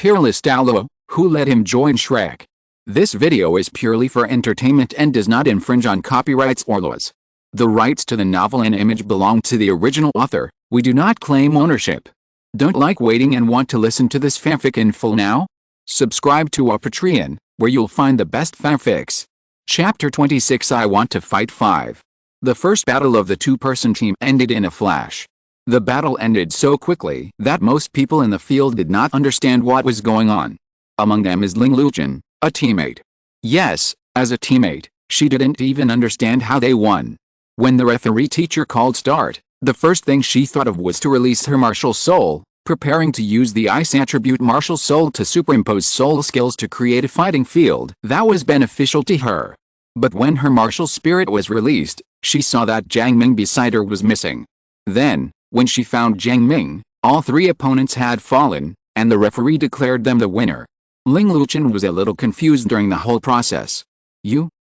Peerless Douluo, who let him join Shrek. This video is purely for entertainment and does not infringe on copyrights or laws. The rights to the novel and image belong to the original author. We do not claim ownership. Don't like waiting and want to listen to this fanfic in full now? Subscribe to our Patreon, where you'll find the best fanfics. Chapter 26 I Want to Fight 5. The first battle of the two-person team ended in a flash. The battle ended so quickly that most people in the field did not understand what was going on. Among them is Ling Luchen, a teammate. Yes, as a teammate, she didn't even understand how they won. When the referee teacher called start, the first thing she thought of was to release her martial soul, preparing to use the ice attribute martial soul to superimpose soul skills to create a fighting field that was beneficial to her. But when her martial spirit was released, she saw that Jiang Ming beside her was missing. Then, when she found Jiang Ming, all three opponents had fallen, and the referee declared them the winner. Ling Luchen was a little confused during the whole process.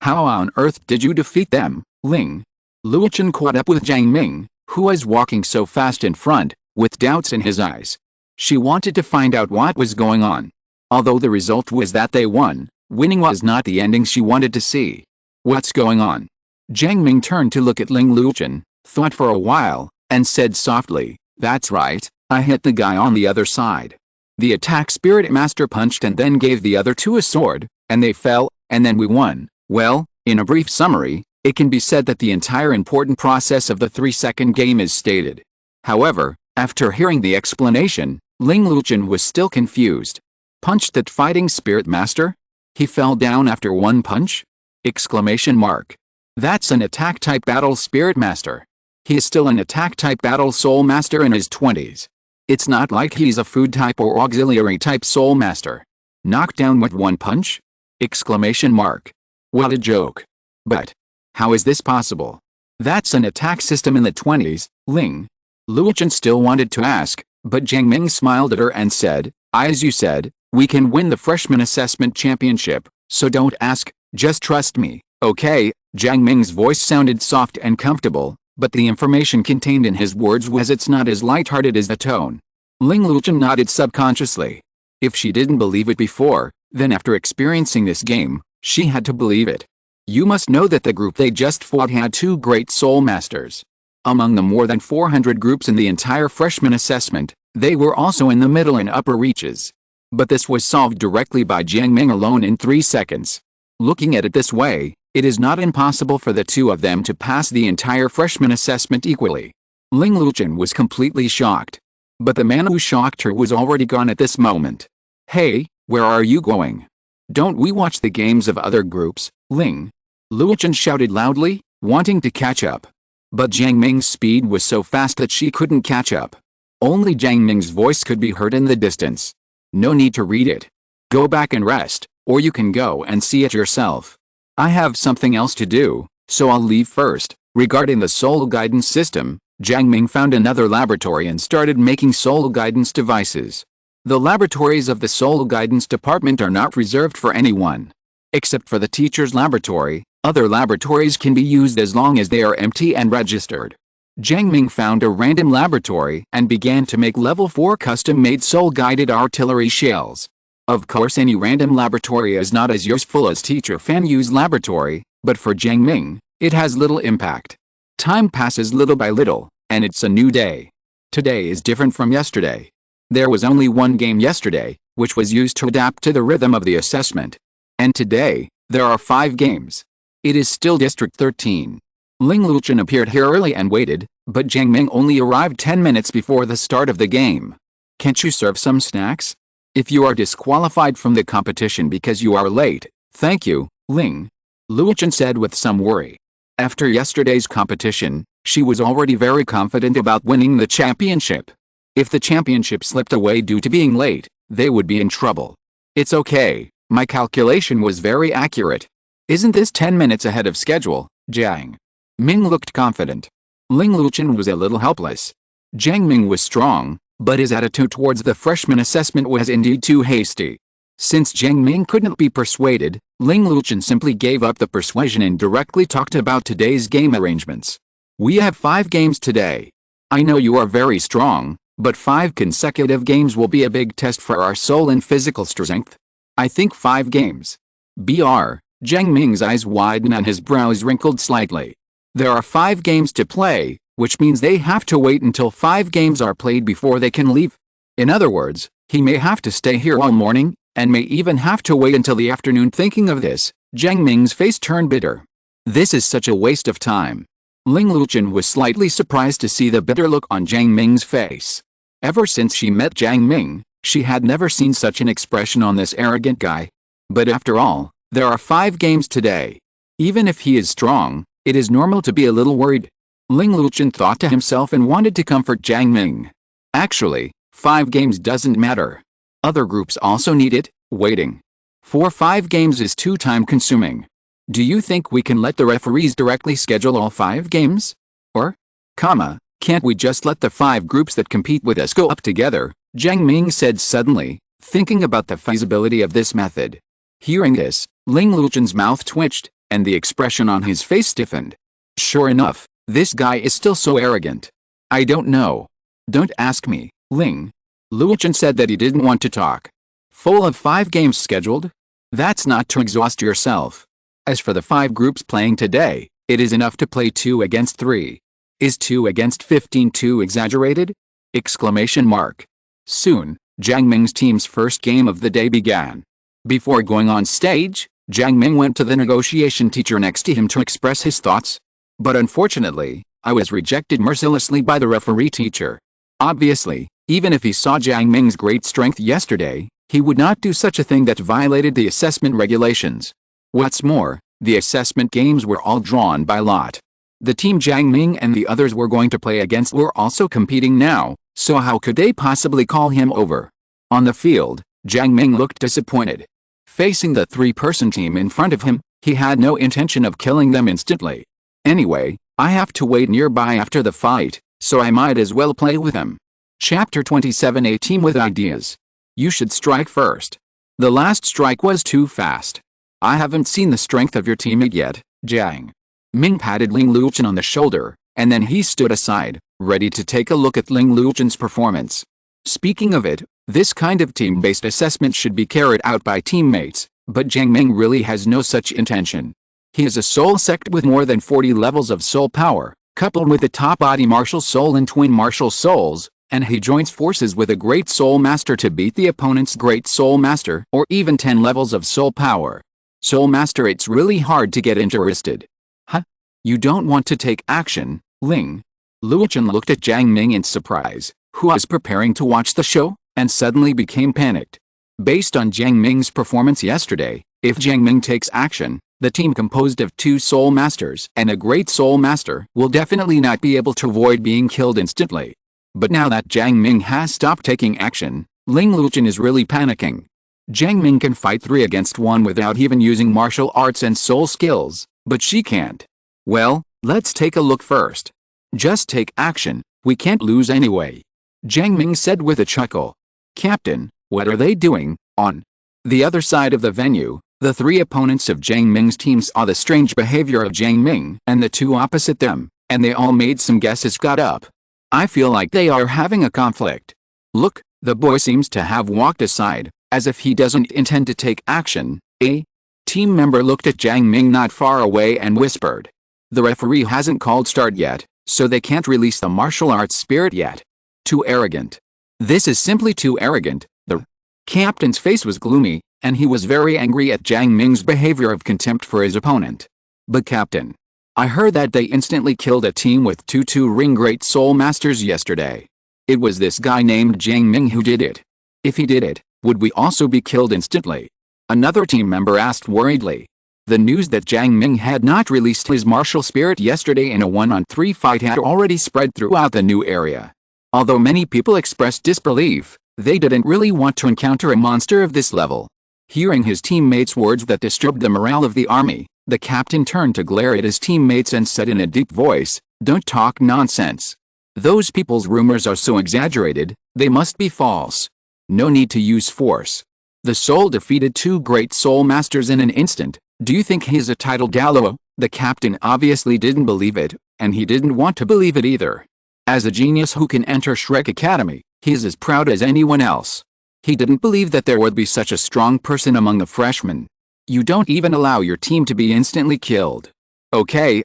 How on earth did you defeat them, Ling? Luchen caught up with Jiang Ming, who was walking so fast in front, with doubts in his eyes. She wanted to find out what was going on. Although the result was that they won, winning was not the ending she wanted to see. What's going on? Jiang Ming turned to look at Ling Luchen, thought for a while, and said softly, "That's right, I hit the guy on the other side." The attack spirit master punched and then gave the other two a sword, and they fell, and then we won. Well, in a brief summary, it can be said that the entire important process of the 3-second game is stated. However, after hearing the explanation, Ling Luchen was still confused. Punched that fighting spirit master? He fell down after one punch? Exclamation mark. That's an attack type battle spirit master. He is still an attack type battle soul master in his 20s. It's not like he's a food type or auxiliary type soul master. Knocked down with one punch? Exclamation mark. What a joke. But how is this possible? That's an attack system in the 20s, Ling Luchen still wanted to ask, but Jiang Ming smiled at her and said, "As you said, we can win the freshman assessment championship, so don't ask, just trust me, okay?" Jiang Ming's voice sounded soft and comfortable, but the information contained in his words was it's not as lighthearted as the tone. Ling Luchen nodded subconsciously. If she didn't believe it before, then after experiencing this game, she had to believe it. You must know that the group they just fought had two great soul masters. Among the more than 400 groups in the entire freshman assessment, they were also in the middle and upper reaches. But this was solved directly by Jiang Ming alone in 3 seconds. Looking at it this way, it is not impossible for the two of them to pass the entire freshman assessment equally. Ling Luchen was completely shocked. But the man who shocked her was already gone at this moment. "Hey, where are you going? Don't we watch the games of other groups, Ling?" Luchen shouted loudly, wanting to catch up. But Jiang Ming's speed was so fast that she couldn't catch up. Only Jiang Ming's voice could be heard in the distance. "No need to read it. Go back and rest, or you can go and see it yourself. I have something else to do, so I'll leave first." Regarding the soul guidance system, Jiang Ming found another laboratory and started making soul guidance devices. The laboratories of the soul guidance department are not reserved for anyone. Except for the teacher's laboratory, other laboratories can be used as long as they are empty and registered. Jiang Ming found a random laboratory and began to make level 4 custom-made soul-guided artillery shells. Of course, any random laboratory is not as useful as Teacher Fan Yu's laboratory, but for Jiang Ming, it has little impact. Time passes little by little, and it's a new day. Today is different from yesterday. There was only one game yesterday, which was used to adapt to the rhythm of the assessment. And today, there are 5 games. It is still District 13. Ling Luchen appeared here early and waited, but Jiang Ming only arrived 10 minutes before the start of the game. "Can't you serve some snacks? If you are disqualified from the competition because you are late, thank you, Ling," Luchen said with some worry. After yesterday's competition, she was already very confident about winning the championship. If the championship slipped away due to being late, they would be in trouble. "It's okay, my calculation was very accurate. Isn't this 10 minutes ahead of schedule?" Jiang Ming looked confident. Ling Luchen was a little helpless. Jiang Ming was strong, but his attitude towards the freshman assessment was indeed too hasty. Since Jiang Ming couldn't be persuaded, Ling Luchen simply gave up the persuasion and directly talked about today's game arrangements. "We have 5 games today. I know you are very strong, But 5 consecutive games will be a big test for our soul and physical strength. I think 5 games. Br. Jiang Ming's eyes widened and his brows wrinkled slightly. There are 5 games to play, which means they have to wait until 5 games are played before they can leave. In other words, he may have to stay here all morning, and may even have to wait until the afternoon. Thinking of this, Jiang Ming's face turned bitter. This is such a waste of time. Ling Luchen was slightly surprised to see the bitter look on Jiang Ming's face. Ever since she met Jiang Ming, she had never seen such an expression on this arrogant guy. But after all, there are 5 games today. Even if he is strong, it is normal to be a little worried. Ling Luchen thought to himself and wanted to comfort Jiang Ming. Actually, 5 games doesn't matter. Other groups also need it. Waiting for 5 games is too time-consuming. Do you think we can let the referees directly schedule all 5 games? Or, can't we just let the 5 groups that compete with us go up together? Jiang Ming said suddenly, thinking about the feasibility of this method. Hearing this, Ling Luchen's mouth twitched, and the expression on his face stiffened. Sure enough, this guy is still so arrogant. I don't know. Don't ask me, Ling. Luchen said that he didn't want to talk. Full of 5 games scheduled? That's not to exhaust yourself. As for the 5 groups playing today, it is enough to play 2 against 3. Is 2 against 15 too exaggerated? Exclamation mark. Soon, Jiang Ming's team's first game of the day began. Before going on stage, Jiang Ming went to the negotiation teacher next to him to express his thoughts. But unfortunately, I was rejected mercilessly by the referee teacher. Obviously, even if he saw Jiang Ming's great strength yesterday, he would not do such a thing that violated the assessment regulations. What's more, the assessment games were all drawn by lot. The team Jiang Ming and the others were going to play against were also competing now, so how could they possibly call him over? On the field, Jiang Ming looked disappointed. Facing the 3-person team in front of him, he had no intention of killing them instantly. Anyway, I have to wait nearby after the fight, so I might as well play with them. Chapter 27. A team with ideas. You should strike first. The last strike was too fast. I haven't seen the strength of your teammate yet, Jiang Ming patted Ling Luchen on the shoulder, and then he stood aside, ready to take a look at Ling Luchen's performance. Speaking of it, this kind of team-based assessment should be carried out by teammates, but Jiang Ming really has no such intention. He is a soul sect with more than 40 levels of soul power, coupled with a top body martial soul and twin martial souls, and he joins forces with a great soul master to beat the opponent's great soul master, or even 10 levels of soul power. Soul master, it's really hard to get interested. Huh? You don't want to take action, Ling? Luchen looked at Jiang Ming in surprise, who was preparing to watch the show, and suddenly became panicked. Based on Jiang Ming's performance yesterday, if Jiang Ming takes action, the team composed of 2 soul masters and a great soul master will definitely not be able to avoid being killed instantly. But now that Jiang Ming has stopped taking action, Ling Luchen is really panicking. Jiang Ming can fight 3 against 1 without even using martial arts and soul skills, but she can't. Well, let's take a look first. Just take action, we can't lose anyway. Jiang Ming said with a chuckle. Captain, what are they doing? On the other side of the venue, the 3 opponents of Jiang Ming's team saw the strange behavior of Jiang Ming and the 2 opposite them, and they all made some guesses. Got up. I feel like they are having a conflict. Look, the boy seems to have walked aside, as if he doesn't intend to take action. A team member looked at Jiang Ming not far away and whispered. The referee hasn't called start yet, so they can't release the martial arts spirit yet. Too arrogant. This is simply too arrogant. The captain's face was gloomy, and he was very angry at Jiang Ming's behavior of contempt for his opponent. But Captain, I heard that they instantly killed a team with 2 ring great soul masters yesterday. It was this guy named Jiang Ming who did it. If he did it, would we also be killed instantly? Another team member asked worriedly. The news that Jiang Ming had not released his martial spirit yesterday in a 1-on-3 fight had already spread throughout the new area. Although many people expressed disbelief, they didn't really want to encounter a monster of this level. Hearing his teammates' words that disturbed the morale of the army, the captain turned to glare at his teammates and said in a deep voice, "Don't talk nonsense. Those people's rumors are so exaggerated, they must be false. No need to use force. The soul defeated 2 great soul masters in an instant. Do you think he's a titled Douluo?" The captain obviously didn't believe it, and he didn't want to believe it either. As a genius who can enter Shrek Academy, he is as proud as anyone else. He didn't believe that there would be such a strong person among the freshmen. You don't even allow your team to be instantly killed. Okay,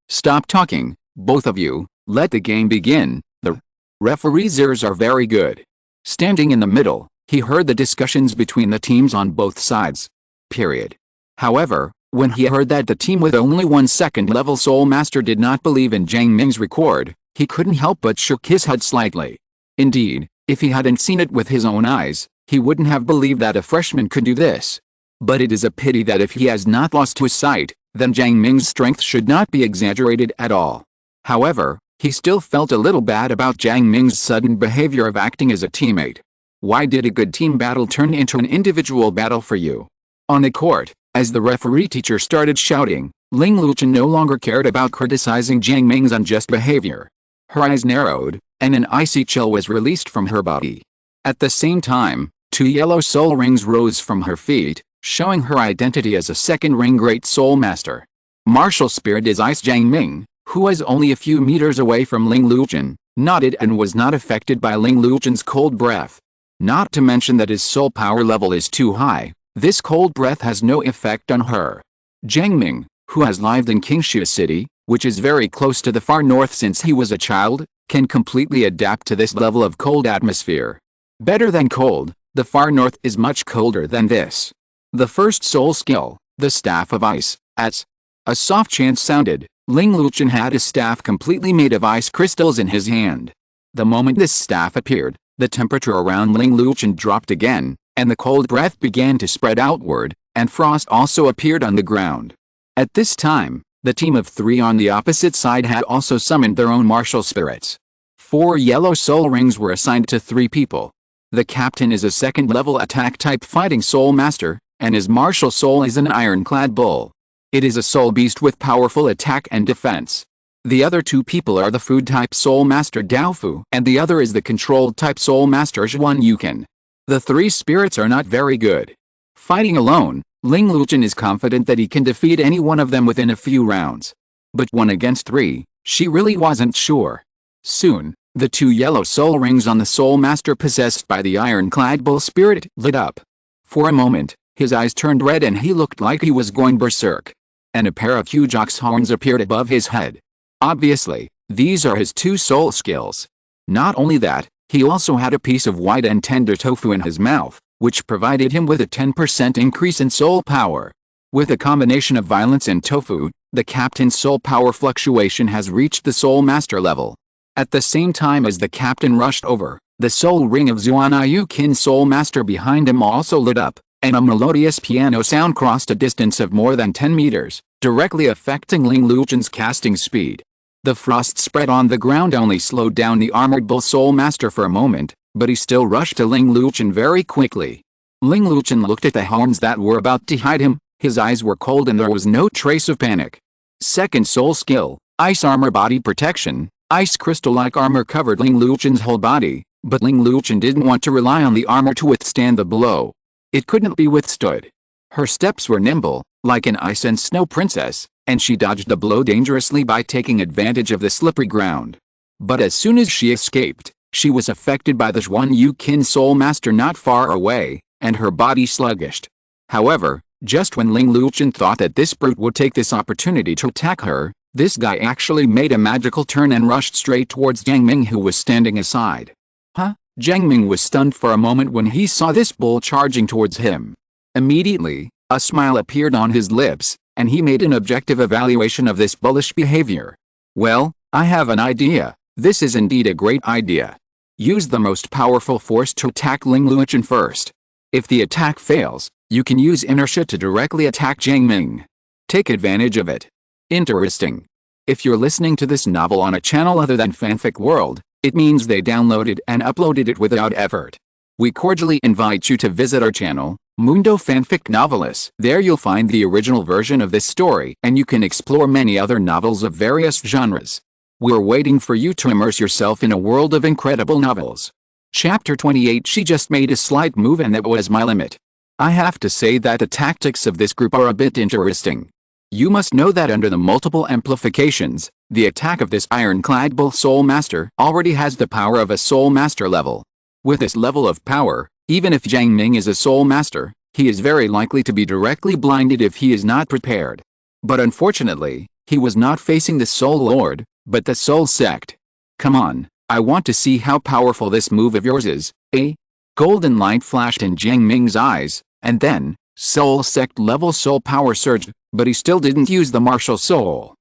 stop talking, both of you, let the game begin. The referee's ears are very good. Standing in the middle, he heard the discussions between the teams on both sides. However, when he heard that the team with only 1 second level Soul Master did not believe in Jiang Ming's record, he couldn't help but shook his head slightly. Indeed, if he hadn't seen it with his own eyes, he wouldn't have believed that a freshman could do this. But it is a pity that if he has not lost his sight, then Jiang Ming's strength should not be exaggerated at all. However, he still felt a little bad about Jiang Ming's sudden behavior of acting as a teammate. Why did a good team battle turn into an individual battle for you? On the court, as the referee teacher started shouting, Ling Luchen no longer cared about criticizing Jiang Ming's unjust behavior. Her eyes narrowed, and an icy chill was released from her body. At the same time, 2 yellow soul rings rose from her feet, showing her identity as a second ring Great Soul Master. Martial Spirit is Ice. Jiang Ming, who was only a few meters away from Ling Luchen, nodded and was not affected by Ling Luchen's cold breath. Not to mention that his soul power level is too high, this cold breath has no effect on her. Jiang Ming, who has lived in Qingshu City, which is very close to the far north since he was a child, can completely adapt to this level of cold atmosphere. Better than cold, the far north is much colder than this. The first soul skill, the Staff of Ice. As a soft chant sounded, Ling Luchen had a staff completely made of ice crystals in his hand. The moment this staff appeared, the temperature around Ling Luchen dropped again, and the cold breath began to spread outward, and frost also appeared on the ground. At this time, the team of 3 on the opposite side had also summoned their own martial spirits. 4 yellow soul rings were assigned to 3 people. The captain is a second-level attack-type fighting soul master, and his martial soul is an ironclad bull. It is a soul beast with powerful attack and defense. The other 2 people are the food-type soul master Daofu, and the other is the controlled-type soul master Zhuan Yukan. The 3 spirits are not very good. Fighting alone, Ling Luchen is confident that he can defeat any one of them within a few rounds. But 1 against 3, she really wasn't sure. Soon, the 2 yellow soul rings on the soul master possessed by the ironclad bull spirit lit up. For a moment, his eyes turned red and he looked like he was going berserk. And a pair of huge ox horns appeared above his head. Obviously, these are his 2 soul skills. Not only that, he also had a piece of white and tender tofu in his mouth, which provided him with a 10% increase in soul power. With a combination of violence and tofu, the captain's soul power fluctuation has reached the soul master level. At the same time as the captain rushed over, the soul ring of Zhuan Yukin's soul master behind him also lit up, and a melodious piano sound crossed a distance of more than 10 meters, directly affecting Ling Luchen's casting speed. The frost spread on the ground only slowed down the armored bull soul master for a moment, but he still rushed to Ling Luchen very quickly. Ling Luchen looked at the horns that were about to hide him, his eyes were cold and there was no trace of panic. Second soul skill, Ice Armor Body Protection. Ice crystal-like armor covered Ling Luchen's whole body, but Ling Luchen didn't want to rely on the armor to withstand the blow. It couldn't be withstood. Her steps were nimble, like an ice and snow princess, and she dodged the blow dangerously by taking advantage of the slippery ground. But as soon as she escaped, she was affected by the Zhuan Yukin soul master not far away, and her body sluggish. However, just when Ling Luchen thought that this brute would take this opportunity to attack her, this guy actually made a magical turn and rushed straight towards Jiang Ming, who was standing aside. Jiang Ming was stunned for a moment when he saw this bull charging towards him. Immediately, a smile appeared on his lips, and he made an objective evaluation of this bullish behavior. Well, I have an idea. This is indeed a great idea. Use the most powerful force to attack Ling Luchen first. If the attack fails, you can use inertia to directly attack Jiang Ming. Take advantage of it. Interesting. If you're listening to this novel on a channel other than Fanfic World, it means they downloaded and uploaded it without effort. We cordially invite you to visit our channel, Mundo Fanfic Novelists. There you'll find the original version of this story, and you can explore many other novels of various genres. We're waiting for you to immerse yourself in a world of incredible novels. Chapter 28. She just made a slight move and that was my limit. I have to say that the tactics of this group are a bit interesting. You must know that under the multiple amplifications, The attack of this ironclad bull soul master already has the power of a soul master level. With this level of power, even if Jiang Ming is a soul master, he is very likely to be directly blinded if he is not prepared. But unfortunately, he was not facing the Soul Lord, but the Soul Sect. Come on, I want to see how powerful this move of yours is, eh? Golden light flashed in Jiang Ming's eyes, and then, Soul Sect level soul power surged, but he still didn't use the martial soul.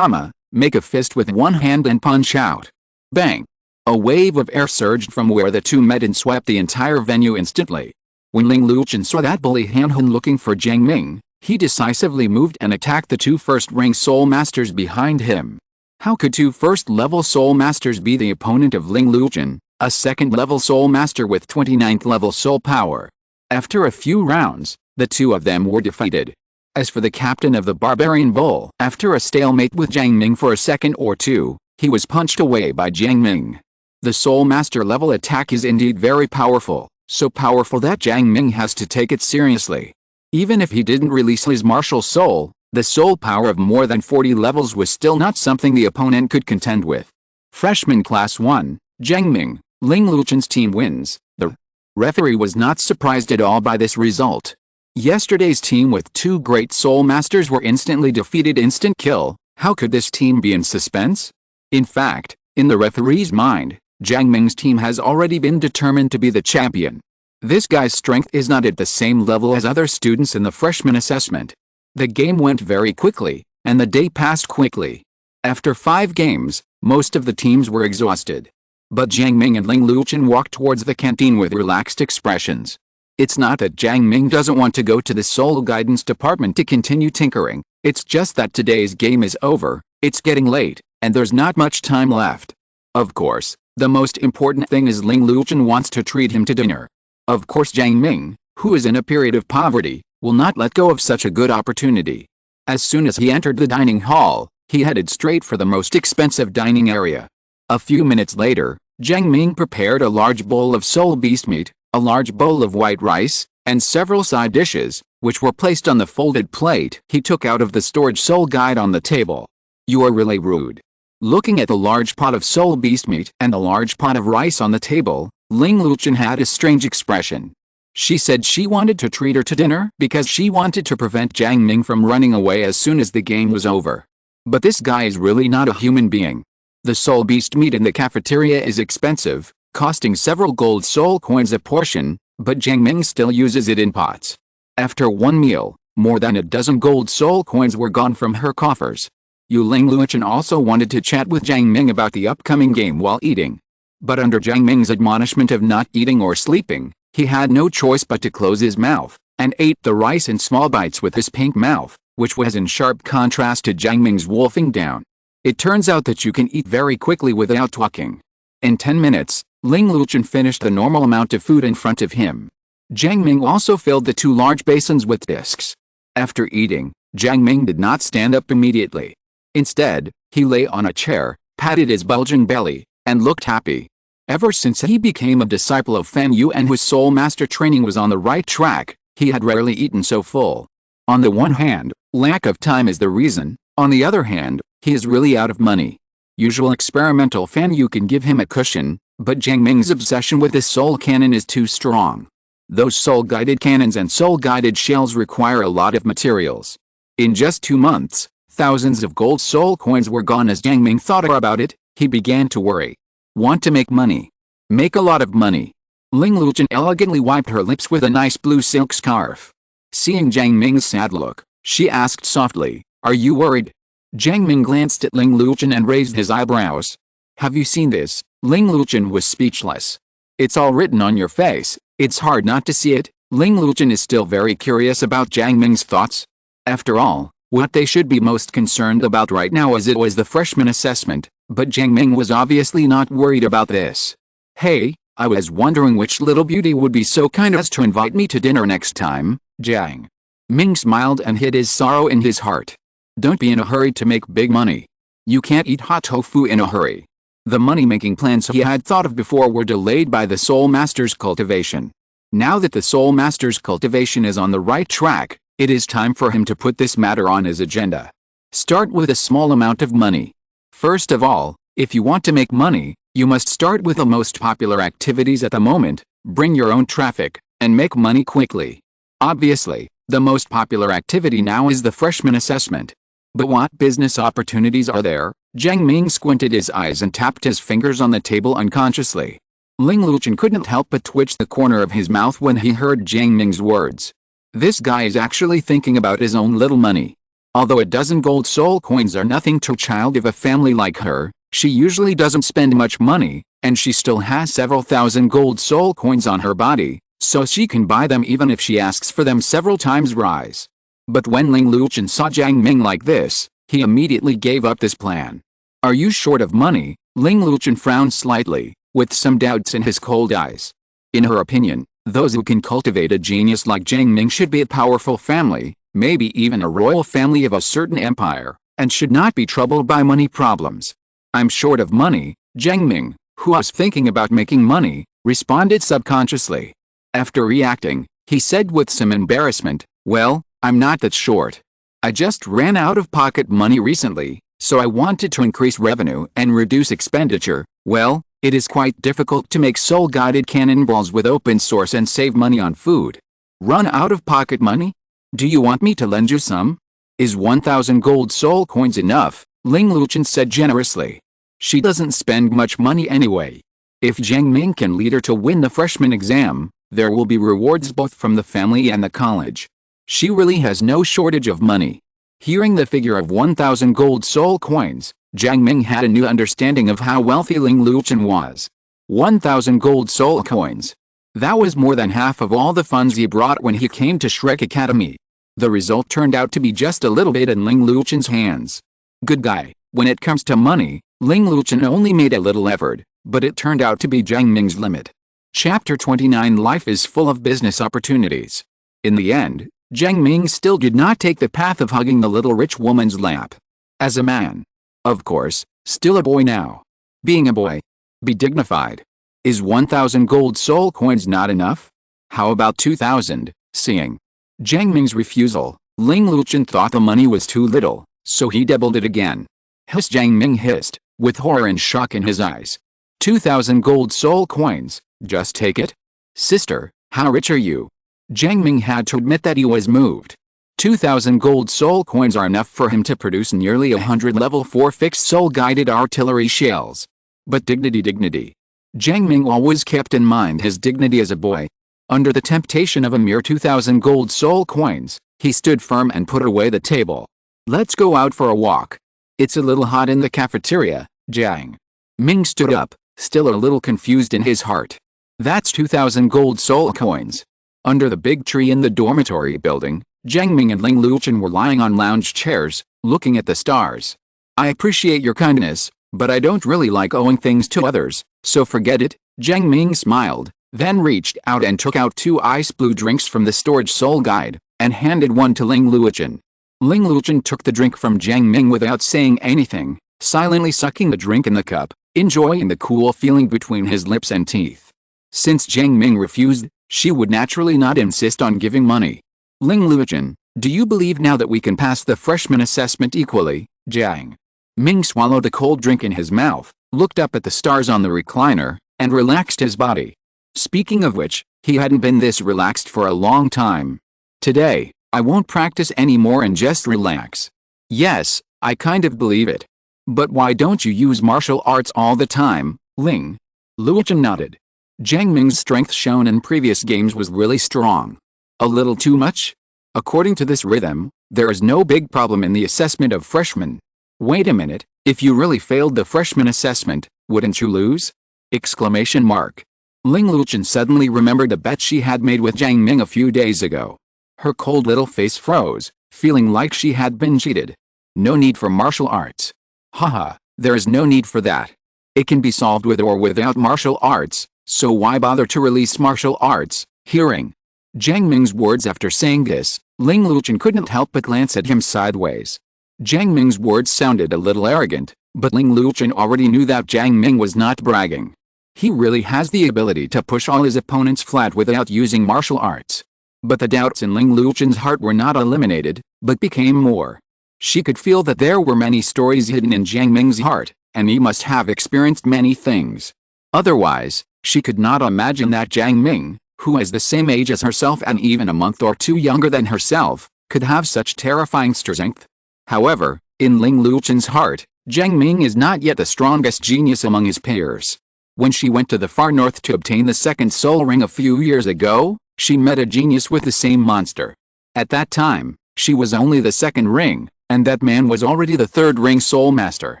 Make a fist with one hand and punch out. Bang! A wave of air surged from where the two met and swept the entire venue instantly. When Ling Luchen saw that bully Han looking for Jiang Ming, he decisively moved and attacked the two first-rank soul masters behind him. How could two first-level soul masters be the opponent of Ling Luchen, a second-level soul master with 29th level soul power? After a few rounds, the two of them were defeated. As for the captain of the Barbarian Bull, after a stalemate with Jiang Ming for a second or two, he was punched away by Jiang Ming. The Soul Master level attack is indeed very powerful, so powerful that Jiang Ming has to take it seriously. Even if he didn't release his martial soul, the soul power of more than 40 levels was still not something the opponent could contend with. Freshman Class 1, Jiang Ming, Ling Luchen's team wins. The referee was not surprised at all by this result. Yesterday's team with two great soul masters were instantly defeated, instant kill. How could this team be in suspense? In fact, in the referee's mind, Jiang Ming's team has already been determined to be the champion. This guy's strength is not at the same level as other students in the freshman assessment. The game went very quickly, and the day passed quickly. After 5 games, most of the teams were exhausted. But Jiang Ming and Ling Luchen walked towards the canteen with relaxed expressions. It's not that Jiang Ming doesn't want to go to the Soul Guidance Department to continue tinkering, it's just that today's game is over, it's getting late, and there's not much time left. Of course, the most important thing is Ling Luchen wants to treat him to dinner. Of course Jiang Ming, who is in a period of poverty, will not let go of such a good opportunity. As soon as he entered the dining hall, he headed straight for the most expensive dining area. A few minutes later, Jiang Ming prepared a large bowl of soul beast meat, a large bowl of white rice, and several side dishes, which were placed on the folded plate he took out of the storage soul guide on the table. You are really rude. Looking at the large pot of soul beast meat and the large pot of rice on the table, Ling Luchen had a strange expression. She said she wanted to treat her to dinner because she wanted to prevent Jiang Ming from running away as soon as the game was over. But this guy is really not a human being. The soul beast meat in the cafeteria is expensive, costing several gold soul coins a portion, but Jiang Ming still uses it in pots. After one meal, more than a dozen gold soul coins were gone from her coffers. Ling Luchen also wanted to chat with Jiang Ming about the upcoming game while eating. But under Jiang Ming's admonishment of not eating or sleeping, he had no choice but to close his mouth, and ate the rice in small bites with his pink mouth, which was in sharp contrast to Jiang Ming's wolfing down. It turns out that you can eat very quickly without talking. In 10 minutes, Ling Luchen finished the normal amount of food in front of him. Jiang Ming also filled the 2 large basins with discs. After eating, Jiang Ming did not stand up immediately. Instead, he lay on a chair, patted his bulging belly, and looked happy. Ever since he became a disciple of Fan Yu and his soul master training was on the right track, he had rarely eaten so full. On the one hand, lack of time is the reason, on the other hand, he is really out of money. Usual experimental Fan Yu can give him a cushion, but Jiang Ming's obsession with his soul cannon is too strong. Those soul-guided cannons and soul-guided shells require a lot of materials. In just 2 months, thousands of gold soul coins were gone. As Jiang Ming thought about it, he began to worry. Want to make money. Make a lot of money. Ling Luchen elegantly wiped her lips with a nice blue silk scarf. Seeing Jiang Ming's sad look, she asked softly, "Are you worried?" Jiang Ming glanced at Ling Luchen and raised his eyebrows. "Have you seen this?" Ling Luchen was speechless. "It's all written on your face, it's hard not to see it." Ling Luchen is still very curious about Jiang Ming's thoughts. After all, what they should be most concerned about right now is it was the freshman assessment, but Jiang Ming was obviously not worried about this. "Hey, I was wondering which little beauty would be so kind as to invite me to dinner next time." Jiang Ming smiled and hid his sorrow in his heart. Don't be in a hurry to make big money. You can't eat hot tofu in a hurry. The money-making plans he had thought of before were delayed by the Soul Master's cultivation. Now that the Soul Master's cultivation is on the right track, it is time for him to put this matter on his agenda. Start with a small amount of money. First of all, if you want to make money, you must start with the most popular activities at the moment, bring your own traffic, and make money quickly. Obviously, the most popular activity now is the freshman assessment. But what business opportunities are there? Jiang Ming squinted his eyes and tapped his fingers on the table unconsciously. Ling Luchen couldn't help but twitch the corner of his mouth when he heard Jiang Ming's words. This guy is actually thinking about his own little money. Although a dozen gold soul coins are nothing to a child of a family like her, she usually doesn't spend much money, and she still has several thousand gold soul coins on her body, so she can buy them even if she asks for them several times rise. But when Ling Luchen saw Jiang Ming like this, he immediately gave up this plan. Are you short of money? Ling Luchen frowned slightly, with some doubts in his cold eyes. In her opinion, those who can cultivate a genius like Jiang Ming should be a powerful family, maybe even a royal family of a certain empire, and should not be troubled by money problems. I'm short of money, Jiang Ming, who was thinking about making money, responded subconsciously. After reacting, he said with some embarrassment, well, I'm not that short. I just ran out of pocket money recently, so I wanted to increase revenue and reduce expenditure. Well, it is quite difficult to make soul-guided cannonballs with open source and save money on food. Run out of pocket money? Do you want me to lend you some? Is 1,000 gold soul coins enough? Ling Luchen said generously. She doesn't spend much money anyway. If Jiang Ming can lead her to win the freshman exam, there will be rewards both from the family and the college. She really has no shortage of money. Hearing the figure of 1,000 gold soul coins, Jiang Ming had a new understanding of how wealthy Ling Luchen was. 1,000 gold soul coins. That was more than half of all the funds he brought when he came to Shrek Academy. The result turned out to be just a little bit in Ling Luchen's hands. Good guy. When it comes to money, Ling Luchen only made a little effort, but it turned out to be Jiang Ming's limit. Chapter 29 Life is full of business opportunities. In the end, Jiang Ming still did not take the path of hugging the little rich woman's lap. As a man. Of course, still a boy now. Being a boy. Be dignified. Is 1,000 gold soul coins not enough? How about 2,000? Seeing Jiang Ming's refusal, Ling Luchen thought the money was too little, so he doubled it again. Hiss, Jiang Ming hissed, with horror and shock in his eyes. 2,000 gold soul coins, just take it? Sister, how rich are you? Jiang Ming had to admit that he was moved. 2,000 gold soul coins are enough for him to produce nearly 100 level 4 fixed soul-guided artillery shells. But dignity. Jiang Ming always kept in mind his dignity as a boy. Under the temptation of a mere 2,000 gold soul coins, he stood firm and put away the table. Let's go out for a walk. It's a little hot in the cafeteria. Jiang Ming stood up, still a little confused in his heart. That's 2,000 gold soul coins. Under the big tree in the dormitory building, Jiang Ming and Ling Luchen were lying on lounge chairs, looking at the stars. I appreciate your kindness, but I don't really like owing things to others, so forget it. Jiang Ming smiled, then reached out and took out 2 ice blue drinks from the storage soul guide, and handed one to Ling Luchen. Ling Luchen took the drink from Jiang Ming without saying anything, silently sucking the drink in the cup, enjoying the cool feeling between his lips and teeth. Since Jiang Ming refused, she would naturally not insist on giving money. Ling Luchen, do you believe now that we can pass the freshman assessment equally? Jiang Ming swallowed the cold drink in his mouth, looked up at the stars on the recliner, and relaxed his body. Speaking of which, he hadn't been this relaxed for a long time. Today, I won't practice anymore and just relax. Yes, I kind of believe it. But why don't you use martial arts all the time? Ling Luchen nodded. Jiang Ming's strength shown in previous games was really strong. A little too much? According to this rhythm, there is no big problem in the assessment of freshmen. Wait a minute, if you really failed the freshman assessment, wouldn't you lose? Exclamation mark. Ling Luchen suddenly remembered the bet she had made with Jiang Ming a few days ago. Her cold little face froze, feeling like she had been cheated. No need for martial arts. Haha, there is no need for that. It can be solved with or without martial arts, so why bother to release martial arts? Hearing Jiang Ming's words after saying this, Ling Luchen couldn't help but glance at him sideways. Jiang Ming's words sounded a little arrogant, but Ling Luchen already knew that Jiang Ming was not bragging. He really has the ability to push all his opponents flat without using martial arts. But the doubts in Ling Luchen's heart were not eliminated, but became more. She could feel that there were many stories hidden in Jiang Ming's heart, and he must have experienced many things. Otherwise, she could not imagine that Jiang Ming, who is the same age as herself and even a month or two younger than herself, could have such terrifying strength. However, in Ling Luqian's heart, Jiang Ming is not yet the strongest genius among his peers. When she went to the far north to obtain the second soul ring a few years ago, she met a genius with the same monster. At that time, she was only the second ring, and that man was already the third ring soul master.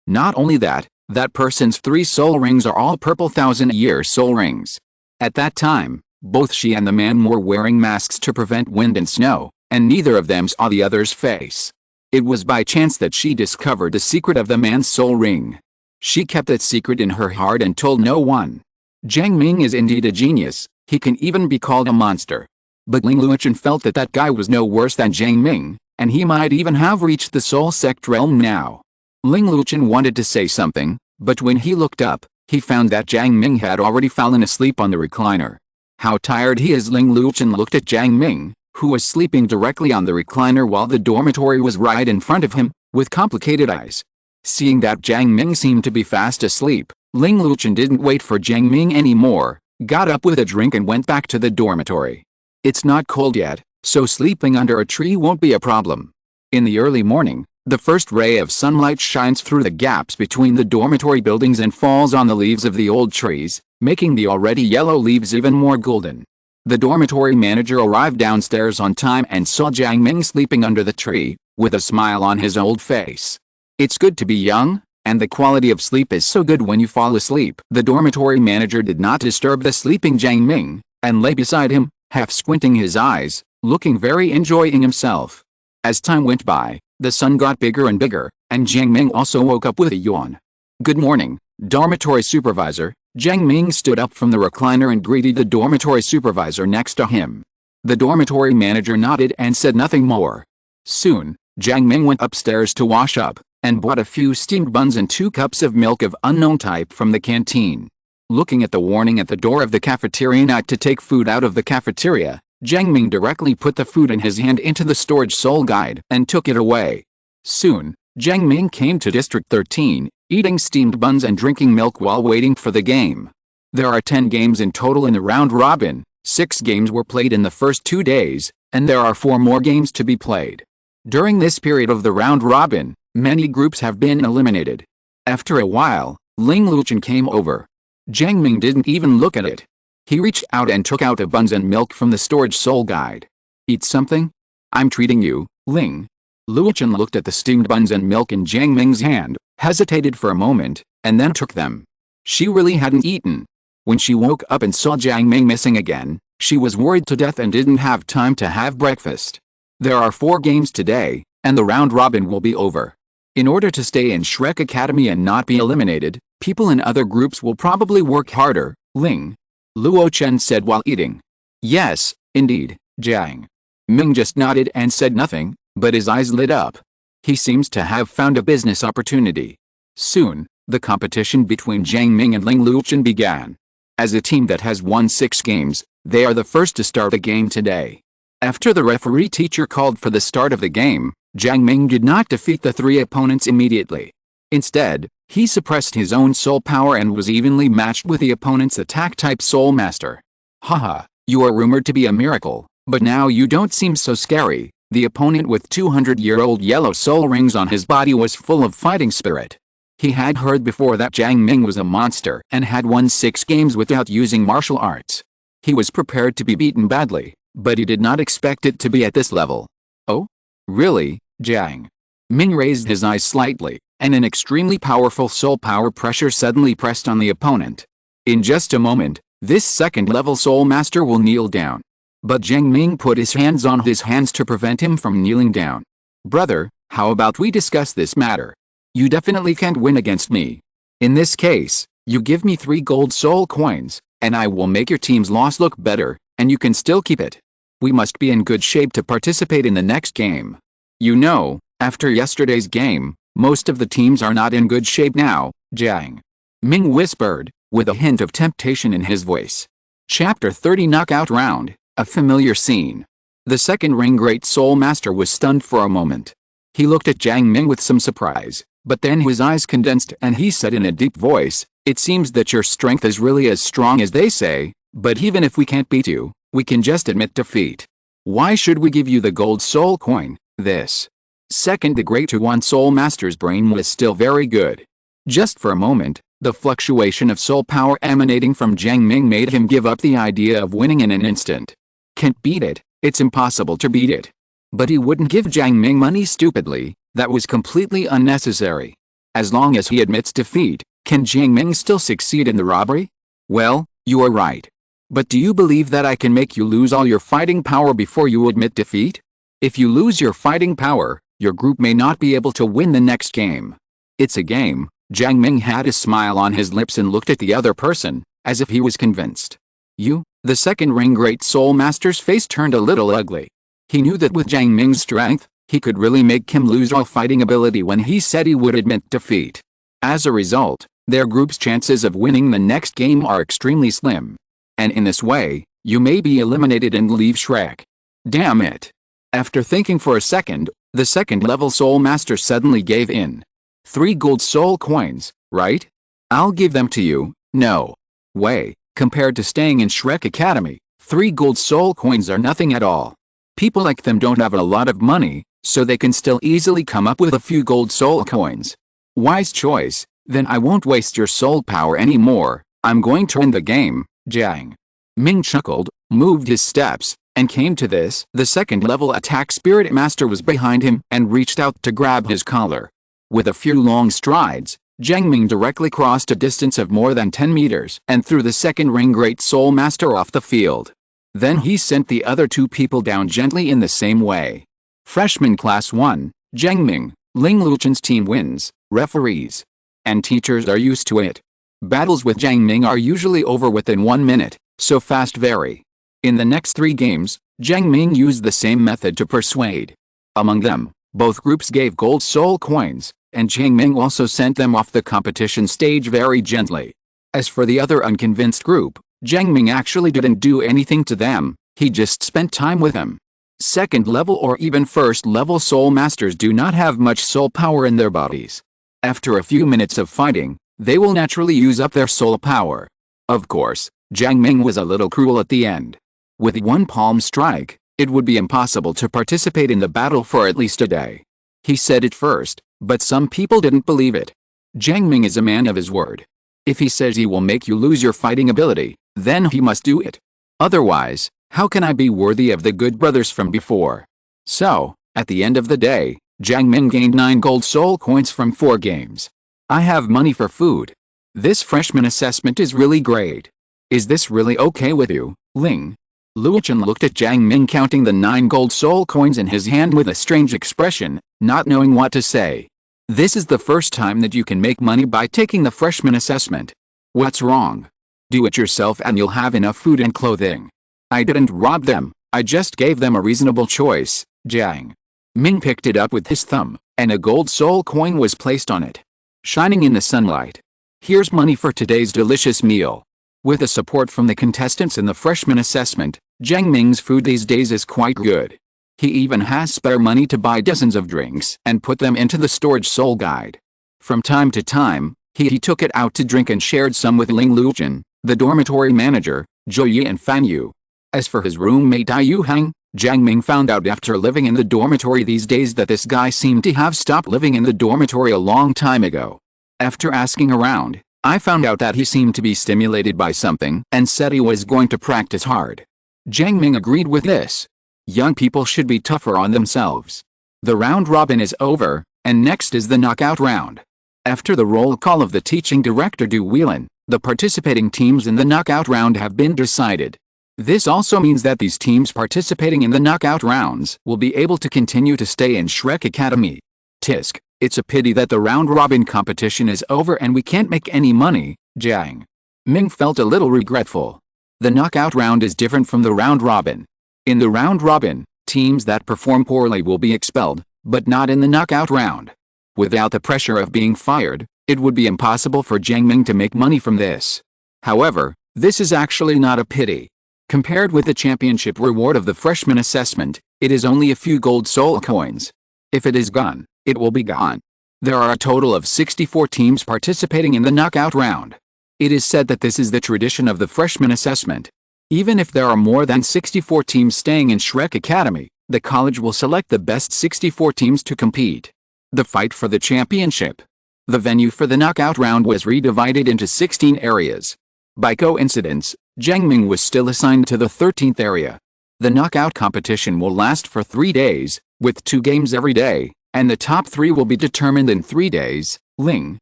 Not only that, that person's 3 soul rings are all purple 1,000-year soul rings. At that time, both she and the man were wearing masks to prevent wind and snow, and neither of them saw the other's face. It was by chance that she discovered the secret of the man's soul ring. She kept that secret in her heart and told no one. Jiang Ming is indeed a genius, he can even be called a monster. But Ling Luqian felt that that guy was no worse than Jiang Ming, and he might even have reached the soul sect realm now. Ling Luqian wanted to say something, but when he looked up, he found that Jiang Ming had already fallen asleep on the recliner. How tired he is! Ling Luqian looked at Jiang Ming, who was sleeping directly on the recliner while the dormitory was right in front of him, with complicated eyes. Seeing that Jiang Ming seemed to be fast asleep, Ling Luqian didn't wait for Jiang Ming anymore, got up with a drink and went back to the dormitory. It's not cold yet, so sleeping under a tree won't be a problem. In the early morning, the first ray of sunlight shines through the gaps between the dormitory buildings and falls on the leaves of the old trees, making the already yellow leaves even more golden. The dormitory manager arrived downstairs on time and saw Jiang Ming sleeping under the tree, with a smile on his old face. It's good to be young, and the quality of sleep is so good when you fall asleep. The dormitory manager did not disturb the sleeping Jiang Ming, and lay beside him, half squinting his eyes, looking very enjoying himself. As time went by, the sun got bigger and bigger, and Jiang Ming also woke up with a yawn. Good morning, dormitory supervisor. Jiang Ming stood up from the recliner and greeted the dormitory supervisor next to him. The dormitory manager nodded and said nothing more. Soon, Jiang Ming went upstairs to wash up, and bought a few steamed buns and 2 cups of milk of unknown type from the canteen. Looking at the warning at the door of the cafeteria not to take food out of the cafeteria, Jiang Ming directly put the food in his hand into the storage soul guide and took it away. Soon, Jiang Ming came to District 13, eating steamed buns and drinking milk while waiting for the game. There are 10 games in total in the round robin, 6 games were played in the first 2 days, and there are 4 more games to be played. During this period of the round robin, many groups have been eliminated. After a while, Ling Luqian came over. Jiang Ming didn't even look at it. He reached out and took out the buns and milk from the storage soul guide. Eat something? I'm treating you, Ling. Luqian looked at the steamed buns and milk in Jiang Ming's hand, hesitated for a moment, and then took them. She really hadn't eaten. When she woke up and saw Jiang Ming missing again, she was worried to death and didn't have time to have breakfast. There are 4 games today, and the round robin will be over. In order to stay in Shrek Academy and not be eliminated, people in other groups will probably work harder, Ling Luqian said while eating. Yes, indeed, Jiang Ming just nodded and said nothing, but his eyes lit up. He seems to have found a business opportunity. Soon, the competition between Jiang Ming and Ling Luqian began. As a team that has won 6 games, they are the first to start a game today. After the referee teacher called for the start of the game, Jiang Ming did not defeat the 3 opponents immediately. Instead, he suppressed his own soul power and was evenly matched with the opponent's attack-type soul master. Haha, you are rumored to be a miracle, but now you don't seem so scary. The opponent with 200-year-old yellow soul rings on his body was full of fighting spirit. He had heard before that Jiang Ming was a monster and had won 6 games without using martial arts. He was prepared to be beaten badly, but he did not expect it to be at this level. Oh? Really, Jiang Ming raised his eyes slightly, and an extremely powerful soul power pressure suddenly pressed on the opponent. In just a moment, this second-level soul master will kneel down. But Jiang Ming put his hands on his hands to prevent him from kneeling down. Brother, how about we discuss this matter? You definitely can't win against me. In this case, you give me 3 gold soul coins, and I will make your team's loss look better, and you can still keep it. We must be in good shape to participate in the next game. You know, after yesterday's game, most of the teams are not in good shape now, Jiang Ming whispered, with a hint of temptation in his voice. Chapter 30 Knockout Round, a familiar scene. The second ring Great Soul Master was stunned for a moment. He looked at Jiang Ming with some surprise, but then his eyes condensed and he said in a deep voice, "It seems that your strength is really as strong as they say, but even if we can't beat you, we can just admit defeat. Why should we give you the gold soul coin, this?" Second, the Great One Soul Master's brain was still very good. Just for a moment, the fluctuation of soul power emanating from Jiang Ming made him give up the idea of winning in an instant. Can't beat it, it's impossible to beat it. But he wouldn't give Jiang Ming money stupidly, that was completely unnecessary. As long as he admits defeat, can Jiang Ming still succeed in the robbery? Well, you are right. But do you believe that I can make you lose all your fighting power before you admit defeat? If you lose your fighting power, your group may not be able to win the next game. It's a game. Jiang Ming had a smile on his lips and looked at the other person, as if he was convinced. You? The second ring Great Soul Master's face turned a little ugly. He knew that with Jiang Ming's strength, he could really make him lose all fighting ability when he said he would admit defeat. As a result, their group's chances of winning the next game are extremely slim. And in this way, you may be eliminated and leave Shrek. Damn it. After thinking for a second, the second-level Soul Master suddenly gave in. 3 gold soul coins, right? I'll give them to you. No way. Compared to staying in Shrek Academy, 3 gold soul coins are nothing at all. People like them don't have a lot of money, so they can still easily come up with a few gold soul coins. Wise choice. Then I won't waste your soul power anymore. I'm going to end the game. Jiang Ming chuckled, moved his steps, and came to this. The second-level attack spirit master was behind him and reached out to grab his collar. With a few long strides, Jiang Ming directly crossed a distance of more than 10 meters and threw the second ring Great Soul Master off the field. Then he sent the other 2 people down gently in the same way. Freshman Class 1, Jiang Ming, Ling Luchen's team wins. Referees and teachers are used to it. Battles with Jiang Ming are usually over within 1 minute, so fast very. In the next 3 games, Jiang Ming used the same method to persuade. Among them, both groups gave gold soul coins, and Jiang Ming also sent them off the competition stage very gently. As for the other unconvinced group, Jiang Ming actually didn't do anything to them, he just spent time with them. Second-level or even first-level soul masters do not have much soul power in their bodies. After a few minutes of fighting, they will naturally use up their soul power. Of course, Jiang Ming was a little cruel at the end. With 1 palm strike, it would be impossible to participate in the battle for at least a day. He said it first, but some people didn't believe it. Jiang Ming is a man of his word. If he says he will make you lose your fighting ability, then he must do it. Otherwise, how can I be worthy of the good brothers from before? So, at the end of the day, Jiang Ming gained 9 gold soul coins from 4 games. I have money for food. This freshman assessment is really great. Is this really okay with you, Ling? Luochen looked at Jiang Ming counting the 9 gold soul coins in his hand with a strange expression, not knowing what to say. This is the first time that you can make money by taking the freshman assessment. What's wrong? Do it yourself and you'll have enough food and clothing. I didn't rob them, I just gave them a reasonable choice. Jiang Ming picked it up with his thumb, and a gold soul coin was placed on it, shining in the sunlight. Here's money for today's delicious meal. With the support from the contestants in the freshman assessment, Jiang Ming's food these days is quite good. He even has spare money to buy dozens of drinks and put them into the storage soul guide. From time to time, he took it out to drink and shared some with Ling Luchen, the dormitory manager, Zhou Yi and Fan Yu. As for his roommate Dai Yuhang, Jiang Ming found out after living in the dormitory these days that this guy seemed to have stopped living in the dormitory a long time ago. After asking around, I found out that he seemed to be stimulated by something and said he was going to practice hard. Jiang Ming agreed with this. Young people should be tougher on themselves. The round robin is over, and next is the knockout round. After the roll call of the teaching director Du Whelan, the participating teams in the knockout round have been decided. This also means that these teams participating in the knockout rounds will be able to continue to stay in Shrek Academy. Tisk, it's a pity that the round-robin competition is over and we can't make any money. Jiang Ming felt a little regretful. The knockout round is different from the round-robin. In the round-robin, teams that perform poorly will be expelled, but not in the knockout round. Without the pressure of being fired, it would be impossible for Jiang Ming to make money from this. However, this is actually not a pity. Compared with the championship reward of the freshman assessment, it is only a few gold soul coins. If it is gone, it will be gone. There are a total of 64 teams participating in the knockout round. It is said that this is the tradition of the freshman assessment. Even if there are more than 64 teams staying in Shrek Academy, the college will select the best 64 teams to compete. The fight for the championship. The venue for the knockout round was redivided into 16 areas. By coincidence, Jiang Ming was still assigned to the 13th area. The knockout competition will last for 3 days, with 2 games every day, and the top 3 will be determined in 3 days, Ling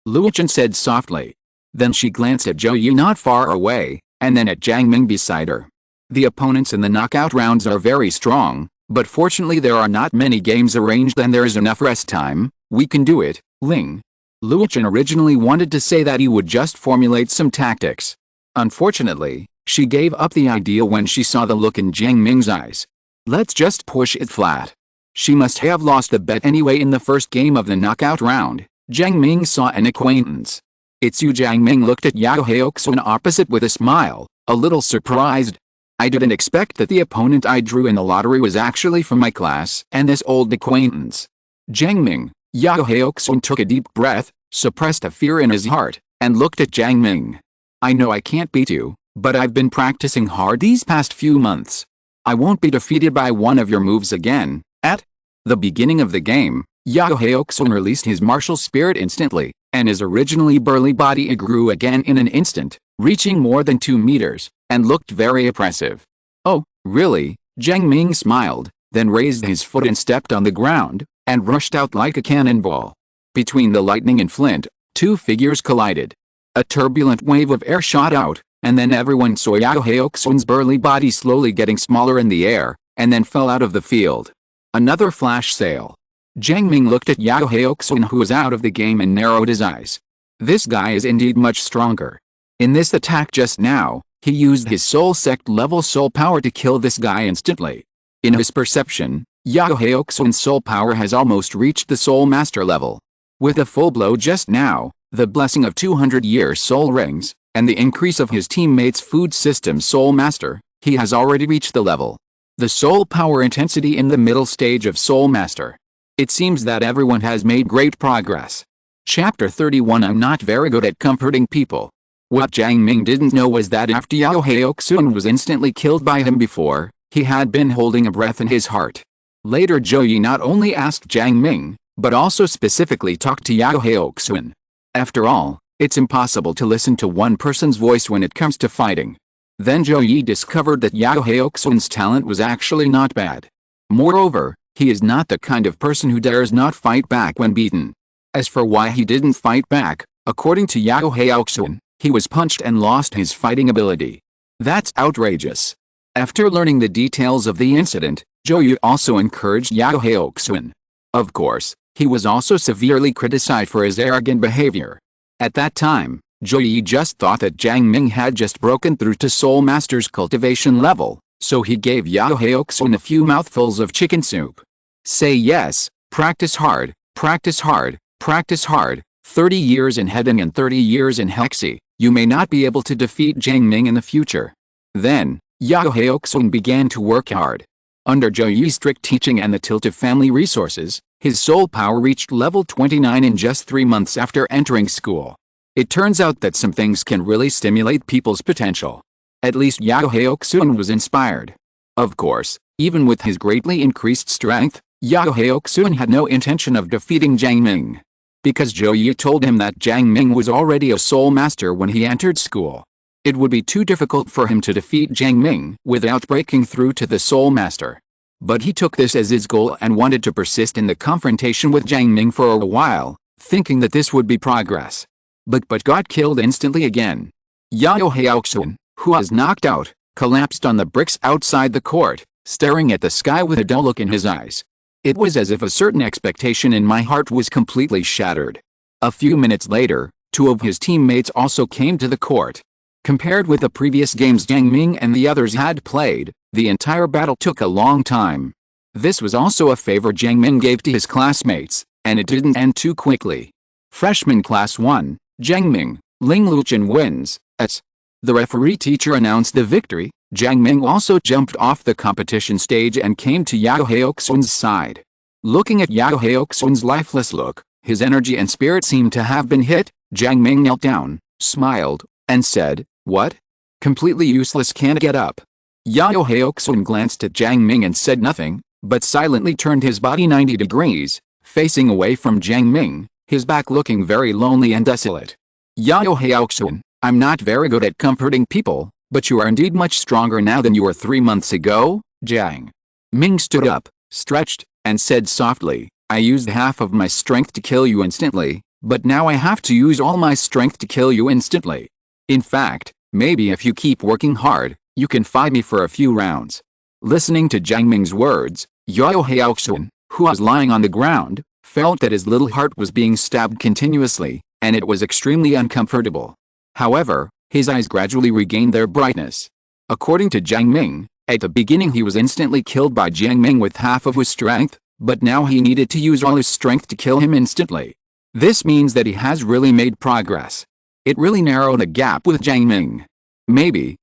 Luochen said softly. Then she glanced at Zhou Yi not far away, and then at Jiang Ming beside her. The opponents in the knockout rounds are very strong, but fortunately there are not many games arranged and there is enough rest time. We can do it, Ling Luochen originally wanted to say that he would just formulate some tactics. Unfortunately, she gave up the idea when she saw the look in Jiang Ming's eyes. Let's just push it flat. She must have lost the bet anyway. In the first game of the knockout round, Jiang Ming saw an acquaintance. It's you. Jiang Ming looked at Yao Heoxun opposite with a smile, a little surprised. I didn't expect that the opponent I drew in the lottery was actually from my class and this old acquaintance. Jiang Ming, Yao Heoxun took a deep breath, suppressed a fear in his heart, and looked at Jiang Ming. I know I can't beat you, but I've been practicing hard these past few months. I won't be defeated by one of your moves again. At the beginning of the game, Yao Heoxun released his martial spirit instantly, and his originally burly body grew again in an instant, reaching more than 2 meters, and looked very oppressive. Oh, really? Jiang Ming smiled, then raised his foot and stepped on the ground, and rushed out like a cannonball. Between the lightning and flint, 2 figures collided. A turbulent wave of air shot out, and then everyone saw Yao Heoxun's burly body slowly getting smaller in the air, and then fell out of the field. Another flash sale. Jiang Ming looked at Yao Heoxun, who was out of the game, and narrowed his eyes. This guy is indeed much stronger. In this attack just now, he used his soul sect level soul power to kill this guy instantly. In his perception, Yao Heoxun's soul power has almost reached the soul master level. With a full blow just now, the blessing of 200-year soul rings, and the increase of his teammates' food system soul master, he has already reached the level. The soul power intensity in the middle stage of soul master. It seems that everyone has made great progress. Chapter 31. I'm not very good at comforting people. What Jiang Ming didn't know was that after Yao Heoxun was instantly killed by him before, he had been holding a breath in his heart. Later Zhou Yi not only asked Jiang Ming, but also specifically talked to Yao Heoxun. After all, it's impossible to listen to one person's voice when it comes to fighting. Then Zhou Yi discovered that Yao Heoxun's talent was actually not bad. Moreover, he is not the kind of person who dares not fight back when beaten. As for why he didn't fight back, according to Yao Heoxun, he was punched and lost his fighting ability. That's outrageous. After learning the details of the incident, Zhou Yi also encouraged Yao Heoxun. Of course, he was also severely criticized for his arrogant behavior. At that time, Zhou Yi just thought that Jiang Ming had just broken through to Soul Master's cultivation level, so he gave Yao Heoxun a few mouthfuls of chicken soup. Say yes, practice hard, practice hard, practice hard. 30 years in Hedong and 30 years in Hexi, you may not be able to defeat Jiang Ming in the future. Then, Yao Heoxun began to work hard. Under Zhou Yi's strict teaching and the tilt of family resources, his soul power reached level 29 in just 3 months after entering school. It turns out that some things can really stimulate people's potential. At least Yao Heoxun was inspired. Of course, even with his greatly increased strength, Yao Heoxun had no intention of defeating Jiang Ming. Because Zhou Yi told him that Jiang Ming was already a soul master when he entered school. It would be too difficult for him to defeat Jiang Ming without breaking through to the soul master. But he took this as his goal and wanted to persist in the confrontation with Jiang Ming for a while, thinking that this would be progress. But got killed instantly again. Yao Heoxun, who was knocked out, collapsed on the bricks outside the court, staring at the sky with a dull look in his eyes. It was as if a certain expectation in my heart was completely shattered. A few minutes later, 2 of his teammates also came to the court. Compared with the previous games Jiang Ming and the others had played, the entire battle took a long time. This was also a favor Jiang Ming gave to his classmates, and it didn't end too quickly. Freshman Class 1, Jiang Ming, Ling Luochen wins. As the referee teacher announced the victory, Jiang Ming also jumped off the competition stage and came to Yao Heoxun's side. Looking at Yao Heoxun's lifeless look, his energy and spirit seemed to have been hit. Jiang Ming knelt down, smiled, and said, "What? Completely useless, can't get up." Yao Heoxun glanced at Jiang Ming and said nothing, but silently turned his body 90 degrees, facing away from Jiang Ming, his back looking very lonely and desolate. "Yao Heoxun, I'm not very good at comforting people, but you are indeed much stronger now than you were 3 months ago." Jiang Ming stood up, stretched, and said softly, "I used half of my strength to kill you instantly, but now I have to use all my strength to kill you instantly. In fact, maybe if you keep working hard, you can fight me for a few rounds." Listening to Jiang Ming's words, Yao Heoxun, who was lying on the ground, felt that his little heart was being stabbed continuously, and it was extremely uncomfortable. However, his eyes gradually regained their brightness. According to Jiang Ming, at the beginning he was instantly killed by Jiang Ming with half of his strength, but now he needed to use all his strength to kill him instantly. This means that he has really made progress. It really narrowed the gap with Jiang Ming. Maybe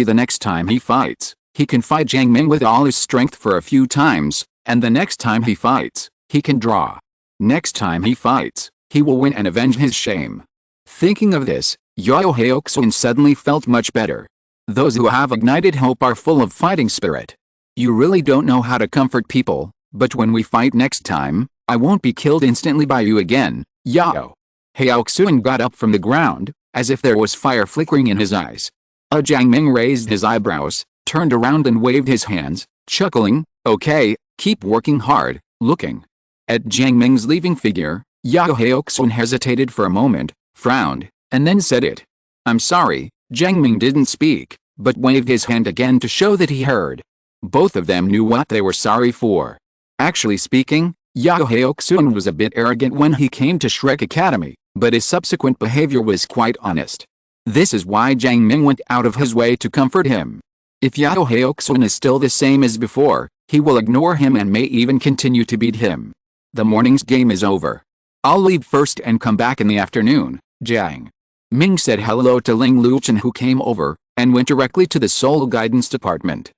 the next time he fights, he can fight Jiang Ming with all his strength for a few times, and the next time he fights, he can draw. Next time he fights, he will win and avenge his shame. Thinking of this, Yao Heoxun suddenly felt much better. Those who have ignited hope are full of fighting spirit. You really don't know how to comfort people, but when we fight next time, I won't be killed instantly by you again. Yao Heoxun got up from the ground, as if there was fire flickering in his eyes. Jiang Ming raised his eyebrows, turned around and waved his hands, chuckling, "Okay, keep working hard." Looking at Jiang Ming's leaving figure, Yao Heoxun hesitated for a moment, frowned, and then said it. "I'm sorry." Jiang Ming didn't speak, but waved his hand again to show that he heard. Both of them knew what they were sorry for. Actually speaking, Yao Heoxun was a bit arrogant when he came to Shrek Academy, but his subsequent behavior was quite honest. This is why Jiang Ming went out of his way to comfort him. If Yao Heoxun is still the same as before, he will ignore him and may even continue to beat him. The morning's game is over. I'll leave first and come back in the afternoon. Jiang Ming said hello to Ling Luchen, who came over, and went directly to the Soul Guidance Department.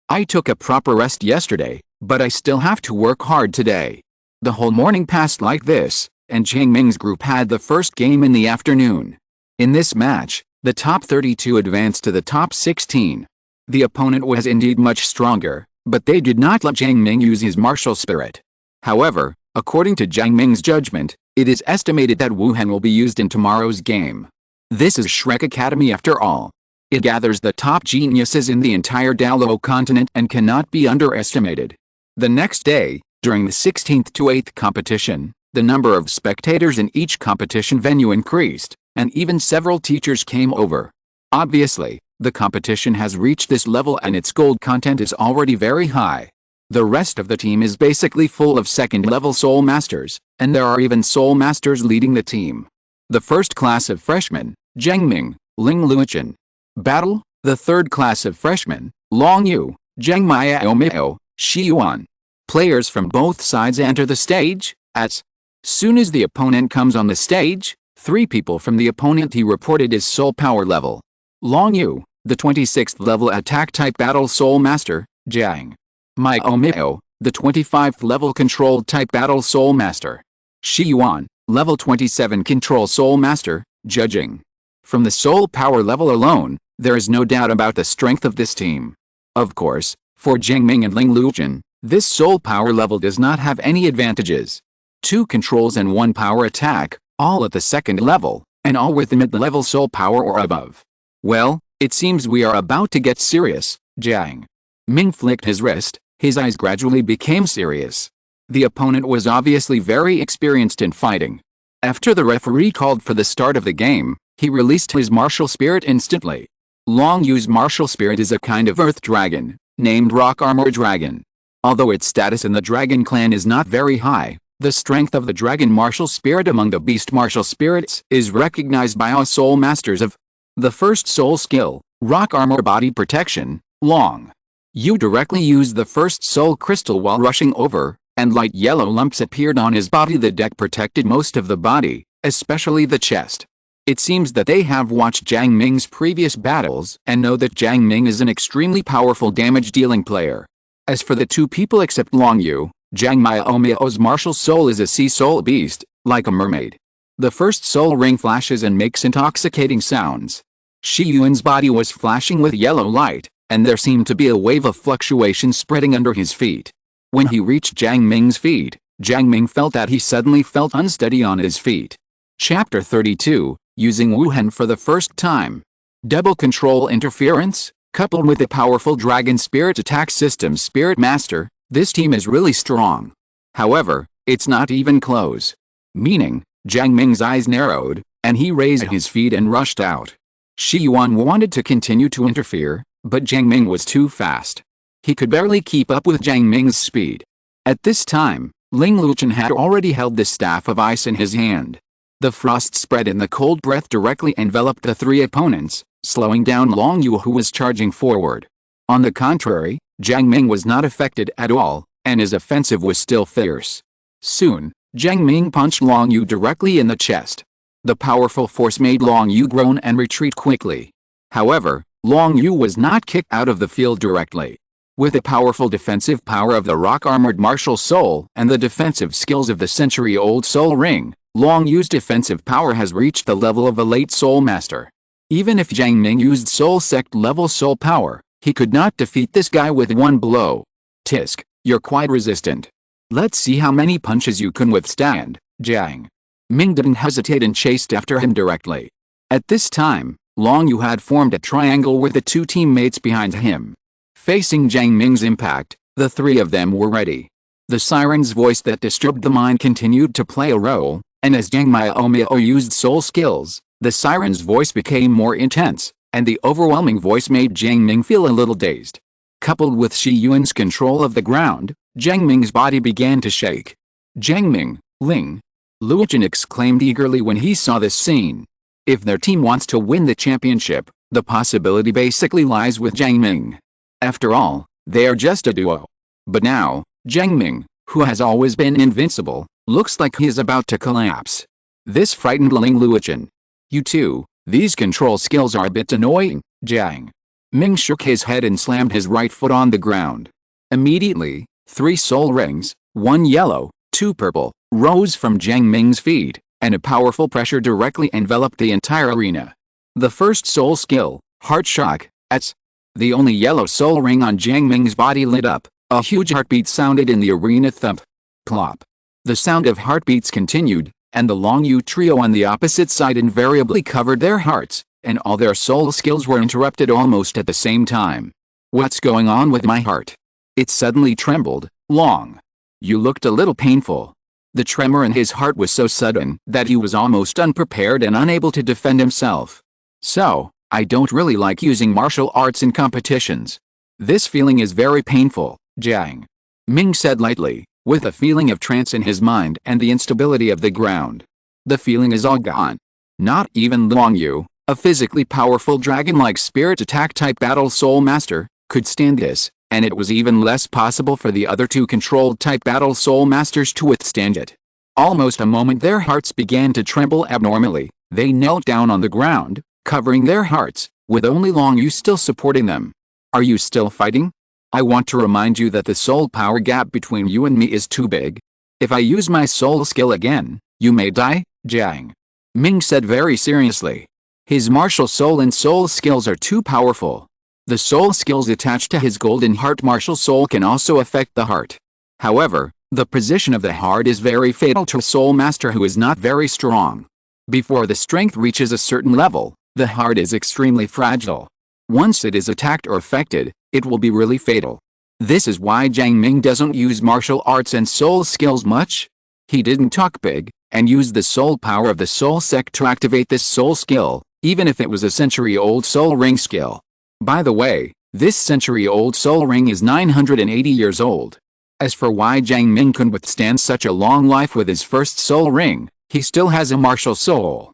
I took a proper rest yesterday, but I still have to work hard today. The whole morning passed like this, and Jiang Ming's group had the first game in the afternoon. In this match, the top 32 advanced to the top 16. The opponent was indeed much stronger, but they did not let Jiang Ming use his martial spirit. However, according to Jiang Ming's judgment, it is estimated that Wuhan will be used in tomorrow's game. This is Shrek Academy after all. It gathers the top geniuses in the entire Douluo continent and cannot be underestimated. The next day, during the 16th to 8th competition, the number of spectators in each competition venue increased, and even several teachers came over. Obviously, the competition has reached this level and its gold content is already very high. The rest of the team is basically full of second-level Soul Masters, and there are even Soul Masters leading the team. The first class of freshmen, Jiang Ming, Ling Luchen. Battle, the third class of freshmen, Long Yu, Zheng Miao, Shi Yuan. Players from both sides enter the stage. As soon as the opponent comes on the stage, 3 people from the opponent he reported his soul power level. Long Yu, the 26th level attack type battle soul master, Zheng Miao, the 25th level control type battle soul master. Shi Yuan, level 27 control soul master, judging. From the soul power level alone, there is no doubt about the strength of this team. Of course, for Jiang Ming and Ling Luchen, this soul power level does not have any advantages. 2 controls and 1 power attack, all at the second level, and all with the mid-level soul power or above. Well, it seems we are about to get serious. Jiang Ming flicked his wrist, his eyes gradually became serious. The opponent was obviously very experienced in fighting. After the referee called for the start of the game, he released his martial spirit instantly. Long Yu's martial spirit is a kind of earth dragon, named Rock Armor Dragon. Although its status in the Dragon Clan is not very high, the strength of the dragon martial spirit among the beast martial spirits is recognized by all soul masters of the first soul skill, Rock Armor Body Protection. Long Yu directly used the first soul crystal while rushing over, and light yellow lumps appeared on his body. The deck protected most of the body, especially the chest. It seems that they have watched Jiang Ming's previous battles and know that Jiang Ming is an extremely powerful damage-dealing player. As for the 2 people except Long Yu, Jiang Ming's martial soul is a sea soul beast, like a mermaid. The first soul ring flashes and makes intoxicating sounds. Shi Yuan's body was flashing with yellow light, and there seemed to be a wave of fluctuation spreading under his feet. When he reached Jiang Ming's feet, Jiang Ming felt that he suddenly felt unsteady on his feet. Chapter 32, using Wuhan for the first time. Double control interference, coupled with a powerful dragon spirit attack system Spirit Master, this team is really strong. However, it's not even close. Meaning, Jiang Ming's eyes narrowed, and he raised his feet and rushed out. Shi Yuan wanted to continue to interfere, but Jiang Ming was too fast. He could barely keep up with Jiang Ming's speed. At this time, Ling Luchen had already held the staff of ice in his hand. The frost spread and the cold breath directly enveloped the three opponents, slowing down Long Yu, who was charging forward. On the contrary, Jiang Ming was not affected at all, and his offensive was still fierce. Soon, Jiang Ming punched Long Yu directly in the chest. The powerful force made Long Yu groan and retreat quickly. However, Long Yu was not kicked out of the field directly. With the powerful defensive power of the rock-armored martial soul and the defensive skills of the century-old soul ring, Long Yu's defensive power has reached the level of a late soul master. Even if Jiang Ming used soul sect level soul power, he could not defeat this guy with one blow. Tisk, you're quite resistant. Let's see how many punches you can withstand. Jiang Ming didn't hesitate and chased after him directly. At this time, Long Yu had formed a triangle with the two teammates behind him. Facing Jiang Ming's impact, the three of them were ready. The siren's voice that disturbed the mind continued to play a role, and as Jiang Ming used soul skills, the siren's voice became more intense, and the overwhelming voice made Jiang Ming feel a little dazed. Coupled with Shi Yuan's control of the ground, Jiang Ming's body began to shake. Jiang Ming, Ling Luchen exclaimed eagerly when he saw this scene. If their team wants to win the championship, the possibility basically lies with Jiang Ming. After all, they are just a duo. But now, Jiang Ming, who has always been invincible, looks like he is about to collapse. This frightened Ling Luchen. You too, these control skills are a bit annoying. Jiang Ming shook his head and slammed his right foot on the ground. Immediately, 3 soul rings, 1 yellow, 2 purple, rose from Jiang Ming's feet, and a powerful pressure directly enveloped the entire arena. The first soul skill, Heart Shock, the only yellow soul ring on Jiang Ming's body lit up. A huge heartbeat sounded in the arena. Thump. Plop. The sound of heartbeats continued, and the Long Yu trio on the opposite side invariably covered their hearts, and all their soul skills were interrupted almost at the same time. What's going on with my heart? It suddenly trembled. Long Yu looked a little painful. The tremor in his heart was so sudden that he was almost unprepared and unable to defend himself. So, I don't really like using martial arts in competitions. This feeling is very painful, Jiang Ming said lightly, with a feeling of trance in his mind and the instability of the ground. The feeling is all gone. Not even Long Yu, a physically powerful dragon-like spirit attack type battle soul master, could stand this, and it was even less possible for the other 2 controlled type battle soul masters to withstand it. Almost a moment their hearts began to tremble abnormally. They knelt down on the ground, covering their hearts, with only Long Yu still supporting them. Are you still fighting? I want to remind you that the soul power gap between you and me is too big. If I use my soul skill again, you may die, Jiang Ming said very seriously. His martial soul and soul skills are too powerful. The soul skills attached to his golden heart martial soul can also affect the heart. However, the position of the heart is very fatal to a soul master who is not very strong. Before the strength reaches a certain level, the heart is extremely fragile. Once it is attacked or affected, it will be really fatal. This is why Jiang Ming doesn't use martial arts and soul skills much. He didn't talk big, and used the soul power of the soul sect to activate this soul skill, even if it was a century-old soul ring skill. By the way, this century-old soul ring is 980 years old. As for why Jiang Ming can withstand such a long life with his first soul ring, he still has a martial soul.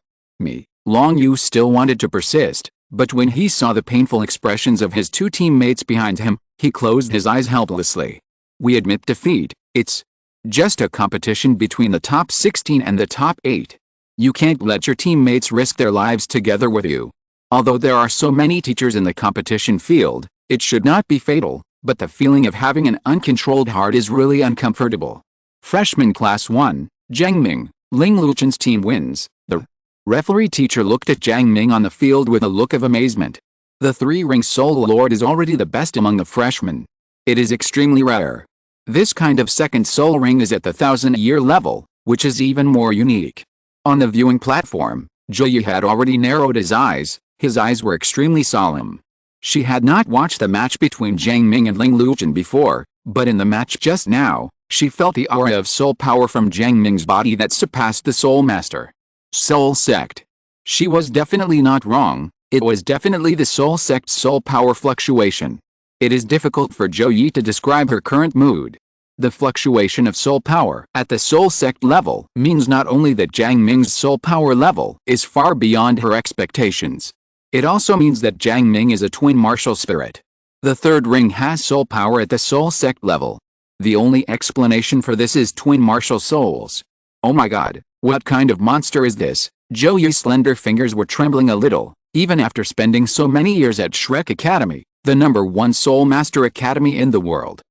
Long Yu still wanted to persist, but when he saw the painful expressions of his 2 teammates behind him, he closed his eyes helplessly. We admit defeat, it's just a competition between the top 16 and the top 8. You can't let your teammates risk their lives together with you. Although there are so many teachers in the competition field, it should not be fatal, but the feeling of having an uncontrolled heart is really uncomfortable. Freshman Class 1, Jiang Ming, Ling Luchen's team wins. The referee teacher looked at Jiang Ming on the field with a look of amazement. The three-ring Soul Lord is already the best among the freshmen. It is extremely rare. This kind of second soul ring is at the 1,000-year level, which is even more unique. On the viewing platform, Joyi had already narrowed his eyes. His eyes were extremely solemn. She had not watched the match between Jiang Ming and Ling Luchen before, but in the match just now, she felt the aura of soul power from Jiang Ming's body that surpassed the Soul Master. Soul Sect. She was definitely not wrong. It was definitely the Soul Sect's soul power fluctuation. It is difficult for Joyi to describe her current mood. The fluctuation of soul power at the Soul Sect level means not only that Jiang Ming's soul power level is far beyond her expectations. It also means that Jiang Ming is a twin martial spirit. The third ring has soul power at the Soul Sect level. The only explanation for this is twin martial souls. Oh my god, what kind of monster is this? Joyi's slender fingers were trembling a little. Even after spending so many years at Shrek Academy, the #1 Soul Master Academy in the world,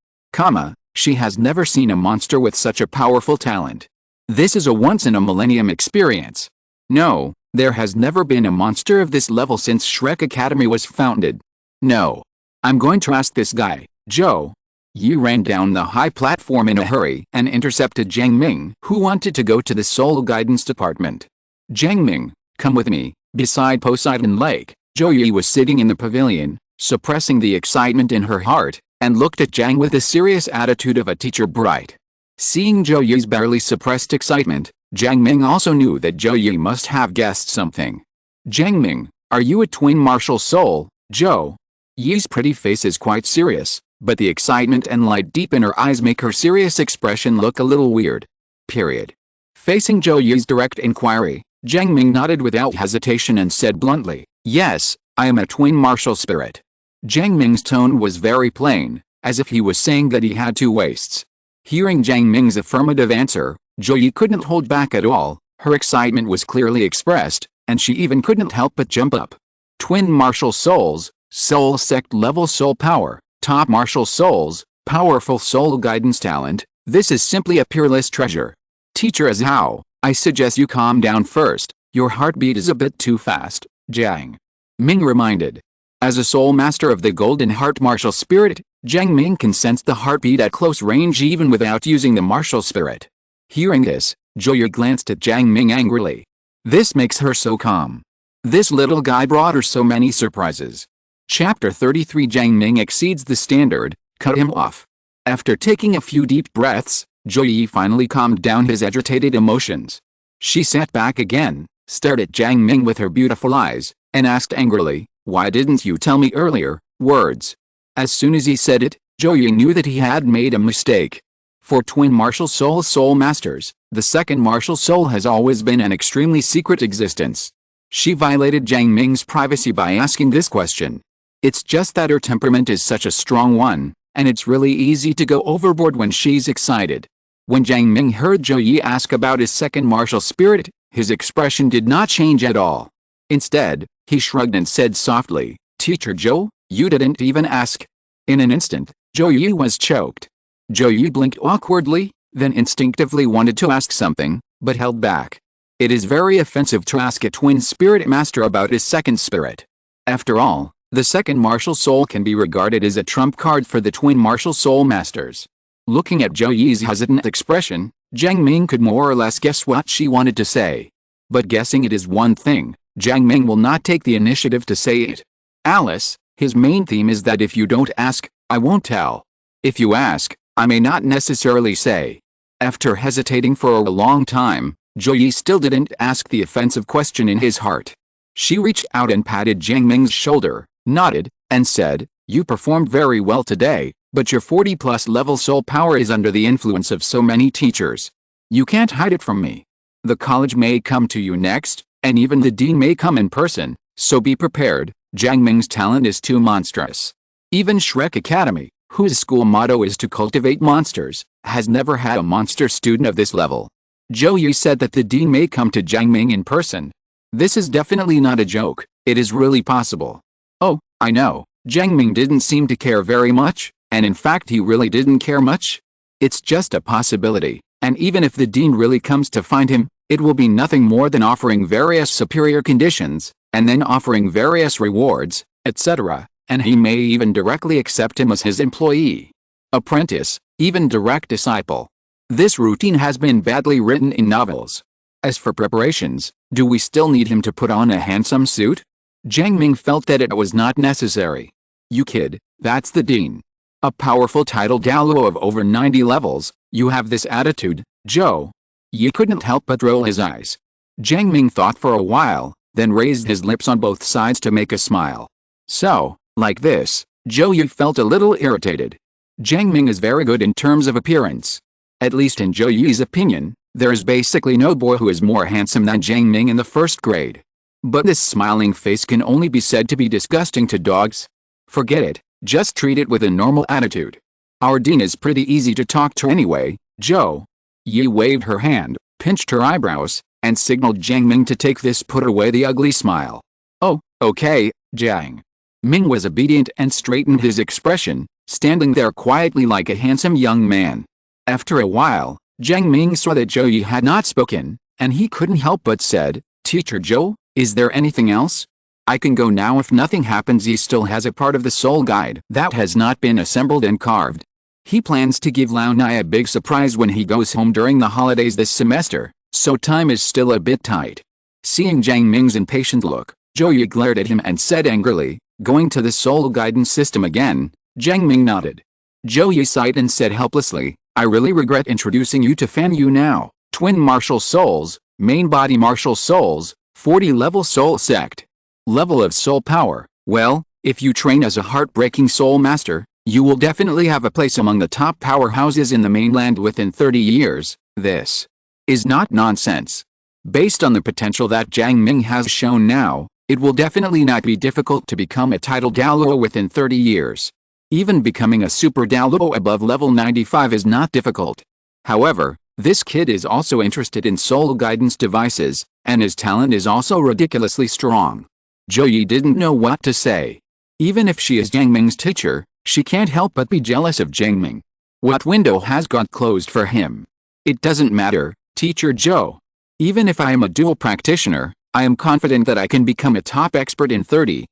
she has never seen a monster with such a powerful talent. This is a once-in-a-millennium experience. No, there has never been a monster of this level since Shrek Academy was founded. No. I'm going to ask this guy, Joe. Yi ran down the high platform in a hurry and intercepted Jiang Ming, who wanted to go to the Soul Guidance Department. Jiang Ming, come with me. Beside Poseidon Lake, Joyi was sitting in the pavilion, suppressing the excitement in her heart, and looked at Jiang with the serious attitude of a teacher bright. Seeing Joyi's barely suppressed excitement, Jiang Ming also knew that Joyi must have guessed something. Jiang Ming, are you a twin martial soul, Joe? Yi's pretty face is quite serious, but the excitement and light deep in her eyes make her serious expression look a little weird. Period. Facing Joyi's direct inquiry, Jiang Ming nodded without hesitation and said bluntly, yes, I am a twin martial spirit. Jiang Ming's tone was very plain, as if he was saying that he had two waists. Hearing Jiang Ming's affirmative answer, Joyi couldn't hold back at all. Her excitement was clearly expressed, and she even couldn't help but jump up. Twin martial souls, Soul Sect level soul power, top martial souls, powerful soul guidance talent, this is simply a peerless treasure. Teacher Zhao, I suggest you calm down first, your heartbeat is a bit too fast, Jiang Ming reminded. As a soul master of the Golden Heart martial spirit, Jiang Ming can sense the heartbeat at close range even without using the martial spirit. Hearing this, Joyi glanced at Jiang Ming angrily. This makes her so calm. This little guy brought her so many surprises. Chapter 33 Jiang Ming exceeds the standard, cut him off. After taking a few deep breaths, Joyi finally calmed down his agitated emotions. She sat back again, stared at Jiang Ming with her beautiful eyes, and asked angrily, why didn't you tell me earlier? Words. As soon as he said it, Joyi knew that he had made a mistake. For twin martial soul masters, the second martial soul has always been an extremely secret existence. She violated Jiang Ming's privacy by asking this question. It's just that her temperament is such a strong one, and it's really easy to go overboard when she's excited. When Jiang Ming heard Joyi ask about his second martial spirit, his expression did not change at all. Instead, he shrugged and said softly, Teacher Joe, you didn't even ask. In an instant, Joyi was choked. Joyi blinked awkwardly, then instinctively wanted to ask something, but held back. It is very offensive to ask a twin spirit master about his second spirit. After all, the second martial soul can be regarded as a trump card for the twin martial soul masters. Looking at Joyi's hesitant expression, Jiang Ming could more or less guess what she wanted to say. But guessing it is one thing, Jiang Ming will not take the initiative to say it. Alice, his main theme is that if you don't ask, I won't tell. If you ask, I may not necessarily say. After hesitating for a long time, Joyi still didn't ask the offensive question in his heart. She reached out and patted Jiang Ming's shoulder, nodded, and said, you performed very well today, but your 40+ level soul power is under the influence of so many teachers. You can't hide it from me. The college may come to you next, and even the dean may come in person, so be prepared. Jiang Ming's talent is too monstrous. Even Shrek Academy, whose school motto is to cultivate monsters, has never had a monster student of this level. Joyi said that the dean may come to Jiang Ming in person. This is definitely not a joke, it is really possible. Oh, I know, Jiang Ming didn't seem to care very much, And in fact he really didn't care much. It's just a possibility, and even if the dean really comes to find him, it will be nothing more than offering various superior conditions, and then offering various rewards, etc., and he may even directly accept him as his employee, apprentice, even direct disciple. This routine has been badly written in novels. As for preparations, do we still need him to put on a handsome suit? Jiang Ming felt that it was not necessary. You kid, that's the dean. A powerful title Douluo of over 90 levels, you have this attitude, Zhou. Yi couldn't help but roll his eyes. Jiang Ming thought for a while, then raised his lips on both sides to make a smile. So, like this, Zhou Yi felt a little irritated. Jiang Ming is very good in terms of appearance. At least in Zhou Yi's opinion, there is basically no boy who is more handsome than Jiang Ming in the first grade. But this smiling face can only be said to be disgusting to dogs. Forget it, just treat it with a normal attitude. Our dean is pretty easy to talk to anyway, Zhou. Yi waved her hand, pinched her eyebrows, and signaled Jiang Ming to take this put away the ugly smile. Oh, okay, Jiang. Ming was obedient and straightened his expression, standing there quietly like a handsome young man. After a while, Jiang Ming saw that Zhou Yi had not spoken, and he couldn't help but said, Teacher Zhou, is there anything else? I can go now if nothing happens. He still has a part of the soul guide that has not been assembled and carved. He plans to give Lao Nai a big surprise when he goes home during the holidays this semester, so time is still a bit tight. Seeing Jiang Ming's impatient look, Zhou Yi glared at him and said angrily, going to the soul guidance system again. Jiang Ming nodded. Zhou Yi sighed and said helplessly, I really regret introducing you to Fan Yu now. Twin martial souls, main body martial souls, 40 level soul sect. Level of soul power, well, if you train as a heartbreaking soul master, you will definitely have a place among the top powerhouses in the mainland within 30 years. This is not nonsense. Based on the potential that Jiang Ming has shown now, it will definitely not be difficult to become a title Douluo within 30 years. Even becoming a super Douluo above level 95 is not difficult. However, this kid is also interested in soul guidance devices, and his talent is also ridiculously strong. Zhou Yi didn't know what to say. Even if she is Jiang Ming's teacher, she can't help but be jealous of Jiang Ming. What window has got closed for him? It doesn't matter, Teacher Zhou. Even if I am a dual practitioner, I am confident that I can become a top expert in 20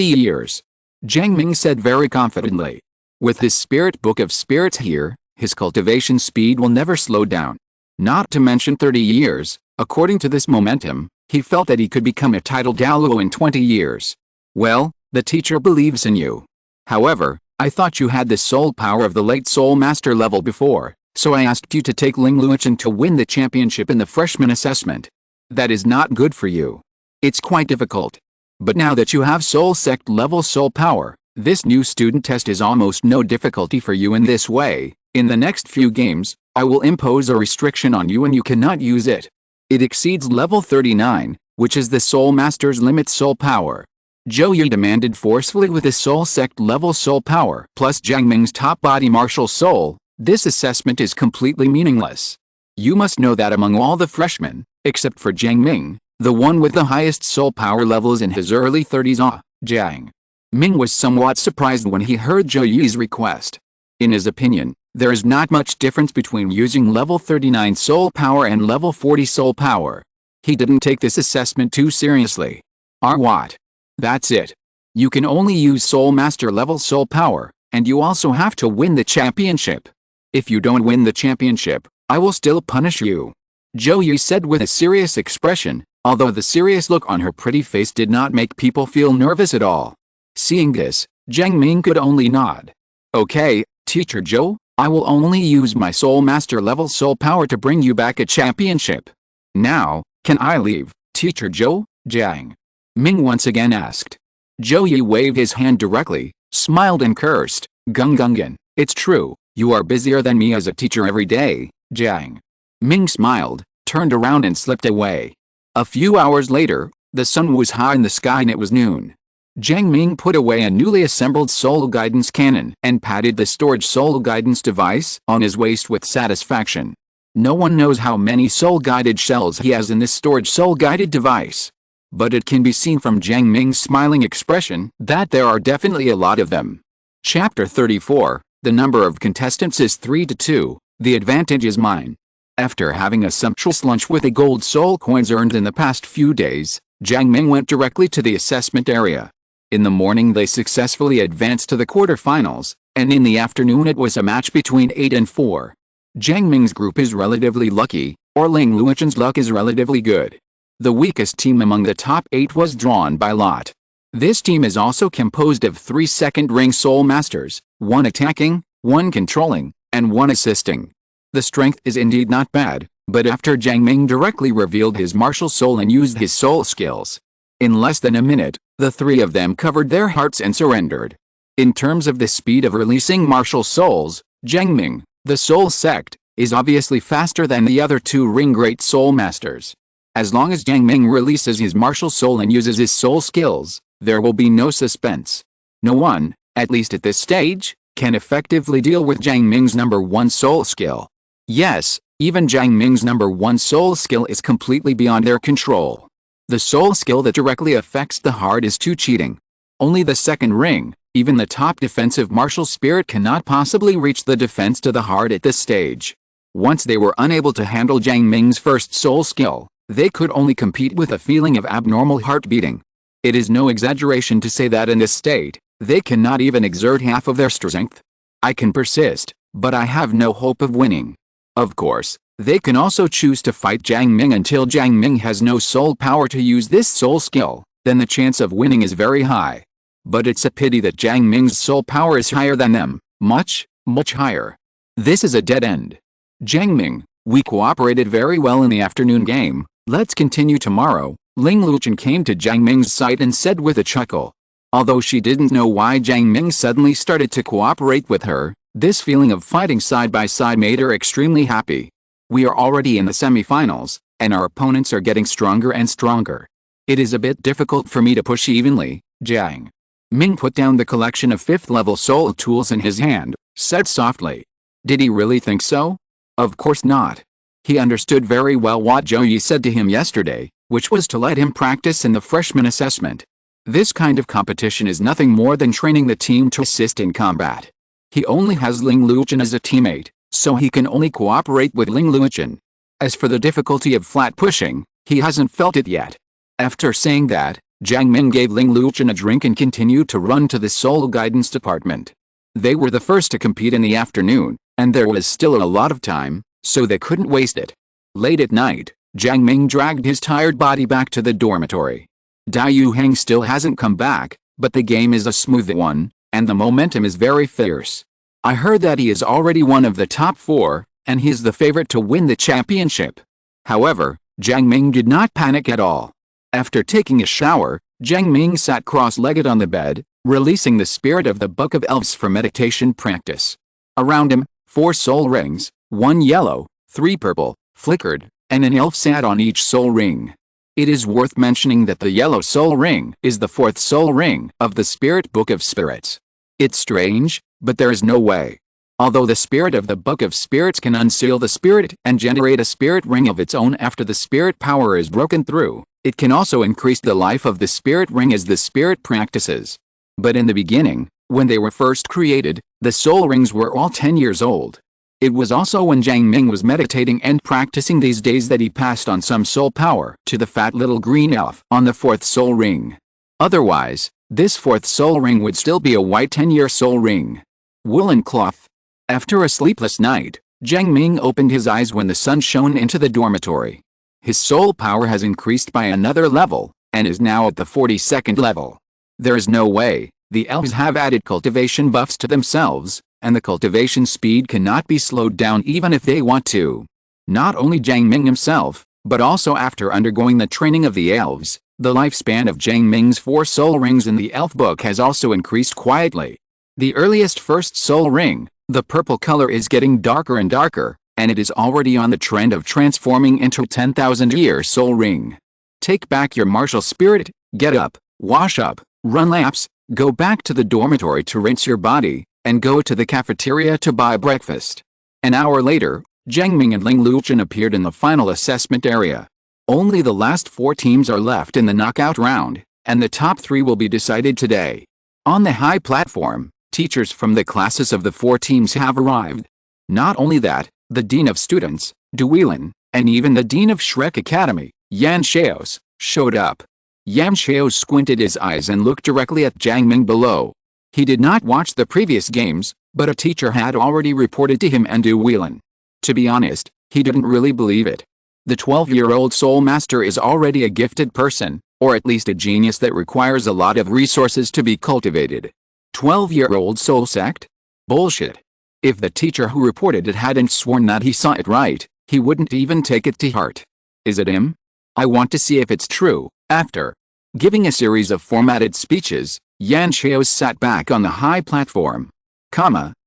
years. Jiang Ming said very confidently. With his spirit book of spirits here, his cultivation speed will never slow down. Not to mention 30 years, according to this momentum, he felt that he could become a title Douluo in 20 years. Well, the teacher believes in you. However, I thought you had the soul power of the late soul master level before, so I asked you to take Ling Luochen to win the championship in the freshman assessment. That is not good for you. It's quite difficult. But now that you have soul sect level soul power, this new student test is almost no difficulty for you in this way. In the next few games, I will impose a restriction on you and you cannot use it. It exceeds level 39, which is the soul master's limit soul power. Zhou Yi demanded forcefully. With his soul sect level soul power plus Jiang Ming's top body martial soul, this assessment is completely meaningless. You must know that among all the freshmen, except for Jiang Ming, the one with the highest soul power levels in his early 30s, Jiang Ming was somewhat surprised when he heard Zhou Yi's request. In his opinion, there is not much difference between using level 39 soul power and level 40 soul power. He didn't take this assessment too seriously. What? That's it. You can only use soul master level soul power, and you also have to win the championship. If you don't win the championship, I will still punish you. Zhou Yi said with a serious expression, although the serious look on her pretty face did not make people feel nervous at all. Seeing this, Jiang Ming could only nod. Okay, Teacher Zhou, I will only use my soul master level soul power to bring you back a championship. Now, can I leave, Teacher Zhou? Jiang Ming once again asked. Zhou Yi waved his hand directly, smiled and cursed, Gungungan, it's true, you are busier than me as a teacher every day. Jiang Ming smiled, turned around and slipped away. A few hours later, the sun was high in the sky and it was noon. Jiang Ming put away a newly assembled soul guidance cannon and patted the storage soul guidance device on his waist with satisfaction. No one knows how many soul-guided shells he has in this storage soul-guided device. But it can be seen from Jiang Ming's smiling expression that there are definitely a lot of them. Chapter 34, the number of contestants is 3-2, the advantage is mine. After having a sumptuous lunch with the gold soul coins earned in the past few days, Jiang Ming went directly to the assessment area. In the morning they successfully advanced to the quarterfinals, and in the afternoon it was a match between 8 and 4. Jiang Ming's group is relatively lucky, or Ling Luochun's luck is relatively good. The weakest team among the top 8 was drawn by lot. This team is also composed of 3 second-ring soul masters, 1 attacking, 1 controlling, and 1 assisting. The strength is indeed not bad, but after Jiang Ming directly revealed his martial soul and used his soul skills, in less than a minute, the 3 of them covered their hearts and surrendered. In terms of the speed of releasing martial souls, Jiang Ming, the soul sect, is obviously faster than the other 2 ring great soul masters. As long as Jiang Ming releases his martial soul and uses his soul skills, there will be no suspense. No one, at least at this stage, can effectively deal with Jiang Ming's number 1 soul skill. Yes, even Jiang Ming's number 1 soul skill is completely beyond their control. The soul skill that directly affects the heart is too cheating. Only the second ring, even the top defensive martial spirit cannot possibly reach the defense to the heart at this stage. Once they were unable to handle Jiang Ming's first soul skill, they could only compete with a feeling of abnormal heart beating. It is no exaggeration to say that in this state, they cannot even exert half of their strength. I can persist, but I have no hope of winning. Of course, they can also choose to fight Jiang Ming until Jiang Ming has no soul power to use this soul skill, then the chance of winning is very high. But it's a pity that Jiang Ming's soul power is higher than them, much, much higher. This is a dead end. Jiang Ming, we cooperated very well in the afternoon game, let's continue tomorrow. Ling Luochun came to Jiang Ming's side and said with a chuckle. Although she didn't know why Jiang Ming suddenly started to cooperate with her, this feeling of fighting side by side made her extremely happy. We are already in the semi-finals, and our opponents are getting stronger and stronger. It is a bit difficult for me to push evenly. Jiang Ming put down the collection of 5th-level soul tools in his hand, said softly. Did he really think so? Of course not. He understood very well what Zhou Yi said to him yesterday, which was to let him practice in the freshman assessment. This kind of competition is nothing more than training the team to assist in combat. He only has Ling Luochun as a teammate, so he can only cooperate with Ling Luochun. As for the difficulty of flat pushing, he hasn't felt it yet. After saying that, Jiang Ming gave Ling Luochun a drink and continued to run to the soul guidance department. They were the first to compete in the afternoon, and there was still a lot of time, so they couldn't waste it. Late at night, Jiang Ming dragged his tired body back to the dormitory. Dai Yuheng still hasn't come back, but the game is a smooth one, and the momentum is very fierce. I heard that he is already one of the top 4, and he's the favorite to win the championship. However, Jiang Ming did not panic at all. After taking a shower, Jiang Ming sat cross-legged on the bed, releasing the spirit of the Book of Elves for meditation practice. Around him, 4 soul rings, 1 yellow, 3 purple, flickered, and an elf sat on each soul ring. It is worth mentioning that the yellow soul ring is the 4th soul ring of the Spirit Book of Spirits. It's strange, but there is no way. Although the spirit of the Book of Spirits can unseal the spirit and generate a spirit ring of its own after the spirit power is broken through, it can also increase the life of the spirit ring as the spirit practices. But in the beginning, when they were first created, the soul rings were all 10 years old. It was also when Jiang Ming was meditating and practicing these days that he passed on some soul power to the fat little green elf on the 4th soul ring. Otherwise, this 4th soul ring would still be a white 10-year soul ring. Woolen cloth. After a sleepless night, Jiang Ming opened his eyes when the sun shone into the dormitory. His soul power has increased by another level, and is now at the 42nd level. There is no way. The elves have added cultivation buffs to themselves, and the cultivation speed cannot be slowed down even if they want to. Not only Jiang Ming himself, but also after undergoing the training of the elves, the lifespan of Jiang Ming's 4 soul rings in the elf book has also increased quietly. The earliest 1st soul ring, the purple color, is getting darker and darker, and it is already on the trend of transforming into a 10,000-year soul ring. Take back your martial spirit, get up, wash up, run laps, go back to the dormitory to rinse your body, and go to the cafeteria to buy breakfast. An hour later, Jiang Ming and Ling Luochun appeared in the final assessment area. Only the last 4 teams are left in the knockout round, and the top 3 will be decided today. On the high platform, Teachers from the classes of the 4 teams have arrived. Not only that, the Dean of Students, Douluo, and even the Dean of Shrek Academy, Yan Xiaos, showed up. Yan Xiaos squinted his eyes and looked directly at Jiang Ming below. He did not watch the previous games, but a teacher had already reported to him and Douluo. To be honest, he didn't really believe it. The 12-year-old soul master is already a gifted person, or at least a genius that requires a lot of resources to be cultivated. 12-year-old soul sect? Bullshit. If the teacher who reported it hadn't sworn that he saw it right, he wouldn't even take it to heart. Is it him? I want to see if it's true. After giving a series of formatted speeches, Yan Xiaos sat back on the high platform.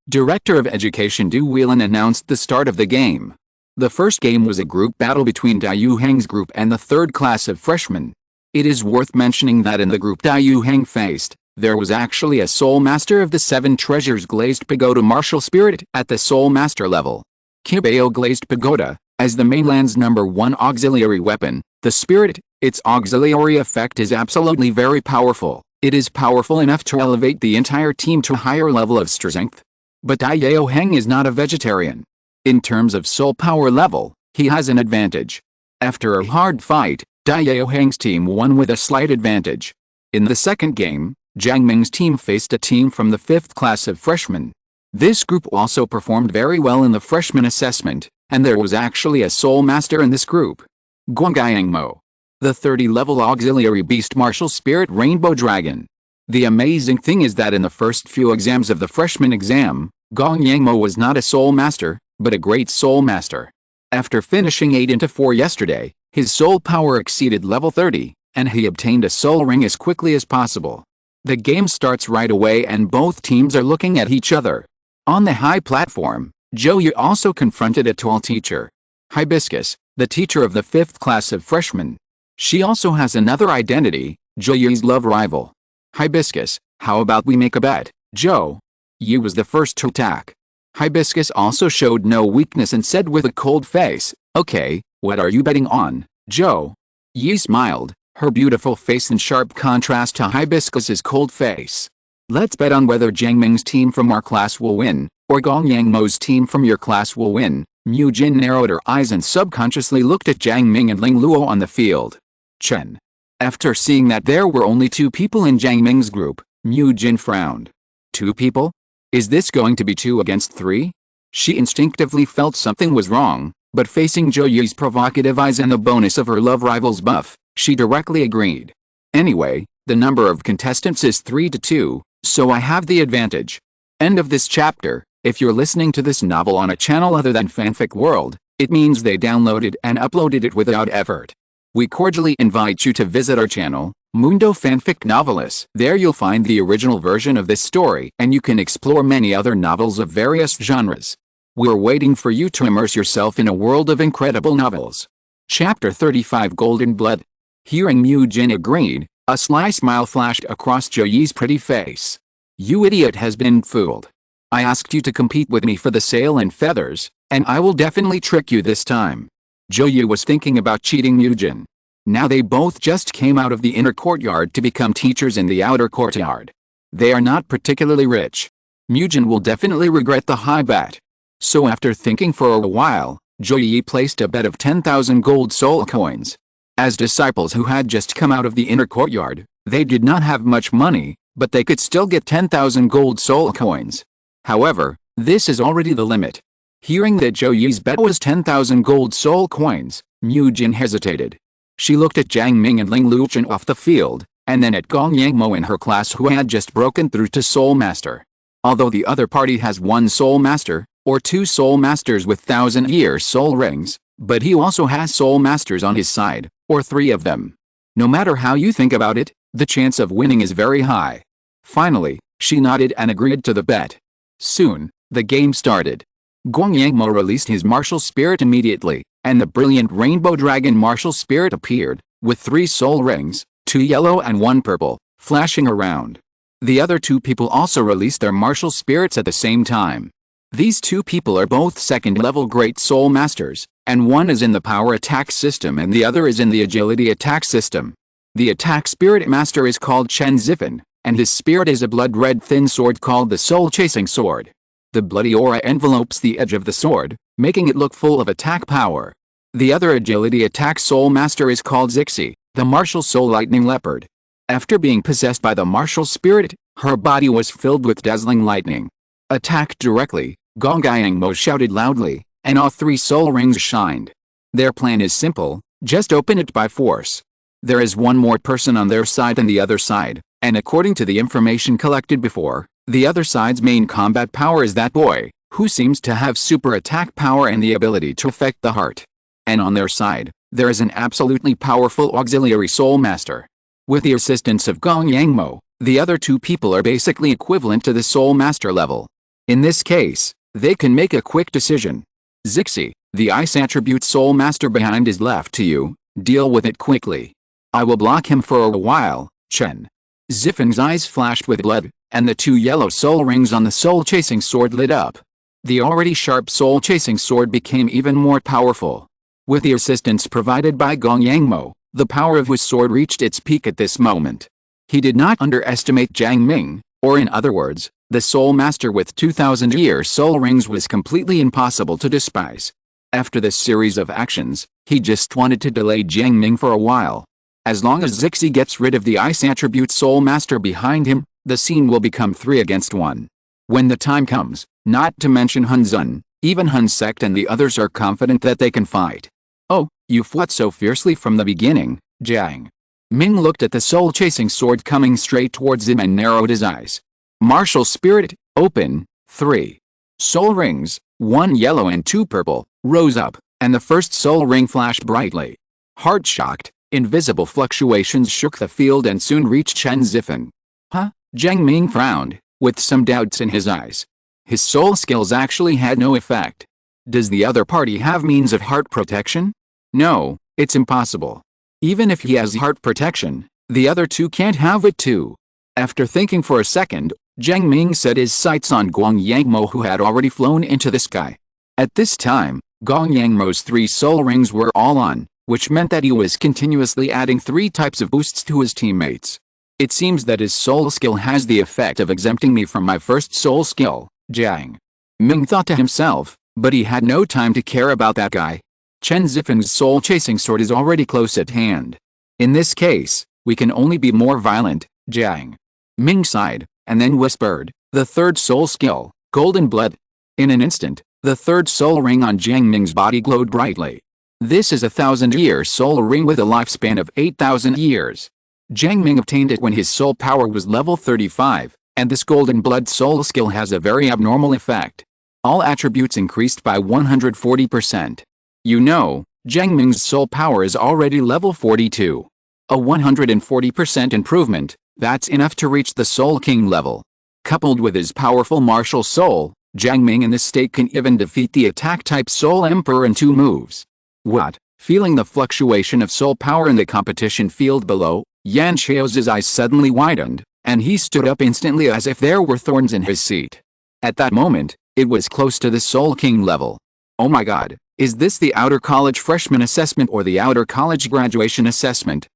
Director of Education Douluo announced the start of the game. The first game was a group battle between Dai Heng's group and the third class of freshmen. It is worth mentioning that in the group Dai Heng faced, there was actually a Soul Master of the 7 Treasures Glazed Pagoda Martial Spirit at the Soul Master level. Kibao Glazed Pagoda, as the mainland's #1 auxiliary weapon, the spirit, its auxiliary effect is absolutely very powerful. It is powerful enough to elevate the entire team to a higher level of strength. But Dai Heng is not a vegetarian. In terms of soul power level, he has an advantage. After a hard fight, Dai Heng's team won with a slight advantage. In the second game, Jiang Ming's team faced a team from the 5th class of freshmen. This group also performed very well in the freshman assessment, and there was actually a soul master in this group. Guangyangmo, the 30-level auxiliary beast martial spirit rainbow dragon. The amazing thing is that in the first few exams of the freshman exam, Guangyangmo was not a soul master, but a great soul master. After finishing 8-4 yesterday, his soul power exceeded level 30, and he obtained a soul ring as quickly as possible. The game starts right away and both teams are looking at each other. On the high platform, Zhou also confronted a tall teacher. Hibiscus, the teacher of the 5th class of freshmen. She also has another identity, Zhou's love rival. Hibiscus, how about we make a bet? Zhou Yu was the first to attack. Hibiscus also showed no weakness and said with a cold face, "Okay, what are you betting on?" Zhou Yu smiled, her beautiful face in sharp contrast to Hibiscus's cold face. "Let's bet on whether Jiang Ming's team from our class will win, or Guangyangmo's team from your class will win." Mu Jin narrowed her eyes and subconsciously looked at Jiang Ming and Ling Luo on the field. Chen. After seeing that there were only 2 people in Jiang Ming's group, Mu Jin frowned. 2 people? Is this going to be 2 against 3? She instinctively felt something was wrong, but facing Zhou Yu's provocative eyes and the bonus of her love rival's buff, she directly agreed. Anyway, the number of contestants is 3-2, so I have the advantage. End of this chapter. If you're listening to this novel on a channel other than Fanfic World, it means they downloaded and uploaded it without effort. We cordially invite you to visit our channel, Mundo Fanfic Novelis. There you'll find the original version of this story and you can explore many other novels of various genres. We're waiting for you to immerse yourself in a world of incredible novels. Chapter 35 Golden Blood. Hearing Mu Jin agreed, a sly smile flashed across Zhou Yi's pretty face. "You idiot has been fooled. I asked you to compete with me for the sail and feathers, and I will definitely trick you this time." Zhou Yu was thinking about cheating Mu Jin. Now they both just came out of the inner courtyard to become teachers in the outer courtyard. They are not particularly rich. Mu Jin will definitely regret the high bet. So after thinking for a while, Zhou Yi placed a bet of 10,000 gold soul coins. As disciples who had just come out of the inner courtyard, they did not have much money, but they could still get 10,000 gold soul coins. However, this is already the limit. Hearing that Zhou Yi's bet was 10,000 gold soul coins, Mu Jin hesitated. She looked at Jiang Ming and Ling Luochen off the field, and then at Guangyangmo in her class who had just broken through to Soul Master. Although the other party has 1 Soul Master, or 2 Soul Masters with 1,000-year soul rings, but he also has Soul Masters on his side, or 3 of them. No matter how you think about it, the chance of winning is very high. Finally, she nodded and agreed to the bet. Soon, the game started. Guangyangmo released his martial spirit immediately, and the brilliant rainbow dragon martial spirit appeared, with 3 soul rings, 2 yellow and 1 purple, flashing around. The other 2 people also released their martial spirits at the same time. These 2 people are both 2nd-level Great Soul Masters, and one is in the power attack system and the other is in the agility attack system. The attack spirit master is called Chen Zifan, and his spirit is a blood-red thin sword called the soul-chasing sword. The bloody aura envelopes the edge of the sword, making it look full of attack power. The other agility attack soul master is called Zixi, the martial soul lightning leopard. After being possessed by the martial spirit, her body was filled with dazzling lightning. Attack directly, Gong Mo shouted loudly, and all 3 soul rings shined. Their plan is simple, just open it by force. There is one more person on their side than the other side, and according to the information collected before, the other side's main combat power is that boy, who seems to have super attack power and the ability to affect the heart. And on their side, there is an absolutely powerful auxiliary soul master. With the assistance of Gong Mo, the other 2 people are basically equivalent to the soul master level. In this case, they can make a quick decision. Zixi, the ice attribute soul master behind is left to you, deal with it quickly. I will block him for a while, Chen. Zifen's eyes flashed with blood, and the 2 yellow soul rings on the soul-chasing sword lit up. The already sharp soul-chasing sword became even more powerful. With the assistance provided by Gong Mo, the power of his sword reached its peak at this moment. He did not underestimate Jiang Ming, or in other words, the soul master with 2,000-year soul rings was completely impossible to despise. After this series of actions, he just wanted to delay Jiang Ming for a while. As long as Zixi gets rid of the ice attribute soul master behind him, the scene will become 3 against 1. When the time comes, not to mention Hun Zun, even Hun Sect and the others are confident that they can fight. Oh, you fought so fiercely from the beginning, Jiang. Ming looked at the soul-chasing sword coming straight towards him and narrowed his eyes. Martial spirit, open, 3. Soul rings, 1 yellow and 2 purple, rose up, and the first soul ring flashed brightly. Heart-shocked, invisible fluctuations shook the field and soon reached Chen Zifen. Huh? Jiang Ming frowned, with some doubts in his eyes. His soul skills actually had no effect. Does the other party have means of heart protection? No, it's impossible. Even if he has heart protection, the other 2 can't have it too. After thinking for a second, Jiang Ming set his sights on Gong Mo, who had already flown into the sky. At this time, Gong Mo's 3 soul rings were all on, which meant that he was continuously adding 3 types of boosts to his teammates. It seems that his soul skill has the effect of exempting me from my first soul skill, Jiang Ming thought to himself, but he had no time to care about that guy. Chen Zifen's soul-chasing sword is already close at hand. In this case, we can only be more violent, Jiang Ming sighed, and then whispered, the 3rd soul skill, golden blood. In an instant, the 3rd soul ring on Jiang Ming's body glowed brightly. This is a 1,000-year soul ring with a lifespan of 8,000 years. Jiang Ming obtained it when his soul power was level 35, and this golden blood soul skill has a very abnormal effect. All attributes increased by 140%. You know, Jiang Ming's soul power is already level 42. A 140% improvement, that's enough to reach the Soul King level. Coupled with his powerful martial soul, Jiang Ming in this state can even defeat the attack-type Soul Emperor in 2 moves. What? Feeling the fluctuation of soul power in the competition field below, Yan Xiao's eyes suddenly widened, and he stood up instantly as if there were thorns in his seat. At that moment, it was close to the Soul King level. Oh my god, is this the Outer College Freshman Assessment or the Outer College Graduation Assessment?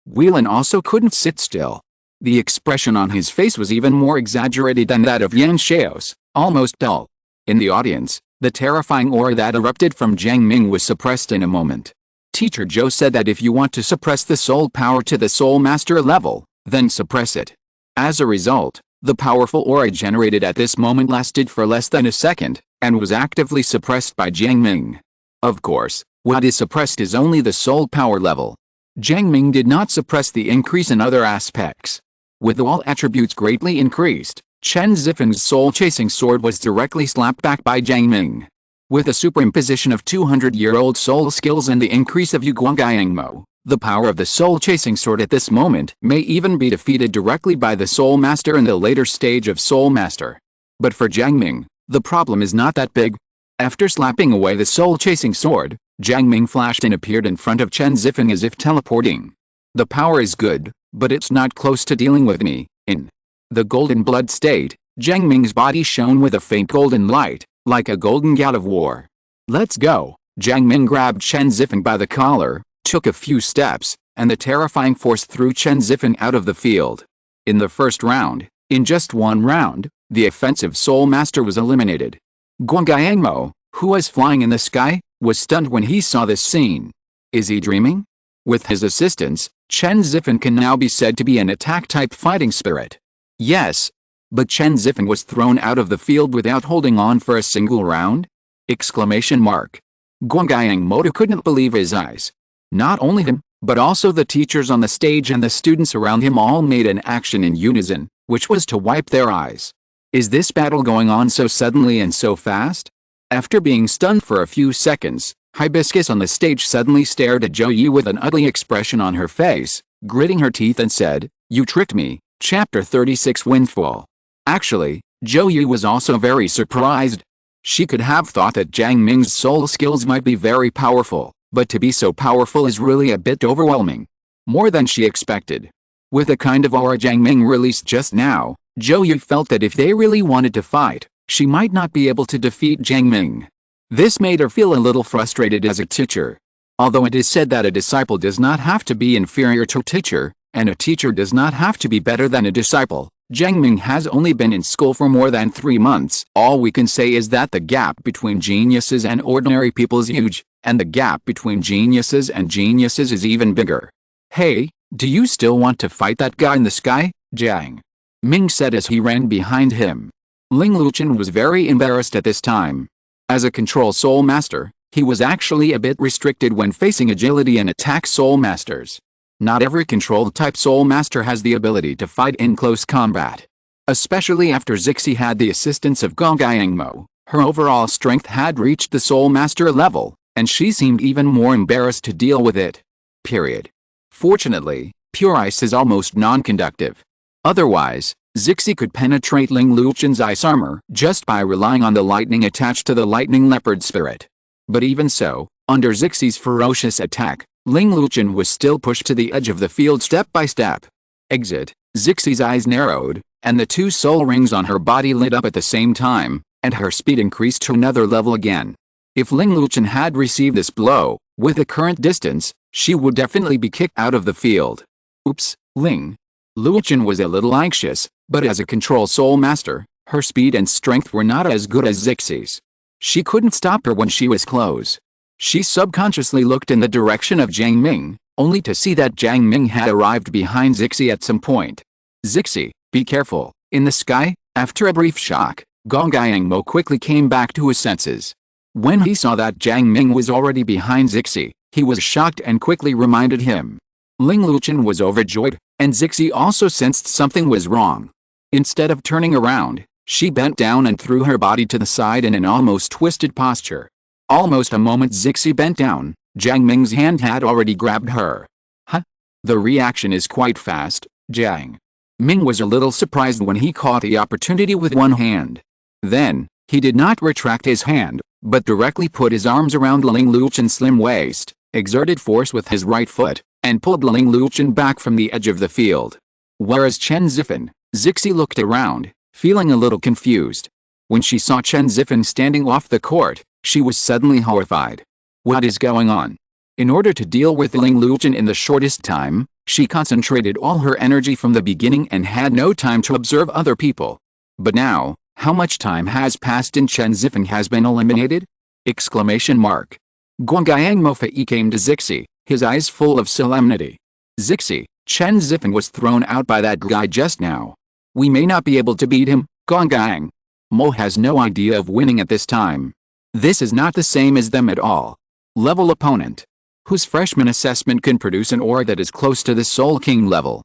Whelan also couldn't sit still. The expression on his face was even more exaggerated than that of Yan Xiao's, almost dull. In the audience, the terrifying aura that erupted from Jiang Ming was suppressed in a moment. Teacher Zhou said that if you want to suppress the soul power to the soul master level, then suppress it. As a result, the powerful aura generated at this moment lasted for less than a second, and was actively suppressed by Jiang Ming. Of course, what is suppressed is only the soul power level. Jiang Ming did not suppress the increase in other aspects. With all attributes greatly increased, Chen Zifen's soul-chasing sword was directly slapped back by Jiang Ming. With a superimposition of 200-year-old soul skills and the increase of Guang Mo, the power of the soul-chasing sword at this moment may even be defeated directly by the Soul Master in the later stage of Soul Master. But for Jiang Ming, the problem is not that big. After slapping away the soul-chasing sword, Jiang Ming flashed and appeared in front of Chen Zifen as if teleporting. The power is good, but it's not close to dealing with me. In the golden blood state, Jiang Ming's body shone with a faint golden light, like a golden god of war. Let's go. Jiang Ming grabbed Chen Zifen by the collar, took a few steps, and the terrifying force threw Chen Zifen out of the field. In the first round, in just one round, the offensive Soul Master was eliminated. Guangyangmo, who was flying in the sky, was stunned when he saw this scene. Is he dreaming? With his assistance, Chen Zifan can now be said to be an attack-type fighting spirit. Yes. But Chen Zifan was thrown out of the field without holding on for a single round? Exclamation mark. Guangyangmo couldn't believe his eyes. Not only him, but also the teachers on the stage and the students around him all made an action in unison, which was to wipe their eyes. Is this battle going on so suddenly and so fast? After being stunned for a few seconds, Hibiscus on the stage suddenly stared at Zhou Yu with an ugly expression on her face, gritting her teeth and said, "You tricked me." Chapter 36 Windfall. Actually, Zhou Yu was also very surprised. She could have thought that Jiang Ming's soul skills might be very powerful, but to be so powerful is really a bit overwhelming. More than she expected. With the kind of aura Jiang Ming released just now, Zhou Yu felt that if they really wanted to fight, she might not be able to defeat Jiang Ming. This made her feel a little frustrated as a teacher. Although it is said that a disciple does not have to be inferior to a teacher, and a teacher does not have to be better than a disciple, Jiang Ming has only been in school for more than 3 months. All we can say is that the gap between geniuses and ordinary people is huge, and the gap between geniuses and geniuses is even bigger. "Hey, do you still want to fight that guy in the sky?" Jiang Ming said as he ran behind him. Ling Luqian was very embarrassed at this time. As a control soul master, he was actually a bit restricted when facing agility and attack soul masters. Not every control-type soul master has the ability to fight in close combat. Especially after Zixi had the assistance of Guangyangmo, her overall strength had reached the soul master level, and she seemed even more embarrassed to deal with it. Period. Fortunately, pure ice is almost non-conductive. Otherwise, Zixi could penetrate Ling Luqian's ice armor just by relying on the lightning attached to the lightning leopard spirit. But even so, under Zixi's ferocious attack, Ling Luqian was still pushed to the edge of the field step by step. Exit. Zixi's eyes narrowed, and the 2 soul rings on her body lit up at the same time, and her speed increased to another level again. If Ling Luqian had received this blow, with the current distance, she would definitely be kicked out of the field. Oops, Ling Luqian was a little anxious, but as a control soul master, her speed and strength were not as good as Zixi's. She couldn't stop her when she was close. She subconsciously looked in the direction of Jiang Ming, only to see that Jiang Ming had arrived behind Zixi at some point. "Zixi, be careful." In the sky, after a brief shock, Guangyangmo quickly came back to his senses. When he saw that Jiang Ming was already behind Zixi, he was shocked and quickly reminded him. Ling Luqian was overjoyed, and Zixi also sensed something was wrong. Instead of turning around, she bent down and threw her body to the side in an almost twisted posture. Almost a moment Zixi bent down, Jiang Ming's hand had already grabbed her. Huh? The reaction is quite fast. Jiang Ming was a little surprised when he caught the opportunity with one hand. Then, he did not retract his hand, but directly put his arms around Ling Luqian's slim waist, exerted force with his right foot, and pulled Ling Luqian back from the edge of the field. Whereas Chen Zifan, Zixi looked around, feeling a little confused. When she saw Chen Zifan standing off the court, she was suddenly horrified. What is going on? In order to deal with Ling Luqian in the shortest time, she concentrated all her energy from the beginning and had no time to observe other people. But now, how much time has passed and Chen Zifan has been eliminated? Exclamation mark. Guangyangmo came to Zixi, his eyes full of solemnity. "Zixi, Chen Zifan was thrown out by that guy just now. We may not be able to beat him." Guangyangmo has no idea of winning at this time. This is not the same as them at all. Level opponent, whose freshman assessment can produce an aura that is close to the Soul King level.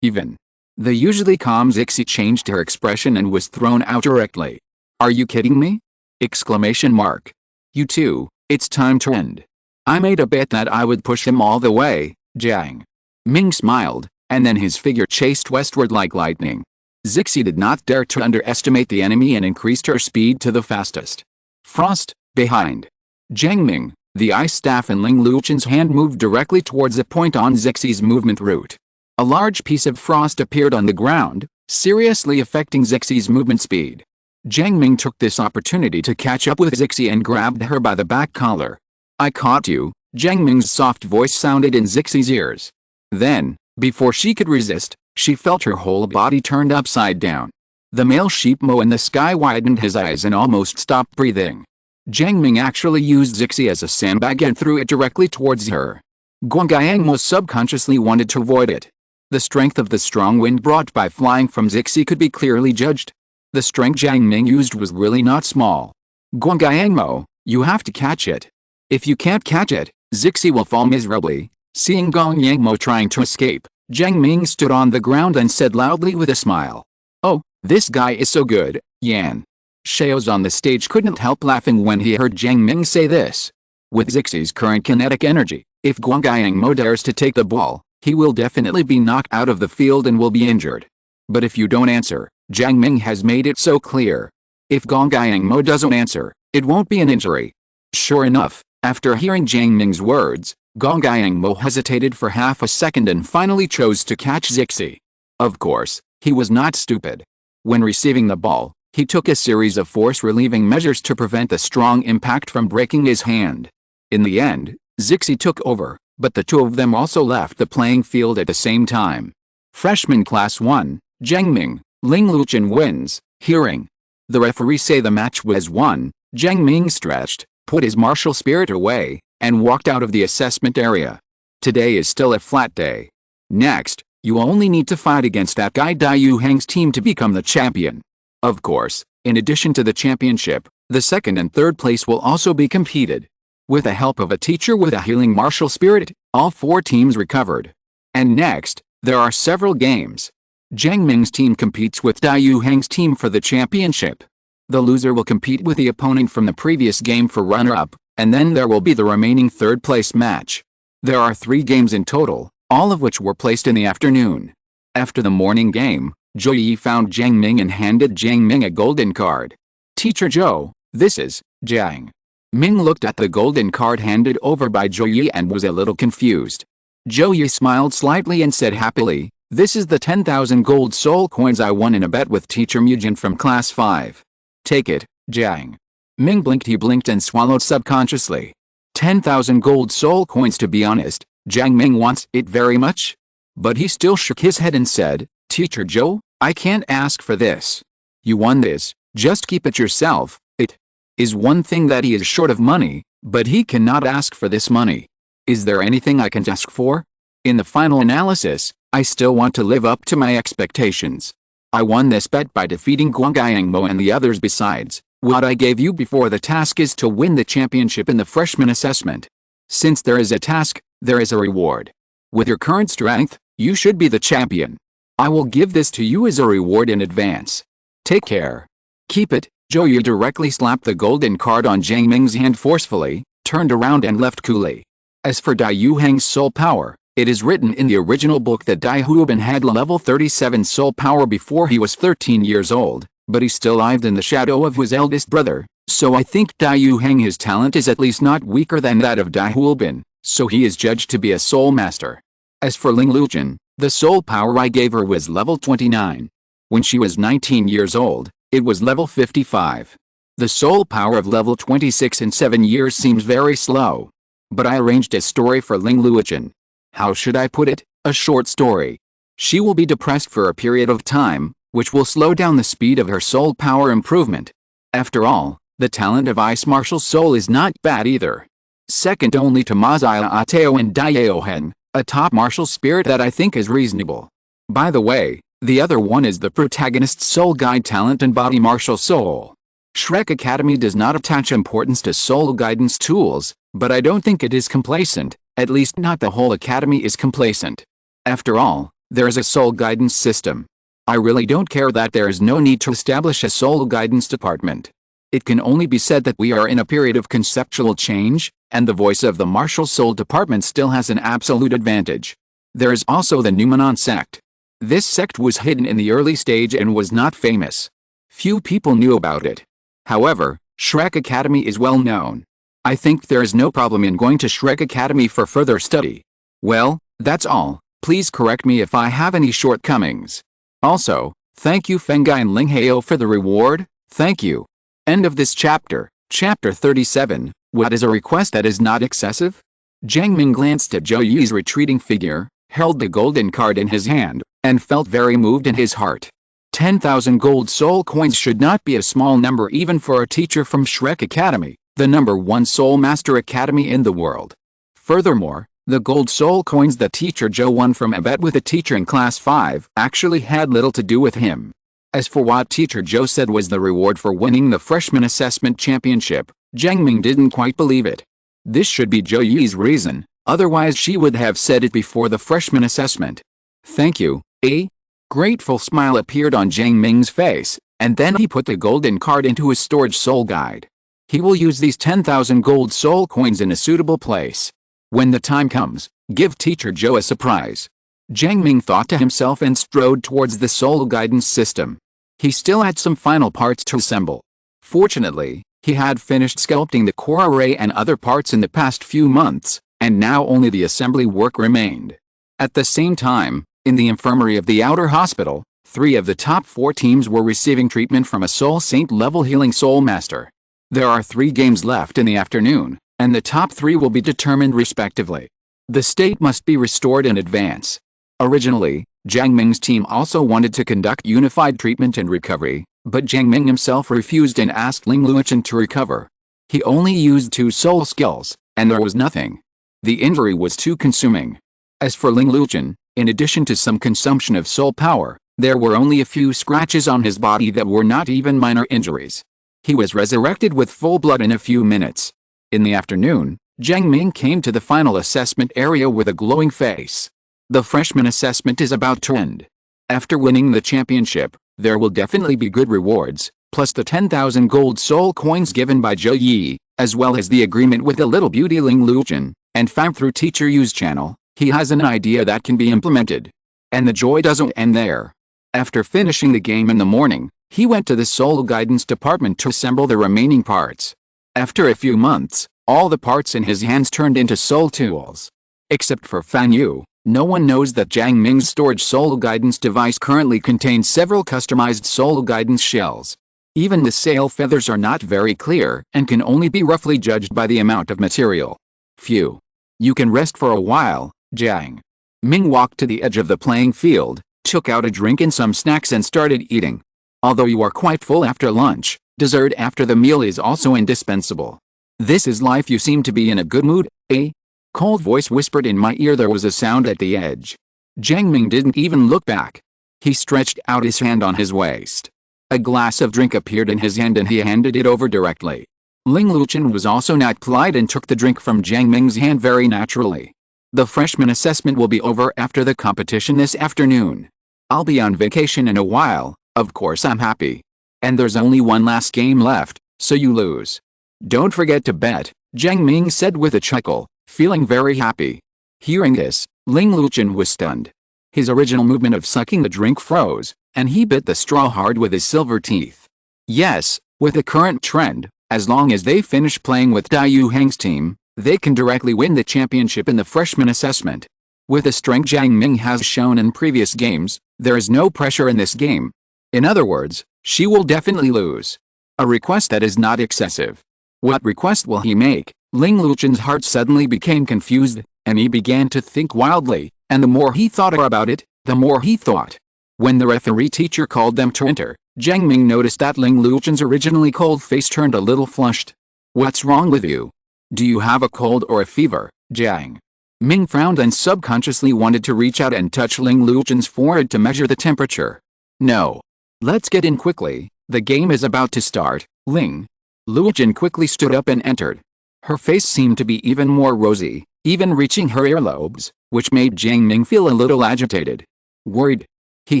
Even. The usually calm Zixi changed her expression and was thrown out directly. "Are you kidding me?" Exclamation mark. "You two, it's time to end. I made a bet that I would push him all the way." Jiang Ming smiled, and then his figure chased westward like lightning. Zixi did not dare to underestimate the enemy and increased her speed to the fastest. Frost, behind. Jiang Ming, the ice staff in Ling Luqian's hand moved directly towards a point on Zixi's movement route. A large piece of frost appeared on the ground, seriously affecting Zixi's movement speed. Jiang Ming took this opportunity to catch up with Zixi and grabbed her by the back collar. "I caught you," Jiang Ming's soft voice sounded in Zixi's ears. Then, before she could resist, She felt her whole body turned upside down. The male sheepmo in the sky widened his eyes and almost stopped breathing. Jiang Ming actually used Zixi as a sandbag and threw it directly towards her. Guangyangmo subconsciously wanted to avoid it. The strength of the strong wind brought by flying from Zixi could be clearly judged. The strength Jiang Ming used was really not small. Guangyangmo, you have to catch it. If you can't catch it, Zixi will fall miserably. Seeing Guangyangmo trying to escape, Jiang Ming stood on the ground and said loudly with a smile, "Oh, this guy is so good, Yan." Xiao's on the stage couldn't help laughing when he heard Jiang Ming say this. With Zixi's current kinetic energy, if Guangyangmo dares to take the ball, he will definitely be knocked out of the field and will be injured. But if you don't answer, Jiang Ming has made it so clear. If Guangyangmo doesn't answer, it won't be an injury. Sure enough, after hearing Jiang Ming's words, Guangyangmo hesitated for half a second and finally chose to catch Zixi. Of course, he was not stupid. When receiving the ball, he took a series of force-relieving measures to prevent the strong impact from breaking his hand. In the end, Zixi took over, but the two of them also left the playing field at the same time. Freshman Class 1, Jiang Ming, Ling Luchen wins. Hearing the referee say the match was won, Jiang Ming stretched, put his martial spirit away, and walked out of the assessment area. Today is still a flat day. Next, you only need to fight against that guy Dai Yu Heng's team to become the champion. Of course, in addition to the championship, the second and third place will also be competed. With the help of a teacher with a healing martial spirit, all 4 teams recovered. And next, there are several games. Jiang Ming's team competes with Dai Yu Heng's team for the championship. The loser will compete with the opponent from the previous game for runner-up, and then there will be the remaining third-place match. There are 3 games in total, all of which were placed in the afternoon. After the morning game, Zhou Yi found Jiang Ming and handed Jiang Ming a golden card. "Teacher Zhou, this is Jiang." Ming looked at the golden card handed over by Zhou Yi and was a little confused. Zhou Yi smiled slightly and said happily, "This is the 10,000 gold soul coins I won in a bet with teacher Mujin from class 5. Take it, Jiang." Ming blinked. He blinked and swallowed subconsciously. 10,000 gold soul coins. To be honest, Jiang Ming wants it very much. But he still shook his head and said, "Teacher Zhou, I can't ask for this. You won this, just keep it yourself." It is one thing that he is short of money, but he cannot ask for this money. Is there anything I can ask for? In the final analysis, I still want to live up to my expectations. I won this bet by defeating Guangyangmo and the others. Besides, what I gave you before the task is to win the championship in the freshman assessment. Since there is a task, there is a reward. With your current strength, you should be the champion. I will give this to you as a reward in advance. Take care. Keep it." Zhou Yi directly slapped the golden card on Jiang Ming's hand forcefully, turned around and left coolly. As for Dai Yu Heng's soul power, it is written in the original book that Dai Huobin had level 37 soul power before he was 13 years old, but he still lived in the shadow of his eldest brother, so I think Dai Yu Heng his talent is at least not weaker than that of Dai Huobin, so he is judged to be a soul master. As for Ling Luchen, the soul power I gave her was level 29. When she was 19 years old, it was level 55. The soul power of level 26 in 7 years seems very slow. But I arranged a story for Ling Luchen. How should I put it? A short story. She will be depressed for a period of time, which will slow down the speed of her soul power improvement. After all, the talent of Ice Martial Soul is not bad either. Second only to Mazaya Ateo and Daiohen, a top martial spirit that I think is reasonable. By the way, the other one is the protagonist's soul guide talent and body martial soul. Shrek Academy does not attach importance to soul guidance tools, but I don't think it is complacent, at least not the whole academy is complacent. After all, there is a soul guidance system. I really don't care that there is no need to establish a soul guidance department. It can only be said that we are in a period of conceptual change, and the voice of the martial soul department still has an absolute advantage. There is also the Numenon sect. This sect was hidden in the early stage and was not famous. Few people knew about it. However, Shrek Academy is well known. I think there is no problem in going to Shrek Academy for further study. Well, that's all. Please correct me if I have any shortcomings. Also, thank you Fengai and Ling Heo for the reward. Thank you. End of this chapter. Chapter 37. What is a request that is not excessive? Jiang Ming glanced at Zhou Yi's retreating figure, held the golden card in his hand, and felt very moved in his heart. 10,000 gold soul coins should not be a small number even for a teacher from Shrek Academy, the #1 soul master academy in the world. Furthermore, the gold soul coins that teacher Joe won from a bet with a teacher in class 5 actually had little to do with him. As for what teacher Joe said was the reward for winning the freshman assessment championship, Jiang Ming didn't quite believe it. This should be Zhou Yi's reason, otherwise she would have said it before the freshman assessment. Thank you, A grateful smile appeared on Jiang Ming's face, and then he put the golden card into his storage soul guide. He will use these 10,000 gold soul coins in a suitable place. When the time comes, give teacher Joe a surprise. Jiang Ming thought to himself and strode towards the soul guidance system. He still had some final parts to assemble. Fortunately, he had finished sculpting the core array and other parts in the past few months, and now only the assembly work remained. At the same time, in the infirmary of the outer hospital, 3 of the top 4 teams were receiving treatment from a Soul Saint level healing soul master. There are 3 games left in the afternoon, and the top 3 will be determined respectively. The state must be restored in advance. Originally, Jiang Ming's team also wanted to conduct unified treatment and recovery, but Jiang Ming himself refused and asked Ling Luochen to recover. He only used 2 soul skills, and there was nothing. The injury was too consuming. As for Ling Luochen, in addition to some consumption of soul power, there were only a few scratches on his body that were not even minor injuries. He was resurrected with full blood in a few minutes. In the afternoon, Jiang Ming came to the final assessment area with a glowing face. The freshman assessment is about to end. After winning the championship, there will definitely be good rewards, plus the 10,000 gold soul coins given by Zhou Yi, as well as the agreement with the little beauty Ling Luochen, and found through Teacher Yu's channel. He has an idea that can be implemented. And the joy doesn't end there. After finishing the game in the morning, he went to the soul guidance department to assemble the remaining parts. After a few months, all the parts in his hands turned into soul tools. Except for Fan Yu, no one knows that Jiang Ming's storage soul guidance device currently contains several customized soul guidance shells. Even the sail feathers are not very clear and can only be roughly judged by the amount of material. Phew. You can rest for a while. Jiang Ming walked to the edge of the playing field, took out a drink and some snacks and started eating. Although you are quite full after lunch, dessert after the meal is also indispensable. This is life. You seem to be in a good mood, eh? Cold voice whispered in my ear. There was a sound at the edge. Jiang Ming didn't even look back. He stretched out his hand on his waist. A glass of drink appeared in his hand and he handed it over directly. Ling Luochen was also not polite and took the drink from Jiang Ming's hand very naturally. The freshman assessment will be over after the competition this afternoon. I'll be on vacation in a while, of course I'm happy. And there's only one last game left, so you lose. Don't forget to bet, Jiang Ming said with a chuckle, feeling very happy. Hearing this, Ling Luochen was stunned. His original movement of sucking the drink froze, and he bit the straw hard with his silver teeth. Yes, with the current trend, as long as they finish playing with Dai Yu Heng's team, they can directly win the championship in the freshman assessment. With the strength Jiang Ming has shown in previous games, there is no pressure in this game. In other words, she will definitely lose. A request that is not excessive. What request will he make? Ling Luochen's heart suddenly became confused, and he began to think wildly, and the more he thought about it, the more he thought. When the referee teacher called them to enter, Jiang Ming noticed that Ling Luochen's originally cold face turned a little flushed. What's wrong with you? Do you have a cold or a fever? Jiang Ming frowned and subconsciously wanted to reach out and touch Ling Luochen's forehead to measure the temperature. No. Let's get in quickly, the game is about to start. Ling Luochen quickly stood up and entered. Her face seemed to be even more rosy, even reaching her earlobes, which made Jiang Ming feel a little agitated. Worried. He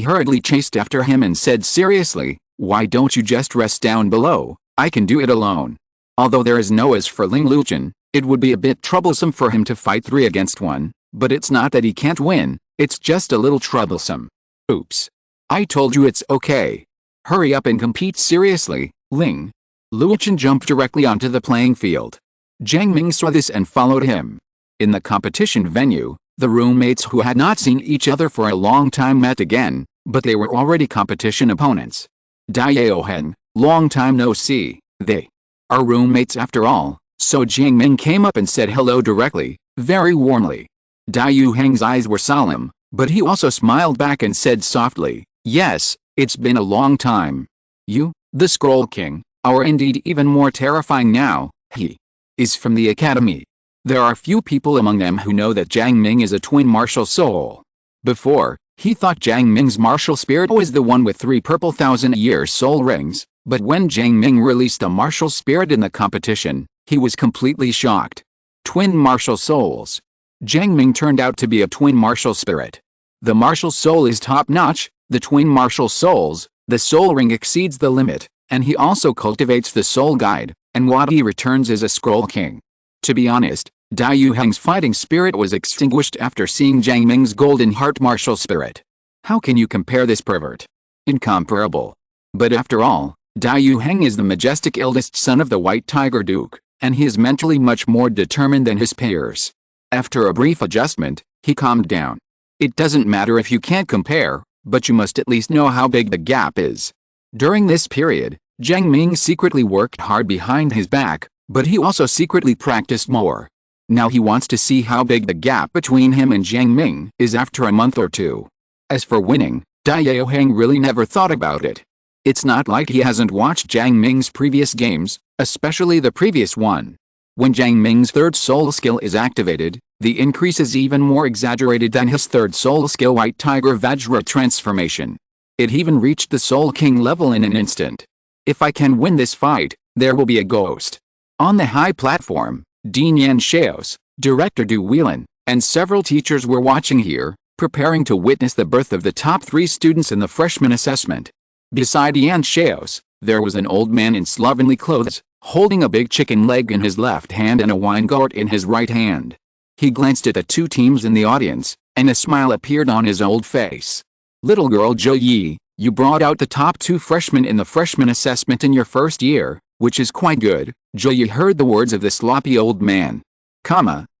hurriedly chased after him and said seriously, why don't you just rest down below? I can do it alone. Although there is no as for Ling Luochen, it would be a bit troublesome for him to fight 3 against 1, but it's not that he can't win, it's just a little troublesome. Oops. I told you it's okay. Hurry up and compete seriously. Ling Luochen jumped directly onto the playing field. Jiang Ming saw this and followed him. In the competition venue, the roommates who had not seen each other for a long time met again, but they were already competition opponents. Dai Heng, long time no see, they are roommates after all, so Jiang Ming came up and said hello directly, very warmly. Dai Heng's eyes were solemn, But he also smiled back and said softly, "Yes, it's been a long time. You, the Scroll King, are indeed even more terrifying now." He is from the Academy. There are few people among them who know that Jiang Ming is a twin martial soul. Before, he thought Jiang Ming's martial spirit was the one with 3 purple thousand-year soul rings, but when Jiang Ming released a martial spirit in the competition, he was completely shocked. Twin martial souls. Jiang Ming turned out to be a twin martial spirit. The martial soul is top-notch, the twin martial souls, the soul ring exceeds the limit, and he also cultivates the soul guide, and what he returns is a Scroll King. To be honest, Dai Yuheng's fighting spirit was extinguished after seeing Jiang Ming's golden heart martial spirit. How can you compare this pervert? Incomparable. But after all, Dai Yuheng is the majestic eldest son of the White Tiger Duke, and he is mentally much more determined than his peers. After a brief adjustment, he calmed down. It doesn't matter if you can't compare, but you must at least know how big the gap is. During this period, Jiang Ming secretly worked hard behind his back, but he also secretly practiced more. Now he wants to see how big the gap between him and Jiang Ming is after a month or two. As for winning, Dai Yuheng really never thought about it. It's not like he hasn't watched Jiang Ming's previous games, especially the previous one. When Jiang Ming's third soul skill is activated, the increase is even more exaggerated than his third soul skill White Tiger Vajra transformation. It even reached the Soul King level in an instant. If I can win this fight, there will be a ghost. On the high platform, Dean Yan Shaos, Director Du Wielding, and several teachers were watching here, preparing to witness the birth of the top 3 students in the freshman assessment. Beside Yan Shaos, there was an old man in slovenly clothes, holding a big chicken leg in his left hand and a wine gourd in his right hand. He glanced at the 2 teams in the audience, and a smile appeared on his old face. "Little girl Zhou Yi, you brought out the top 2 freshmen in the freshman assessment in your first year, which is quite good." Zhou Yi heard the words of the sloppy old man.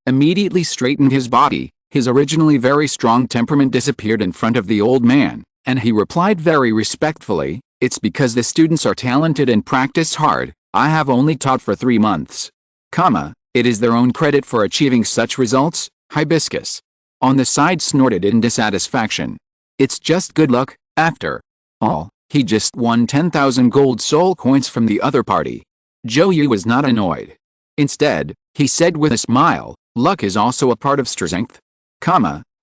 Immediately straightened his body, his originally very strong temperament disappeared in front of the old man, and he replied very respectfully, "It's because the students are talented and practice hard. I have only taught for 3 months. It is their own credit for achieving such results." Hibiscus on the side snorted in dissatisfaction. "It's just good luck, after all. He just won 10,000 gold soul coins from the other party." Zhou Yi was not annoyed. Instead, he said with a smile, "Luck is also a part of strength.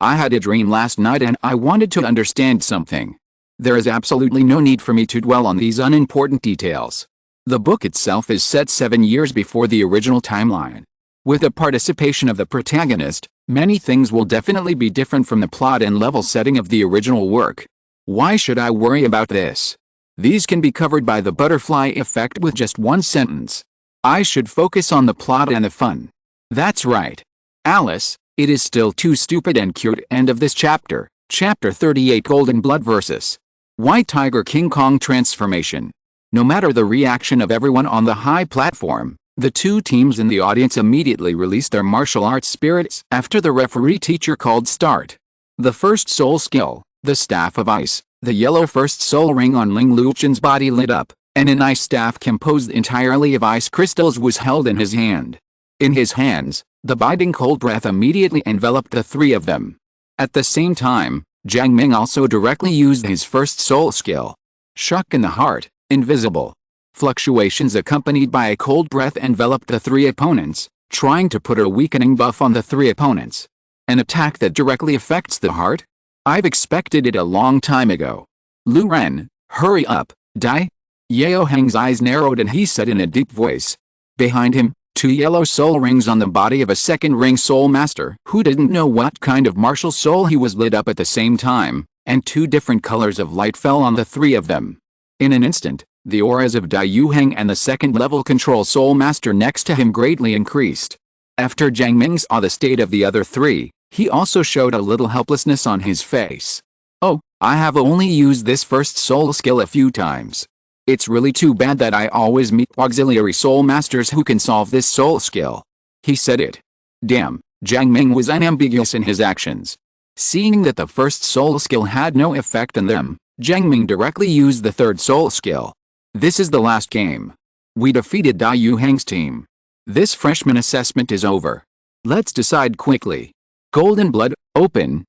I had a dream last night and I wanted to understand something. There is absolutely no need for me to dwell on these unimportant details. The book itself is set 7 years before the original timeline. With the participation of the protagonist, many things will definitely be different from the plot and level setting of the original work. Why should I worry about this? These can be covered by the butterfly effect with just 1 sentence. I should focus on the plot and the fun." That's right, Alice, it is still too stupid and cute. End of this chapter. Chapter 38 Golden Blood vs. White Tiger King Kong Transformation. No matter the reaction of everyone on the high platform, the 2 teams in the audience immediately released their martial arts spirits after the referee teacher called start. The first soul skill, the Staff of Ice, the yellow first soul ring on Ling Luchen's body lit up, and an ice staff composed entirely of ice crystals was held in his hand. In his hands, the biting cold breath immediately enveloped the 3 of them. At the same time, Jiang Ming also directly used his first soul skill. Shock in the heart, invisible. Fluctuations accompanied by a cold breath enveloped the 3 opponents, trying to put a weakening buff on the 3 opponents. An attack that directly affects the heart? I've expected it a long time ago. Lu Ren, hurry up, Dai. Yao Heng's eyes narrowed and he said in a deep voice. Behind him, 2 yellow soul rings on the body of a second ring soul master who didn't know what kind of martial soul he was lit up at the same time, and 2 different colors of light fell on the 3 of them. In an instant, the auras of Dai Yuheng and the second level control soul master next to him greatly increased. After Jiang Ming saw the state of the other 3, he also showed a little helplessness on his face. "Oh, I have only used this first soul skill a few times. It's really too bad that I always meet auxiliary soul masters who can solve this soul skill." He said it. Damn, Jiang Ming was unambiguous in his actions. Seeing that the first soul skill had no effect on them, Jiang Ming directly used the third soul skill. "This is the last game. We defeated Dai Yuheng's team. This freshman assessment is over. Let's decide quickly. Golden Blood, opening.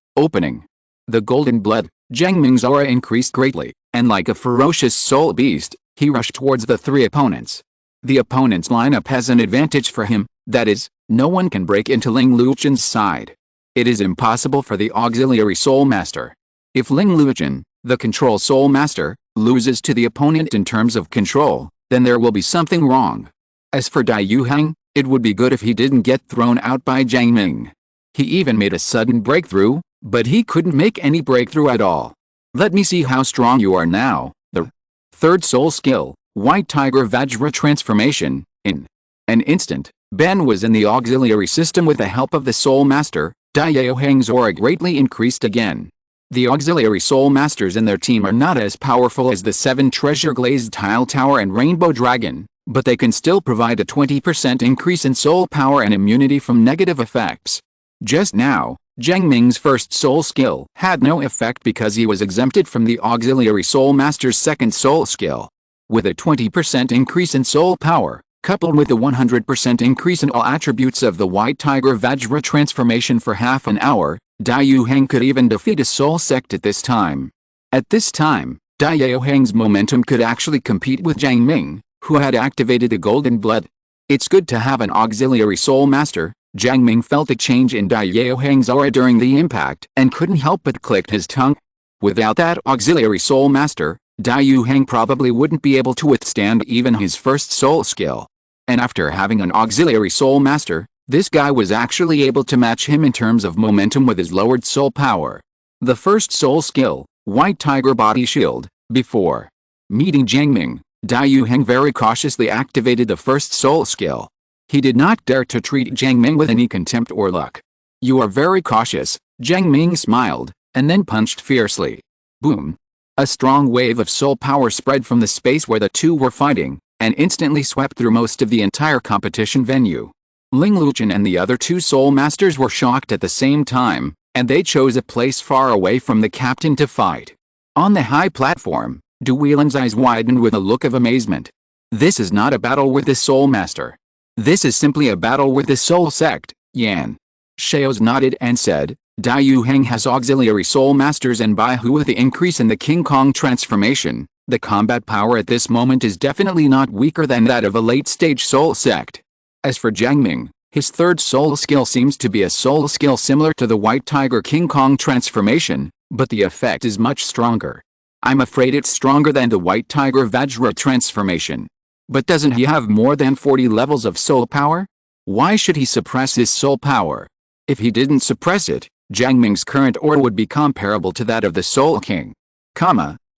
The golden blood, Jiang Ming's aura increased greatly, and like a ferocious soul beast, he rushed towards the three opponents. The opponent's lineup has an advantage for him, that is, no one can break into Ling Luqian's side. It is impossible for the auxiliary soul master. If Ling Luqian, the control soul master, loses to the opponent in terms of control, then there will be something wrong. As for Dai Yuheng, it would be good if he didn't get thrown out by Jiang Ming. He even made a sudden breakthrough, but he couldn't make any breakthrough at all. Let me see how strong you are now. The third soul skill, White Tiger Vajra Transformation. In an instant, Ben was in the auxiliary system with the help of the soul master. Dai Yuheng's aura greatly increased again. The auxiliary soul masters in their team are not as powerful as the 7 treasure glazed tile tower and rainbow dragon, but they can still provide a 20% increase in soul power and immunity from negative effects. Just now, Jiang Ming's first soul skill had no effect because he was exempted from the auxiliary soul master's second soul skill. With a 20% increase in soul power, coupled with a 100% increase in all attributes of the White Tiger Vajra transformation for half an hour, Dai Yuheng could even defeat a soul sect at this time. At this time, Dai Yuheng's momentum could actually compete with Jiang Ming, who had activated the golden blood. It's good to have an auxiliary soul master. Jiang Ming felt a change in Dai Yuheng's aura during the impact and couldn't help but click his tongue. Without that auxiliary soul master, Dai Yuheng probably wouldn't be able to withstand even his first soul skill. And after having an auxiliary soul master, this guy was actually able to match him in terms of momentum with his lowered soul power. The first soul skill, White Tiger Body Shield. Before meeting Jiang Ming, Dai Yuheng very cautiously activated the first soul skill. He did not dare to treat Jiang Ming with any contempt or luck. "You are very cautious," Jiang Ming smiled, and then punched fiercely. Boom! A strong wave of soul power spread from the space where the two were fighting, and instantly swept through most of the entire competition venue. Ling Luqian and the other 2 soul masters were shocked at the same time, and they chose a place far away from the captain to fight. On the high platform, Duwilan's eyes widened with a look of amazement. This is not a battle with the soul master. This is simply a battle with the soul sect. Yan Shaos nodded and said, "Dai Yuheng has auxiliary soul masters, and by with the increase in the King Kong transformation, the combat power at this moment is definitely not weaker than that of a late-stage soul sect." As for Jiang Ming, his third soul skill seems to be a soul skill similar to the White Tiger King Kong transformation, but the effect is much stronger. I'm afraid it's stronger than the White Tiger Vajra transformation. But doesn't he have more than 40 levels of soul power? Why should he suppress his soul power? If he didn't suppress it, Jiang Ming's current aura would be comparable to that of the Soul King.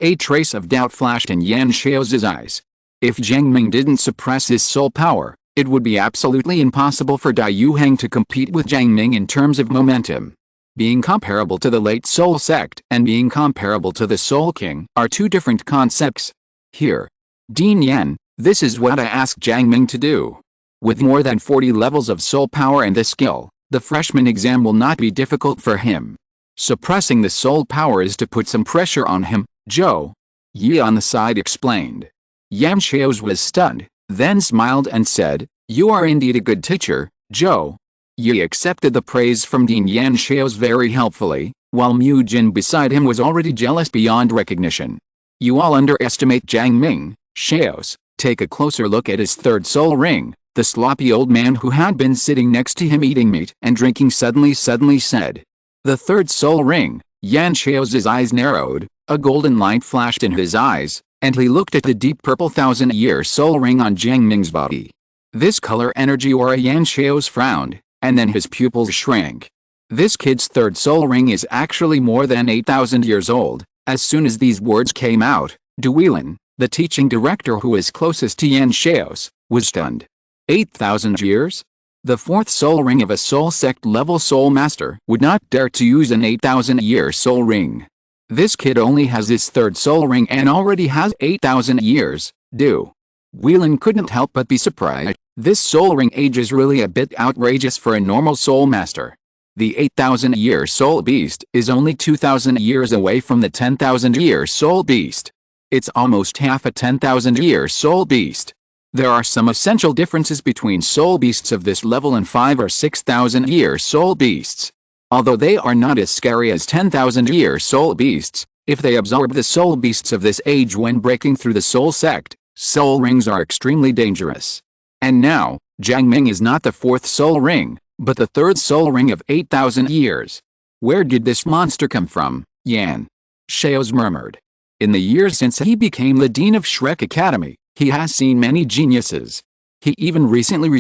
A trace of doubt flashed in Yan Shao's eyes. If Jiang Ming didn't suppress his soul power, it would be absolutely impossible for Dai Yuheng to compete with Jiang Ming in terms of momentum. Being comparable to the late Soul Sect and being comparable to the Soul King are two different concepts. Here, Dean Yan, this is what I asked Jiang Ming to do. With more than 40 levels of soul power and this skill, the freshman exam will not be difficult for him. Suppressing the soul power is to put some pressure on him, Zhou Yi on the side explained. Yan Shaos was stunned, then smiled and said, "You are indeed a good teacher, Zhou." Yi accepted the praise from Dean Yan Shaos very helpfully, while Mu Jin beside him was already jealous beyond recognition. "You all underestimate Jiang Ming, Shaos. Take a closer look at his third soul ring," the sloppy old man who had been sitting next to him eating meat and drinking suddenly said. The third soul ring, Yan Shao's eyes narrowed, a golden light flashed in his eyes, and he looked at the deep purple 1,000-year soul ring on Jiang Ming's body. This color energy aura. Yan Shao's frowned, and then his pupils shrank. This kid's third soul ring is actually more than 8,000 years old. As soon as these words came out, Duwilan, the teaching director who is closest to Yan Shaos, was stunned. 8,000 years? The fourth soul ring of a soul sect level soul master would not dare to use an 8,000-year soul ring. This kid only has his third soul ring and already has 8,000 years. Duwilan couldn't help but be surprised. This soul ring age is really a bit outrageous for a normal soul master. The 8,000-year soul beast is only 2,000 years away from the 10,000-year soul beast. It's almost half a 10,000-year soul beast. There are some essential differences between soul beasts of this level and 5,000 or 6,000-year soul beasts. Although they are not as scary as 10,000-year soul beasts, if they absorb the soul beasts of this age when breaking through the soul sect, soul rings are extremely dangerous. And now, Jiang Ming is not the fourth soul ring, but the third soul ring of 8,000 years. Where did this monster come from, Yan? Xiaos murmured. In the years since he became the dean of Shrek Academy, he has seen many geniuses. He even recently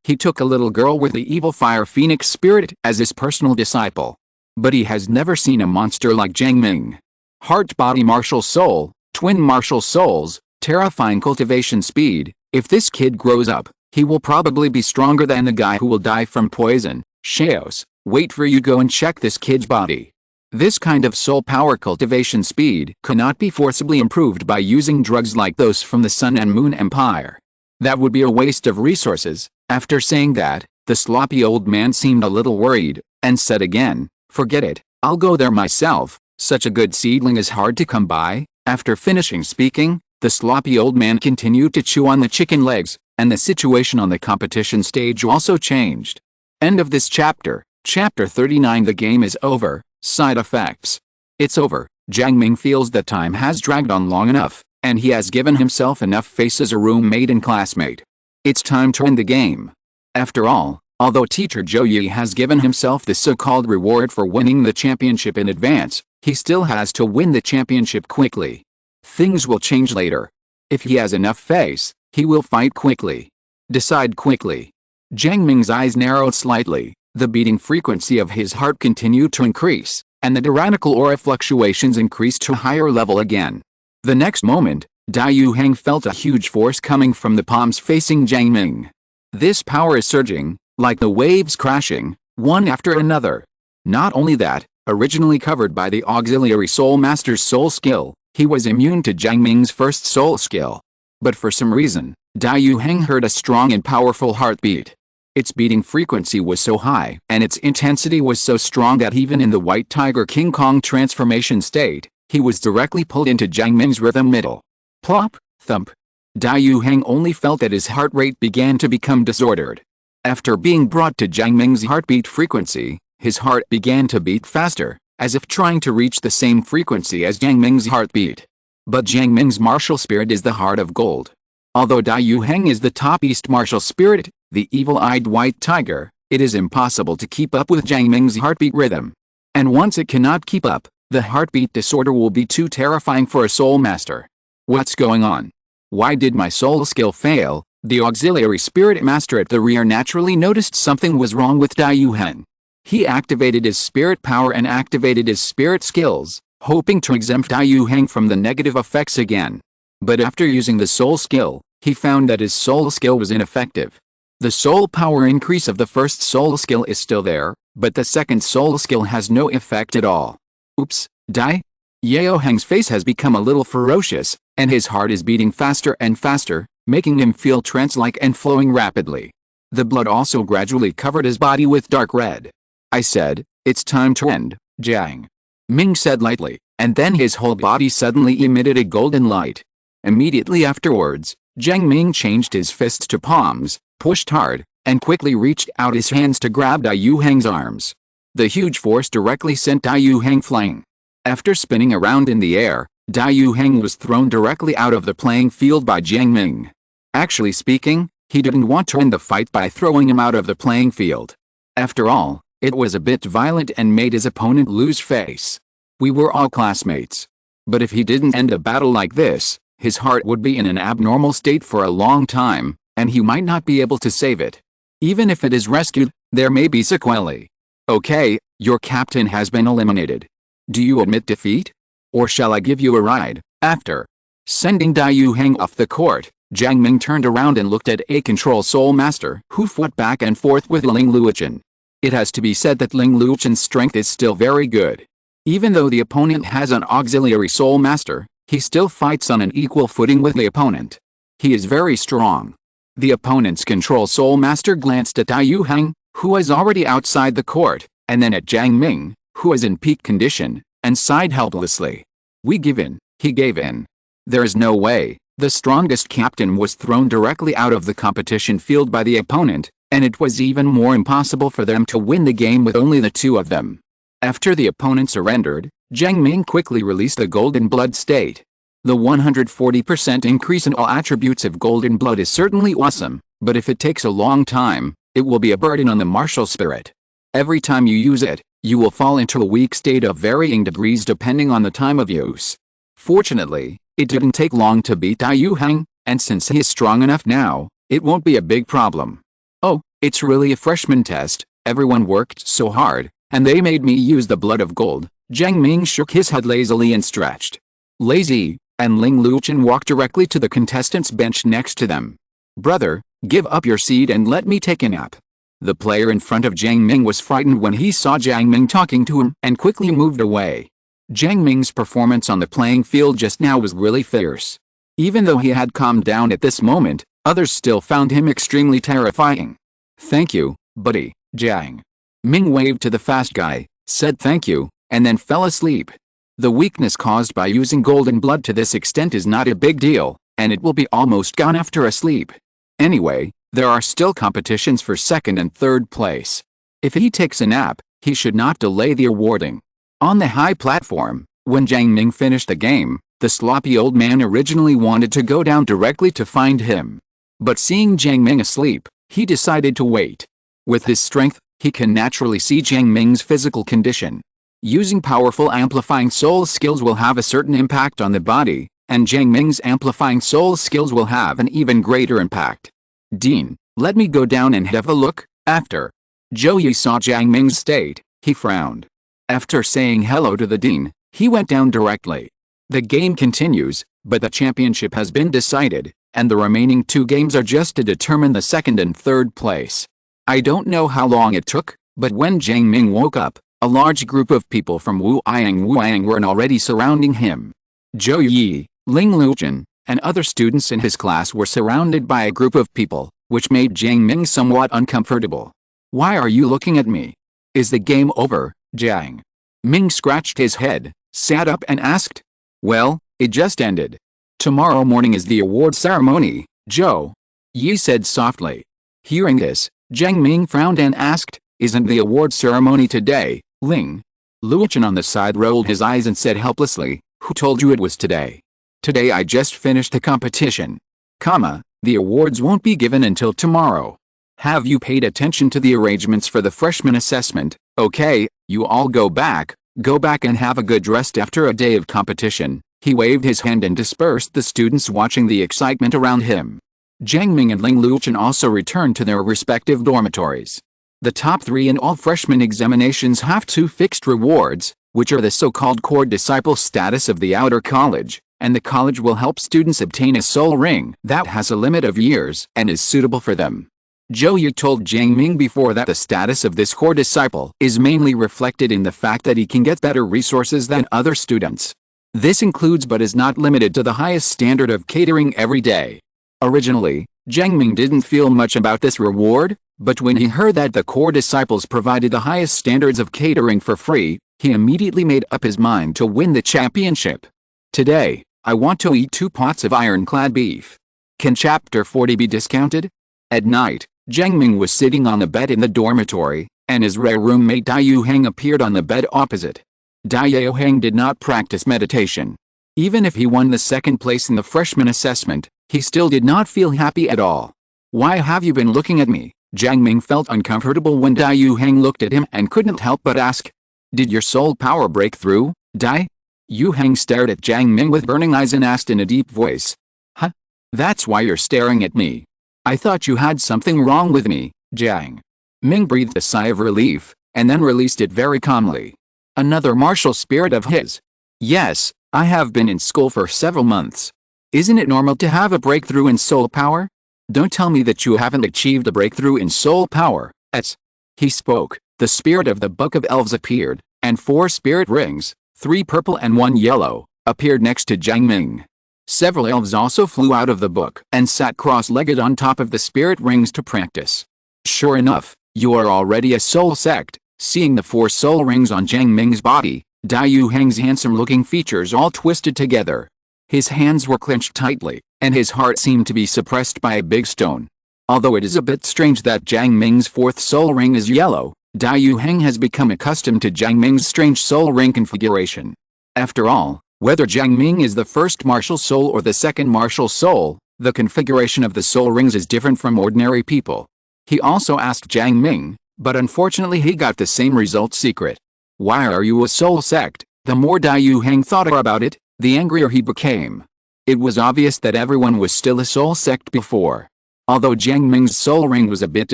he took a little girl with the evil fire phoenix spirit as his personal disciple. But he has never seen a monster like Jiang Ming. Heart body martial soul, twin martial souls, terrifying cultivation speed. If this kid grows up, he will probably be stronger than the guy who will die from poison. Xiaos, wait for you go and check this kid's body. This kind of soul power cultivation speed cannot be forcibly improved by using drugs like those from the Sun and Moon Empire. That would be a waste of resources. After saying that, the sloppy old man seemed a little worried, and said again, forget it, I'll go there myself, such a good seedling is hard to come by. After finishing speaking, the sloppy old man continued to chew on the chicken legs, and the situation on the competition stage also changed. End of this chapter. Chapter 39. The game is over. Side effects. It's over. Jiang Ming feels that time has dragged on long enough, and he has given himself enough face as a roommate and classmate. It's time to end the game. After all, although teacher Zhou Yi has given himself the so-called reward for winning the championship in advance, he still has to win the championship quickly. Things will change later. If he has enough face, he will fight quickly. Decide quickly. Jiang Ming's eyes narrowed slightly. The beating frequency of his heart continued to increase, and the tyrannical aura fluctuations increased to a higher level again. The next moment, Dai Yuheng felt a huge force coming from the palms facing Jiang Ming. This power is surging, like the waves crashing, one after another. Not only that, originally covered by the auxiliary soul master's soul skill, he was immune to Jiang Ming's first soul skill. But for some reason, Dai Yuheng heard a strong and powerful heartbeat. Its beating frequency was so high and its intensity was so strong that even in the White Tiger King Kong transformation state, he was directly pulled into Jiang Ming's rhythm middle. Plop, thump. Dai Yuheng only felt that his heart rate began to become disordered. After being brought to Jiang Ming's heartbeat frequency, his heart began to beat faster, as if trying to reach the same frequency as Jiang Ming's heartbeat. But Jiang Ming's martial spirit is the heart of gold. Although Dai Yuheng is the top East martial spirit, the evil-eyed white tiger, it is impossible to keep up with Jiang Ming's heartbeat rhythm. And once it cannot keep up, the heartbeat disorder will be too terrifying for a soul master. What's going on? Why did my soul skill fail? The auxiliary spirit master at the rear naturally noticed something was wrong with Dai Yuheng. He activated his spirit power and activated his spirit skills, hoping to exempt Dai Yuheng from the negative effects again. But after using the soul skill, he found that his soul skill was ineffective. The soul power increase of the first soul skill is still there, but the second soul skill has no effect at all. Oops, Dai Yuheng's face has become a little ferocious, and his heart is beating faster and faster, making him feel trance-like and flowing rapidly. The blood also gradually covered his body with dark red. I said, it's time to end, Jiang Ming said lightly, and then his whole body suddenly emitted a golden light. Immediately afterwards, Jiang Ming changed his fists to palms, pushed hard, and quickly reached out his hands to grab Dai Yuheng's arms. The huge force directly sent Dai Yuheng flying. After spinning around in the air, Dai Yuheng was thrown directly out of the playing field by Jiang Ming. Actually speaking, he didn't want to end the fight by throwing him out of the playing field. After all, it was a bit violent and made his opponent lose face. We were all classmates. But if he didn't end a battle like this, his heart would be in an abnormal state for a long time, and he might not be able to save it. Even if it is rescued, there may be sequelae. Okay, your captain has been eliminated. Do you admit defeat? Or shall I give you a ride? After sending Dai Yuheng off the court, Jiang Ming turned around and looked at a control soul master who fought back and forth with Ling Luochen. It has to be said that Ling Luochen's strength is still very good. Even though the opponent has an auxiliary soul master, he still fights on an equal footing with the opponent. He is very strong. The opponent's control soul master glanced at Dai Yuheng, who was already outside the court, and then at Jiang Ming, who was in peak condition, and sighed helplessly. We give in. He gave in. There is no way. The strongest captain was thrown directly out of the competition field by the opponent, and it was even more impossible for them to win the game with only the two of them. After the opponent surrendered, Jiang Ming quickly released the golden blood state. The 140% increase in all attributes of golden blood is certainly awesome, but if it takes a long time, it will be a burden on the martial spirit. Every time you use it, you will fall into a weak state of varying degrees depending on the time of use. Fortunately, it didn't take long to beat Dai Yuheng, and since he is strong enough now, it won't be a big problem. Oh, it's really a freshman test, everyone worked so hard, and they made me use the blood of gold. Jiang Ming shook his head lazily and stretched. Lazy, and Ling Luchen walked directly to the contestants' bench next to them. Brother, give up your seat and let me take a nap. The player in front of Jiang Ming was frightened when he saw Jiang Ming talking to him and quickly moved away. Jiang Ming's performance on the playing field just now was really fierce. Even though he had calmed down at this moment, others still found him extremely terrifying. Thank you, buddy, Jiang Ming waved to the fast guy, said thank you, and then fell asleep. The weakness caused by using golden blood to this extent is not a big deal, and it will be almost gone after a sleep. Anyway, there are still competitions for second and third place. If he takes a nap, he should not delay the awarding. On the high platform, when Jiang Ming finished the game, the sloppy old man originally wanted to go down directly to find him. But seeing Jiang Ming asleep, he decided to wait. With his strength, he can naturally see Jiang Ming's physical condition. Using powerful amplifying soul skills will have a certain impact on the body, and Jiang Ming's amplifying soul skills will have an even greater impact. Dean, let me go down and have a look. After Zhou Yi saw Jiang Ming's state, he frowned. After saying hello to the dean, he went down directly. The game continues, but the championship has been decided, and the remaining two games are just to determine the second and third place. I don't know how long it took, but when Jiang Ming woke up, a large group of people from Wuang were already surrounding him. Zhou Yi, Ling Luchen, and other students in his class were surrounded by a group of people, which made Jiang Ming somewhat uncomfortable. Why are you looking at me? Is the game over? Jiang Ming scratched his head, sat up and asked. Well, it just ended. Tomorrow morning is the award ceremony, Zhou Yi said softly. Hearing this, Jiang Ming frowned and asked, isn't the award ceremony today? Ling Luchen on the side rolled his eyes and said helplessly, who told you it was today? Today I just finished the competition. The awards won't be given until tomorrow. Have you paid attention to the arrangements for the freshman assessment? Okay, you all go back and have a good rest after a day of competition. He waved his hand and dispersed the students watching the excitement around him. Jiang Ming and Ling Luchen also returned to their respective dormitories. The top three in all freshman examinations have two fixed rewards, which are the so-called core disciple status of the outer college, and the college will help students obtain a soul ring that has a limit of years and is suitable for them. Zhou Yi told Jiang Ming before that the status of this core disciple is mainly reflected in the fact that he can get better resources than other students. This includes but is not limited to the highest standard of catering every day. Originally, Jiang Ming didn't feel much about this reward, but when he heard that the core disciples provided the highest standards of catering for free, he immediately made up his mind to win the championship. Today, I want to eat 2 pots of ironclad beef. Can Chapter 40 be discounted? At night, Jiang Ming was sitting on the bed in the dormitory, and his rare roommate Dai Yuheng appeared on the bed opposite. Dai Yuheng did not practice meditation. Even if he won the second place in the freshman assessment, he still did not feel happy at all. Why have you been looking at me? Jiang Ming felt uncomfortable when Dai Yuheng looked at him and couldn't help but ask. Did your soul power break through, Dai? Yuheng stared at Jiang Ming with burning eyes and asked in a deep voice. Huh? That's why you're staring at me. I thought you had something wrong with me. Jiang Ming breathed a sigh of relief, and then released it very calmly. Another martial spirit of his. Yes, I have been in school for several months. Isn't it normal to have a breakthrough in soul power? Don't tell me that you haven't achieved a breakthrough in soul power. As he spoke, the spirit of the Book of Elves appeared, and 4 spirit rings, 3 purple and 1 yellow, appeared next to Jiang Ming. Several elves also flew out of the book and sat cross-legged on top of the spirit rings to practice. Sure enough, you are already a soul sect. Seeing the 4 soul rings on Jiang Ming's body, Dai Yuheng's handsome-looking features all twisted together. His hands were clenched tightly, and his heart seemed to be suppressed by a big stone. Although it is a bit strange that Jiang Ming's fourth soul ring is yellow, Da Yuheng has become accustomed to Jiang Ming's strange soul ring configuration. After all, whether Jiang Ming is the first martial soul or the second martial soul, the configuration of the soul rings is different from ordinary people. He also asked Jiang Ming, but unfortunately he got the same result secret. Why are you a soul sect? The more Da Yuheng thought about it, the angrier he became. It was obvious that everyone was still a soul sect before. Although Jiang Ming's soul ring was a bit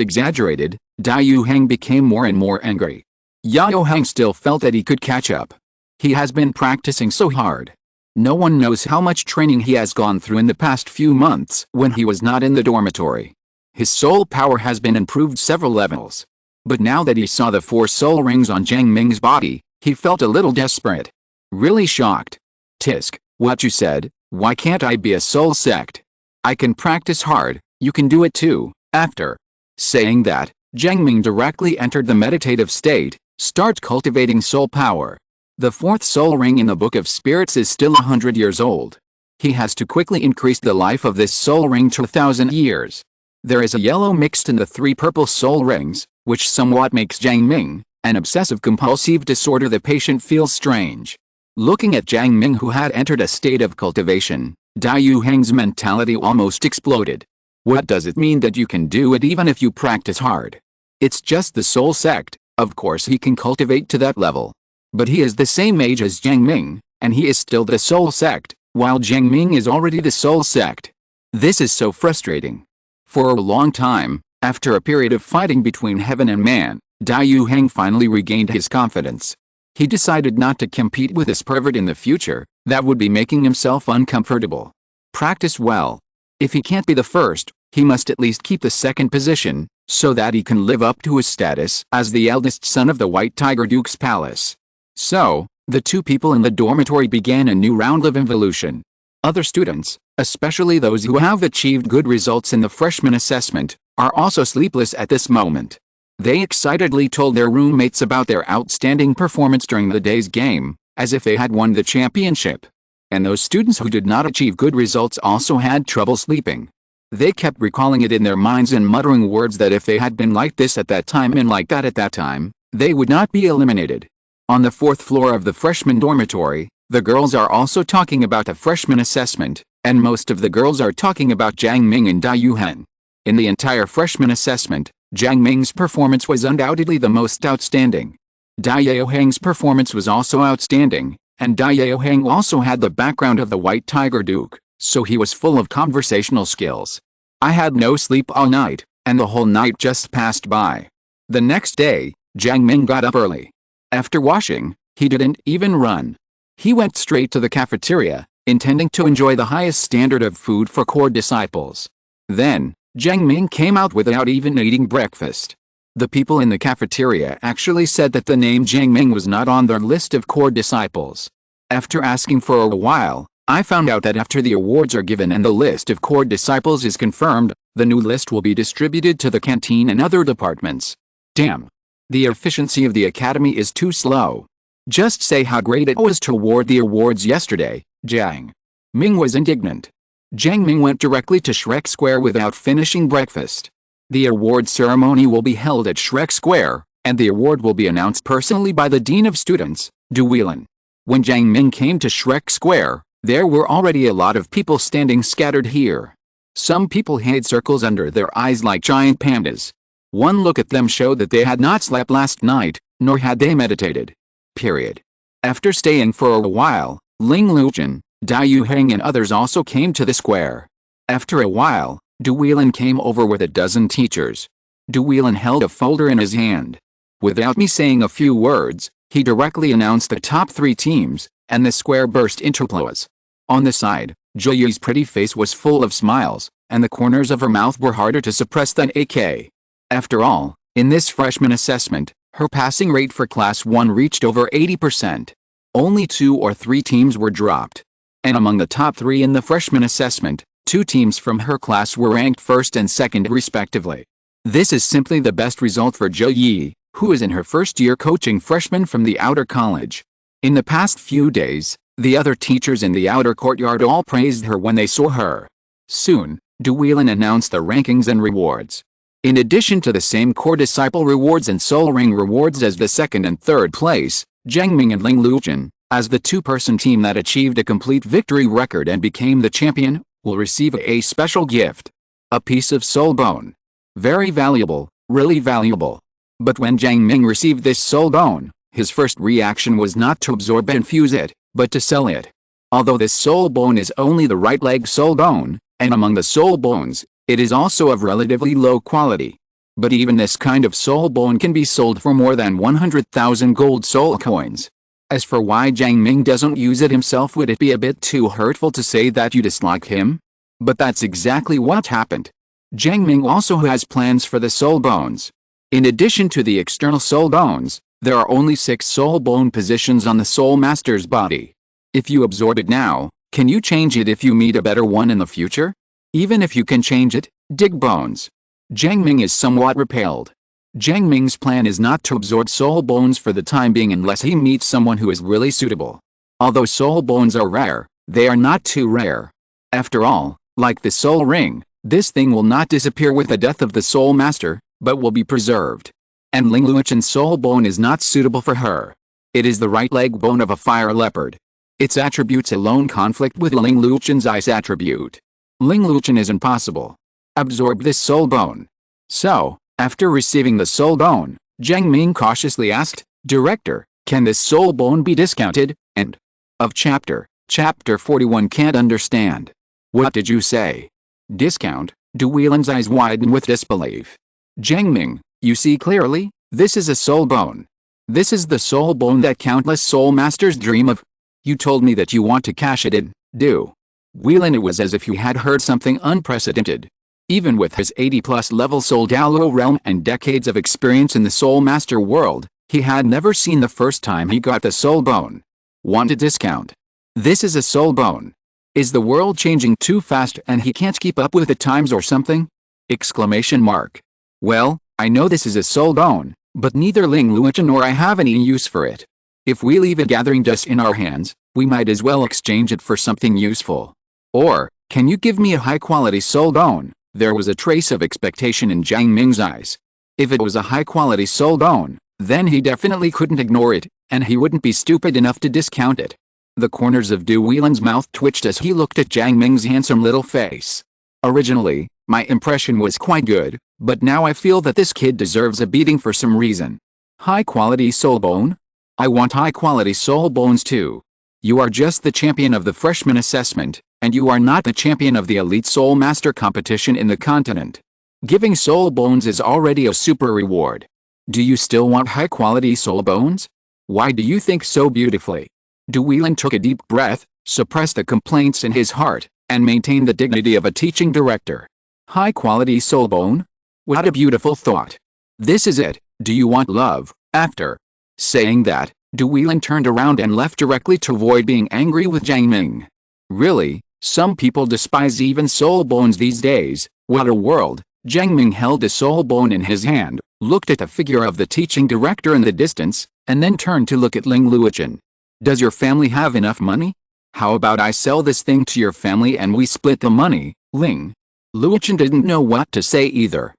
exaggerated, Da Yuheng became more and more angry. Yuheng still felt that he could catch up. He has been practicing so hard. No one knows how much training he has gone through in the past few months when he was not in the dormitory. His soul power has been improved several levels. But now that he saw the 4 soul rings on Jiang Ming's body, he felt a little desperate. Really shocked. Tisk, what you said, why can't I be a soul sect? I can practice hard, you can do it too. After saying that, Jiang Ming directly entered the meditative state, start cultivating soul power. The 4th soul ring in the Book of Spirits is still 100 years old. He has to quickly increase the life of this soul ring to 1,000 years. There is a yellow mixed in the 3 purple soul rings, which somewhat makes Jiang Ming, an obsessive-compulsive disorder. The patient feels strange. Looking at Jiang Ming, who had entered a state of cultivation, Da Yuheng's mentality almost exploded. What does it mean that you can do it even if you practice hard? It's just the soul sect, of course he can cultivate to that level. But he is the same age as Jiang Ming, and he is still the soul sect, while Jiang Ming is already the soul sect. This is so frustrating. For a long time, after a period of fighting between heaven and man, Da Yuheng finally regained his confidence. He decided not to compete with this pervert in the future, that would be making himself uncomfortable. Practice well. If he can't be the first, he must at least keep the second position, so that he can live up to his status as the eldest son of the White Tiger Duke's palace. So, the 2 people in the dormitory began a new round of evolution. Other students, especially those who have achieved good results in the freshman assessment, are also sleepless at this moment. They excitedly told their roommates about their outstanding performance during the day's game, as if they had won the championship. And those students who did not achieve good results also had trouble sleeping. They kept recalling it in their minds and muttering words that if they had been like this at that time and like that at that time, they would not be eliminated. On the 4th floor of the freshman dormitory, the girls are also talking about the freshman assessment, and most of the girls are talking about Jiang Ming and Da Yuheng. In the entire freshman assessment, Jiang Ming's performance was undoubtedly the most outstanding. Da Yuheng's performance was also outstanding, and Da Yuheng also had the background of the White Tiger Duke, so he was full of conversational skills. I had no sleep all night, and the whole night just passed by. The next day, Jiang Ming got up early. After washing, he didn't even run. He went straight to the cafeteria, intending to enjoy the highest standard of food for core disciples. Then, Jiang Ming came out without even eating breakfast. The people in the cafeteria actually said that the name Jiang Ming was not on their list of core disciples. After asking for a while, I found out that after the awards are given and the list of core disciples is confirmed, the new list will be distributed to the canteen and other departments. Damn. The efficiency of the academy is too slow. Just say how great it was to award the awards yesterday. Jiang Ming was indignant. Jiang Ming went directly to Shrek Square without finishing breakfast. The award ceremony will be held at Shrek Square, and the award will be announced personally by the Dean of Students, Duwilan. When Jiang Ming came to Shrek Square, there were already a lot of people standing scattered here. Some people had circles under their eyes like giant pandas. One look at them showed that they had not slept last night, nor had they meditated. Period. After staying for a while, Ling Lujin, Da Yuheng and others also came to the square. After a while, Duwilan came over with a dozen teachers. Duwilan held a folder in his hand. Without me saying a few words, he directly announced the top 3 teams, and the square burst into applause. On the side, Juyi's pretty face was full of smiles, and the corners of her mouth were harder to suppress than AK. After all, in this freshman assessment, her passing rate for Class 1 reached over 80%. Only 2 or 3 teams were dropped. And among the top 3 in the freshman assessment, 2 teams from her class were ranked first and second respectively. This is simply the best result for Juyi, who is in her first year coaching freshmen from the outer college. In the past few days, the other teachers in the outer courtyard all praised her when they saw her. Soon, Duilin announced the rankings and rewards. In addition to the same core disciple rewards and soul ring rewards as the second and third place, Jiang Ming and Ling Luochen, as the two-person team that achieved a complete victory record and became the champion, will receive a special gift. A piece of soul bone. Very valuable, really valuable. But when Jiang Ming received this soul bone, his first reaction was not to absorb and fuse it, but to sell it. Although this soul bone is only the right leg soul bone, and among the soul bones, it is also of relatively low quality. But even this kind of soul bone can be sold for more than 100,000 gold soul coins. As for why Jiang Ming doesn't use it himself, would it be a bit too hurtful to say that you dislike him? But that's exactly what happened. Jiang Ming also has plans for the soul bones. In addition to the external soul bones, there are only 6 soul bone positions on the soul master's body. If you absorb it now, can you change it if you meet a better one in the future? Even if you can change it, dig bones. Jiang Ming is somewhat repelled. Jiang Ming's plan is not to absorb soul bones for the time being unless he meets someone who is really suitable. Although soul bones are rare, they are not too rare. After all, like the soul ring, this thing will not disappear with the death of the soul master, but will be preserved. And Ling Luochen's soul bone is not suitable for her. It is the right leg bone of a fire leopard. Its attributes alone conflict with Ling Luochen's ice attribute. Ling Luochen is impossible. Absorb this soul bone. So, after receiving the soul bone, Jiang Ming cautiously asked, "Director, can this soul bone be discounted?" End of chapter. Chapter 41. Can't understand. What did you say? Discount? Duilin's eyes widened with disbelief. Jiang Ming, you see clearly, this is a soul bone. This is the soul bone that countless soul masters dream of. You told me that you want to cash it in, Duilin. It was as if he had heard something unprecedented. Even with his 80-plus level Soul Douluo realm and decades of experience in the Soul Master world, he had never seen the first time he got the soul bone. Want a discount? This is a soul bone. Is the world changing too fast and he can't keep up with the times or something? Exclamation mark. Well, I know this is a soul bone, but neither Ling Luochen nor I have any use for it. If we leave it gathering dust in our hands, we might as well exchange it for something useful. Or, can you give me a high-quality soul bone? There was a trace of expectation in Jiang Ming's eyes. If it was a high-quality soul bone, then he definitely couldn't ignore it, and he wouldn't be stupid enough to discount it. The corners of Duilin's mouth twitched as he looked at Jiang Ming's handsome little face. Originally, my impression was quite good, but now I feel that this kid deserves a beating for some reason. High-quality soul bone? I want high-quality soul bones too. You are just the champion of the freshman assessment, and you are not the champion of the elite soul master competition in the continent. Giving soul bones is already a super reward. Do you still want high-quality soul bones? Why do you think so beautifully? Duilin took a deep breath, suppressed the complaints in his heart, and maintained the dignity of a teaching director. High-quality soul bone? What a beautiful thought. This is it. Do you want love? After saying that, Duilin turned around and left directly to avoid being angry with Jiang Ming. Really, some people despise even soul bones these days. What a world. Jiang Ming held a soul bone in his hand, looked at the figure of the teaching director in the distance, and then turned to look at Ling Luochen. Does your family have enough money? How about I sell this thing to your family and we split the money? Ling Luochen didn't know what to say either.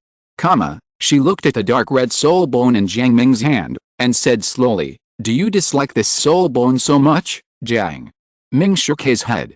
She looked at the dark red soul bone in Jiang Ming's hand, and said slowly, "Do you dislike this soul bone so much?" Jiang Ming shook his head.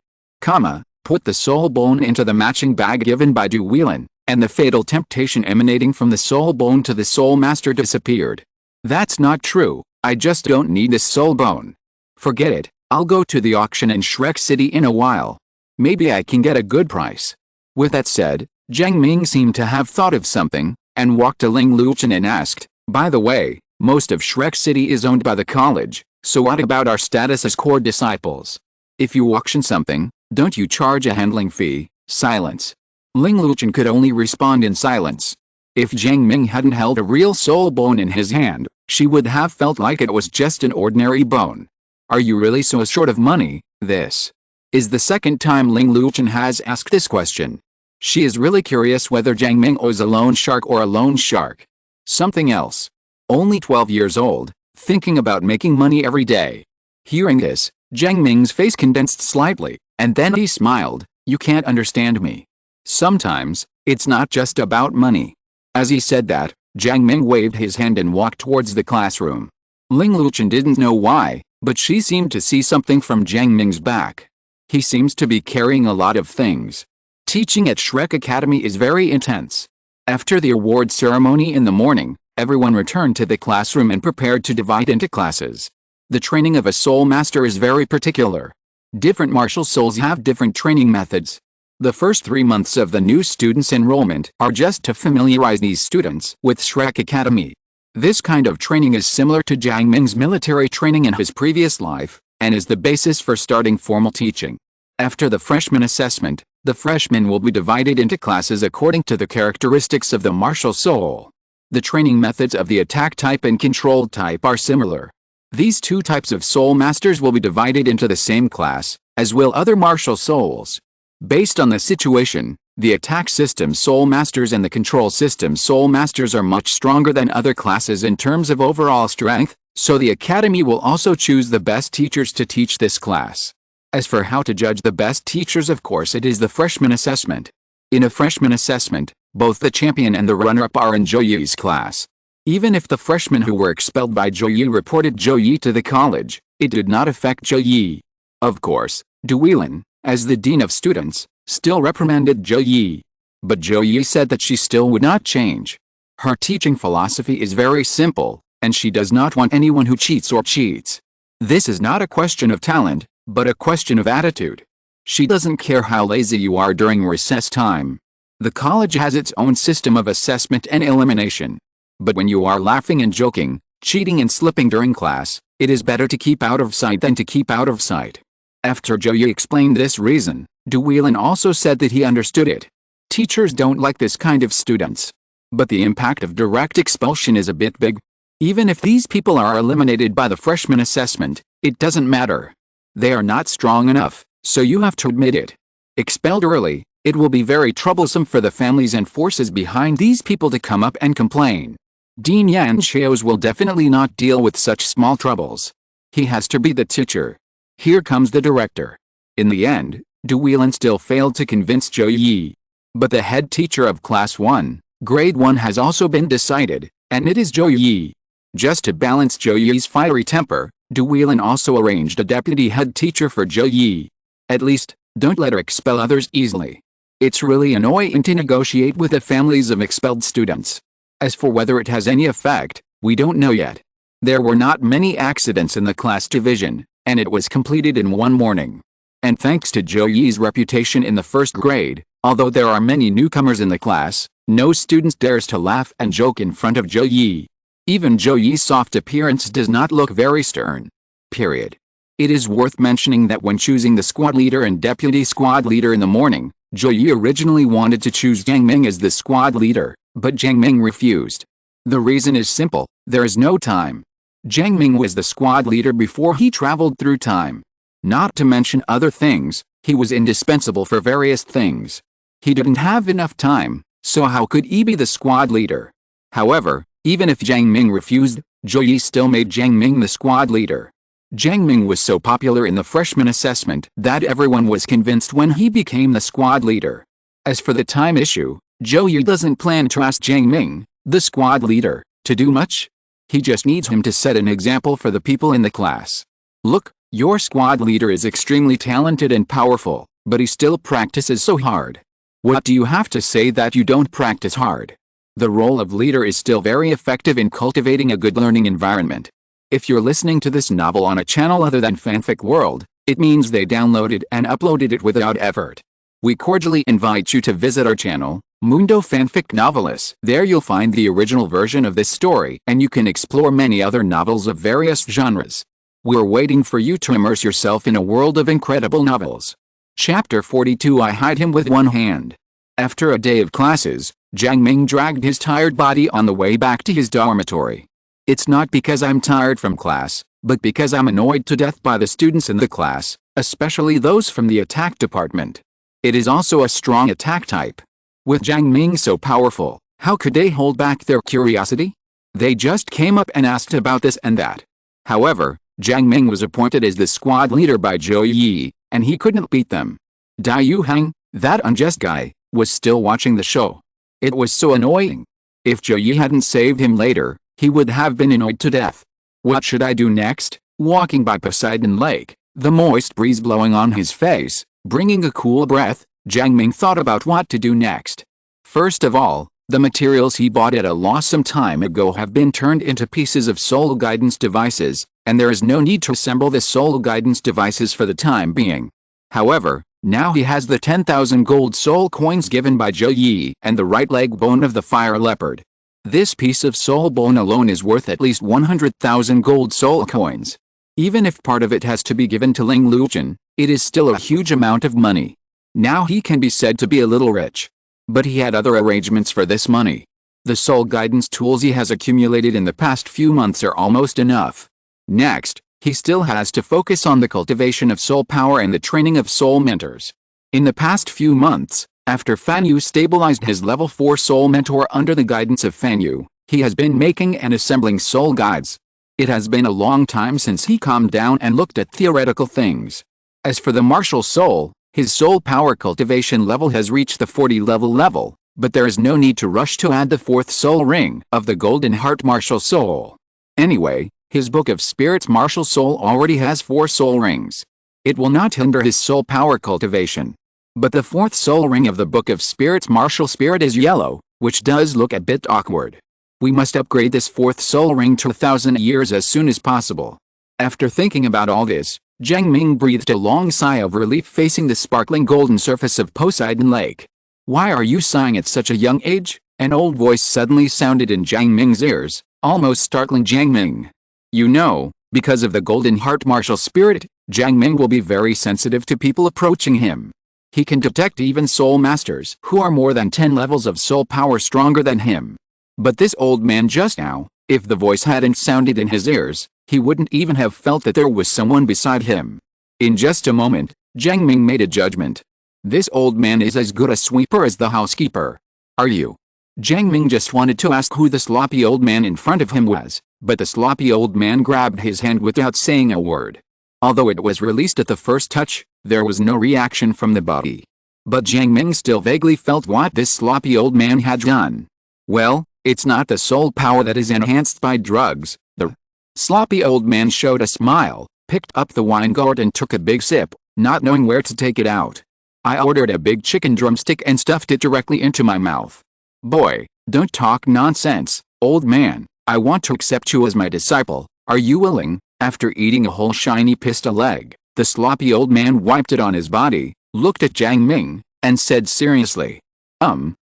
Put the soul bone into the matching bag given by Duilin, and the fatal temptation emanating from the soul bone to the soul master disappeared. That's not true, I just don't need this soul bone. Forget it, I'll go to the auction in Shrek City in a while. Maybe I can get a good price. With that said, Jiang Ming seemed to have thought of something, and walked to Ling Luochen and asked, "By the way, most of Shrek City is owned by the college, so what about our status as core disciples? If you auction something, don't you charge a handling fee?" Silence. Ling Luochen could only respond in silence. If Jiang Ming hadn't held a real soul bone in his hand, she would have felt like it was just an ordinary bone. Are you really so short of money? This is the second time Ling Luochen has asked this question. She is really curious whether Jiang Ming owes a loan shark or a loan shark. Something else. Only 12 years old, thinking about making money every day. Hearing this, Jiang Ming's face condensed slightly, and then he smiled. "You can't understand me. Sometimes, it's not just about money. As he said that, Jiang Ming waved his hand and walked towards the classroom. Ling Luchen didn't know why, but she seemed to see something from Jiang Ming's back. He seems to be carrying a lot of things. Teaching at Shrek Academy is very intense. After the award ceremony in the morning, everyone returned to the classroom and prepared to divide into classes. The training of a soul master is very particular. Different martial souls have different training methods. The first 3 months of the new students' enrollment are just to familiarize these students with Shrek Academy. This kind of training is similar to Jiang Ming's military training in his previous life, and is the basis for starting formal teaching. After the freshman assessment, the freshmen will be divided into classes according to the characteristics of the martial soul. The training methods of the attack type and control type are similar. These two types of soul masters will be divided into the same class, as will other martial souls. Based on the situation, the attack system soul masters and the control system soul masters are much stronger than other classes in terms of overall strength, so the academy will also choose the best teachers to teach this class. As for how to judge the best teachers, of course it is the freshman assessment. In a freshman assessment, both the champion and the runner-up are in Zhou Yi's class. Even if the freshmen who were expelled by Zhou Yi reported Zhou Yi to the college, it did not affect Zhou Yi. Of course, Duilin, as the dean of students, still reprimanded Zhou Yi. But Zhou Yi said that she still would not change. Her teaching philosophy is very simple, and she does not want anyone who cheats or cheats. This is not a question of talent, but a question of attitude. She doesn't care how lazy you are during recess time. The college has its own system of assessment and elimination. But when you are laughing and joking, cheating and slipping during class, it is better to keep out of sight than to keep out of sight. After Zhou Yi explained this reason, Duilin also said that he understood it. Teachers don't like this kind of students. But the impact of direct expulsion is a bit big. Even if these people are eliminated by the freshman assessment, it doesn't matter. They are not strong enough, so you have to admit it. Expelled early, it will be very troublesome for the families and forces behind these people to come up and complain. Dean Yan Xiaos will definitely not deal with such small troubles. He has to be the teacher. Here comes the director. In the end, Duilin still failed to convince Zhou Yi. But the head teacher of Class 1, Grade 1 has also been decided, and it is Zhou Yi. Just to balance Zhou Yi's fiery temper, Duilin also arranged a deputy head teacher for Zhou Yi. At least, don't let her expel others easily. It's really annoying to negotiate with the families of expelled students. As for whether it has any effect, we don't know yet. There were not many accidents in the class division, and it was completed in one morning. And thanks to Zhou Yi's reputation in the first grade, although there are many newcomers in the class, no student dares to laugh and joke in front of Zhou Yi. Even Zhou Yi's soft appearance does not look very stern. Period. It is worth mentioning that when choosing the squad leader and deputy squad leader in the morning, Zhou Yi originally wanted to choose Jiang Ming as the squad leader, but Jiang Ming refused. The reason is simple: there is no time. Jiang Ming was the squad leader before he traveled through time. Not to mention other things, he was indispensable for various things. He didn't have enough time, so how could he be the squad leader? However, even if Jiang Ming refused, Zhou Yi still made Jiang Ming the squad leader. Jiang Ming was so popular in the freshman assessment that everyone was convinced when he became the squad leader. As for the time issue, Zhou Yi doesn't plan to ask Jiang Ming, the squad leader, to do much. He just needs him to set an example for the people in the class. Look, your squad leader is extremely talented and powerful, but he still practices so hard. What do you have to say that you don't practice hard? The role of leader is still very effective in cultivating a good learning environment. If you're listening to this novel on a channel other than Fanfic World, it means they downloaded and uploaded it without effort. We cordially invite you to visit our channel, Mundo Fanfic Novelis. There you'll find the original version of this story, and you can explore many other novels of various genres. We're waiting for you to immerse yourself in a world of incredible novels. Chapter 42. I hide him with one hand. After a day of classes, Jiang Ming dragged his tired body on the way back to his dormitory. It's not because I'm tired from class, but because I'm annoyed to death by the students in the class, especially those from the attack department. It is also a strong attack type. With Jiang Ming so powerful, how could they hold back their curiosity? They just came up and asked about this and that. However, Jiang Ming was appointed as the squad leader by Zhou Yi, and he couldn't beat them. Dai Yuhang, that unjust guy, was still watching the show. It was so annoying. If Zhou Yi hadn't saved him later, he would have been annoyed to death. What should I do next? Walking by Poseidon Lake, the moist breeze blowing on his face, bringing a cool breath, Jiang Ming thought about what to do next. First of all, the materials he bought at a loss some time ago have been turned into pieces of soul guidance devices, and there is no need to assemble the soul guidance devices for the time being. However, now he has the 10,000 gold soul coins given by Zhou Yi and the right leg bone of the fire leopard. This piece of soul bone alone is worth at least 100,000 gold soul coins. Even if part of it has to be given to Ling Luchen, it is still a huge amount of money. Now he can be said to be a little rich. But he had other arrangements for this money. The soul guidance tools he has accumulated in the past few months are almost enough. Next, he still has to focus on the cultivation of soul power and the training of soul mentors. In the past few months, after Fan Yu stabilized his level 4 soul mentor under the guidance of Fan Yu, he has been making and assembling soul guides. It has been a long time since he calmed down and looked at theoretical things. As for the martial soul, his soul power cultivation level has reached the 40 level, but there is no need to rush to add the 4th soul ring of the Golden Heart Martial Soul. Anyway, his Book of Spirits Martial Soul already has 4 soul rings. It will not hinder his soul power cultivation. But the 4th soul ring of the Book of Spirits Martial Spirit is yellow, which does look a bit awkward. We must upgrade this 4th soul ring to 1,000 years as soon as possible. After thinking about all this, Jiang Ming breathed a long sigh of relief facing the sparkling golden surface of Poseidon Lake. "Why are you sighing at such a young age?" An old voice suddenly sounded in Jiang Ming's ears, almost startling Jiang Ming. "You know, because of the Golden Heart Martial Spirit, Jiang Ming will be very sensitive to people approaching him. He can detect even soul masters who are more than 10 levels of soul power stronger than him." But this old man just now, if the voice hadn't sounded in his ears, he wouldn't even have felt that there was someone beside him. In just a moment, Jiang Ming made a judgment. This old man is as good a sweeper as the housekeeper. "Are you?" Jiang Ming just wanted to ask who the sloppy old man in front of him was, but the sloppy old man grabbed his hand without saying a word. Although it was released at the first touch, there was no reaction from the body. But Jiang Ming still vaguely felt what this sloppy old man had done. Well, it's not the soul power that is enhanced by drugs. The sloppy old man showed a smile, picked up the wine gourd and took a big sip, not knowing where to take it out. "I ordered a big chicken drumstick and stuffed it directly into my mouth." "Boy, don't talk nonsense, old man. I want to accept you as my disciple. Are you willing?" After eating a whole shiny pistol egg, the sloppy old man wiped it on his body, looked at Jiang Ming, and said seriously,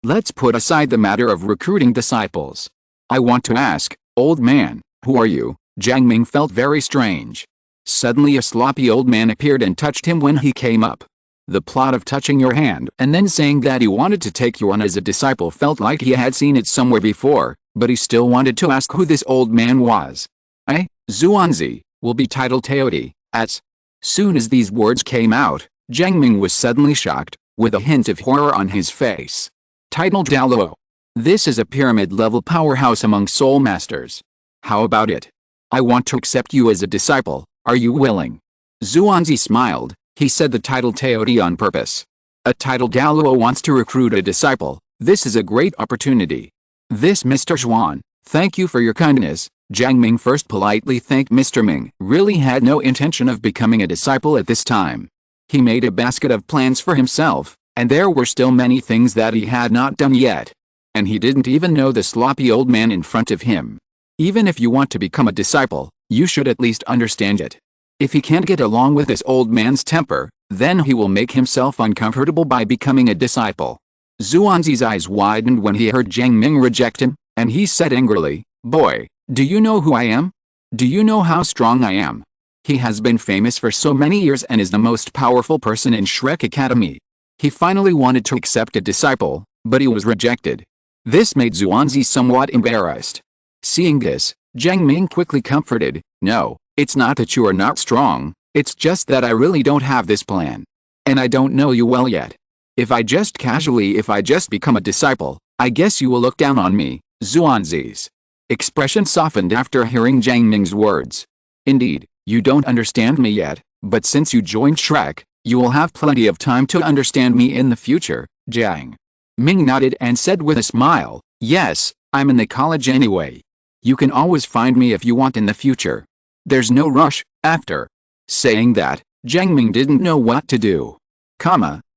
Let's put aside the matter of recruiting disciples. I want to ask, old man, who are you?" Jiang Ming felt very strange. Suddenly a sloppy old man appeared and touched him when he came up. The plot of touching your hand and then saying that he wanted to take you on as a disciple felt like he had seen it somewhere before, but he still wanted to ask who this old man was. Zuanzi, will be titled Teodi. As soon as these words came out, Jiang Ming was suddenly shocked, with a hint of horror on his face. Titled Douluo. This is a pyramid-level powerhouse among soul masters. How about it? I want to accept you as a disciple, are you willing? Zuanzi smiled. He said the title Teodi on purpose. A title Douluo wants to recruit a disciple. This is a great opportunity. This Mr. Zhuan, thank you for your kindness. Jiang Ming first politely thanked Mr. Ming. Really had no intention of becoming a disciple at this time. He made a basket of plans for himself, and there were still many things that he had not done yet. And he didn't even know the sloppy old man in front of him. Even if you want to become a disciple, you should at least understand it. If he can't get along with this old man's temper, then he will make himself uncomfortable by becoming a disciple. Zuanzi's eyes widened when he heard Jiang Ming reject him, and he said angrily, "Boy, do you know who I am? Do you know how strong I am?" He has been famous for so many years and is the most powerful person in Shrek Academy. He finally wanted to accept a disciple, but he was rejected. This made Zuanzi somewhat embarrassed. Seeing this, Jiang Ming quickly comforted, "No, it's not that you are not strong, it's just that I really don't have this plan. And I don't know you well yet. If I just become a disciple, I guess you will look down on me." Zuanzi's expression softened after hearing Jiang Ming's words. "Indeed, you don't understand me yet, but since you joined Shrek, you will have plenty of time to understand me in the future." Jiang Ming nodded and said with a smile, "Yes, I'm in the college anyway. You can always find me if you want in the future. There's no rush." After saying that, Jiang Ming didn't know what to do.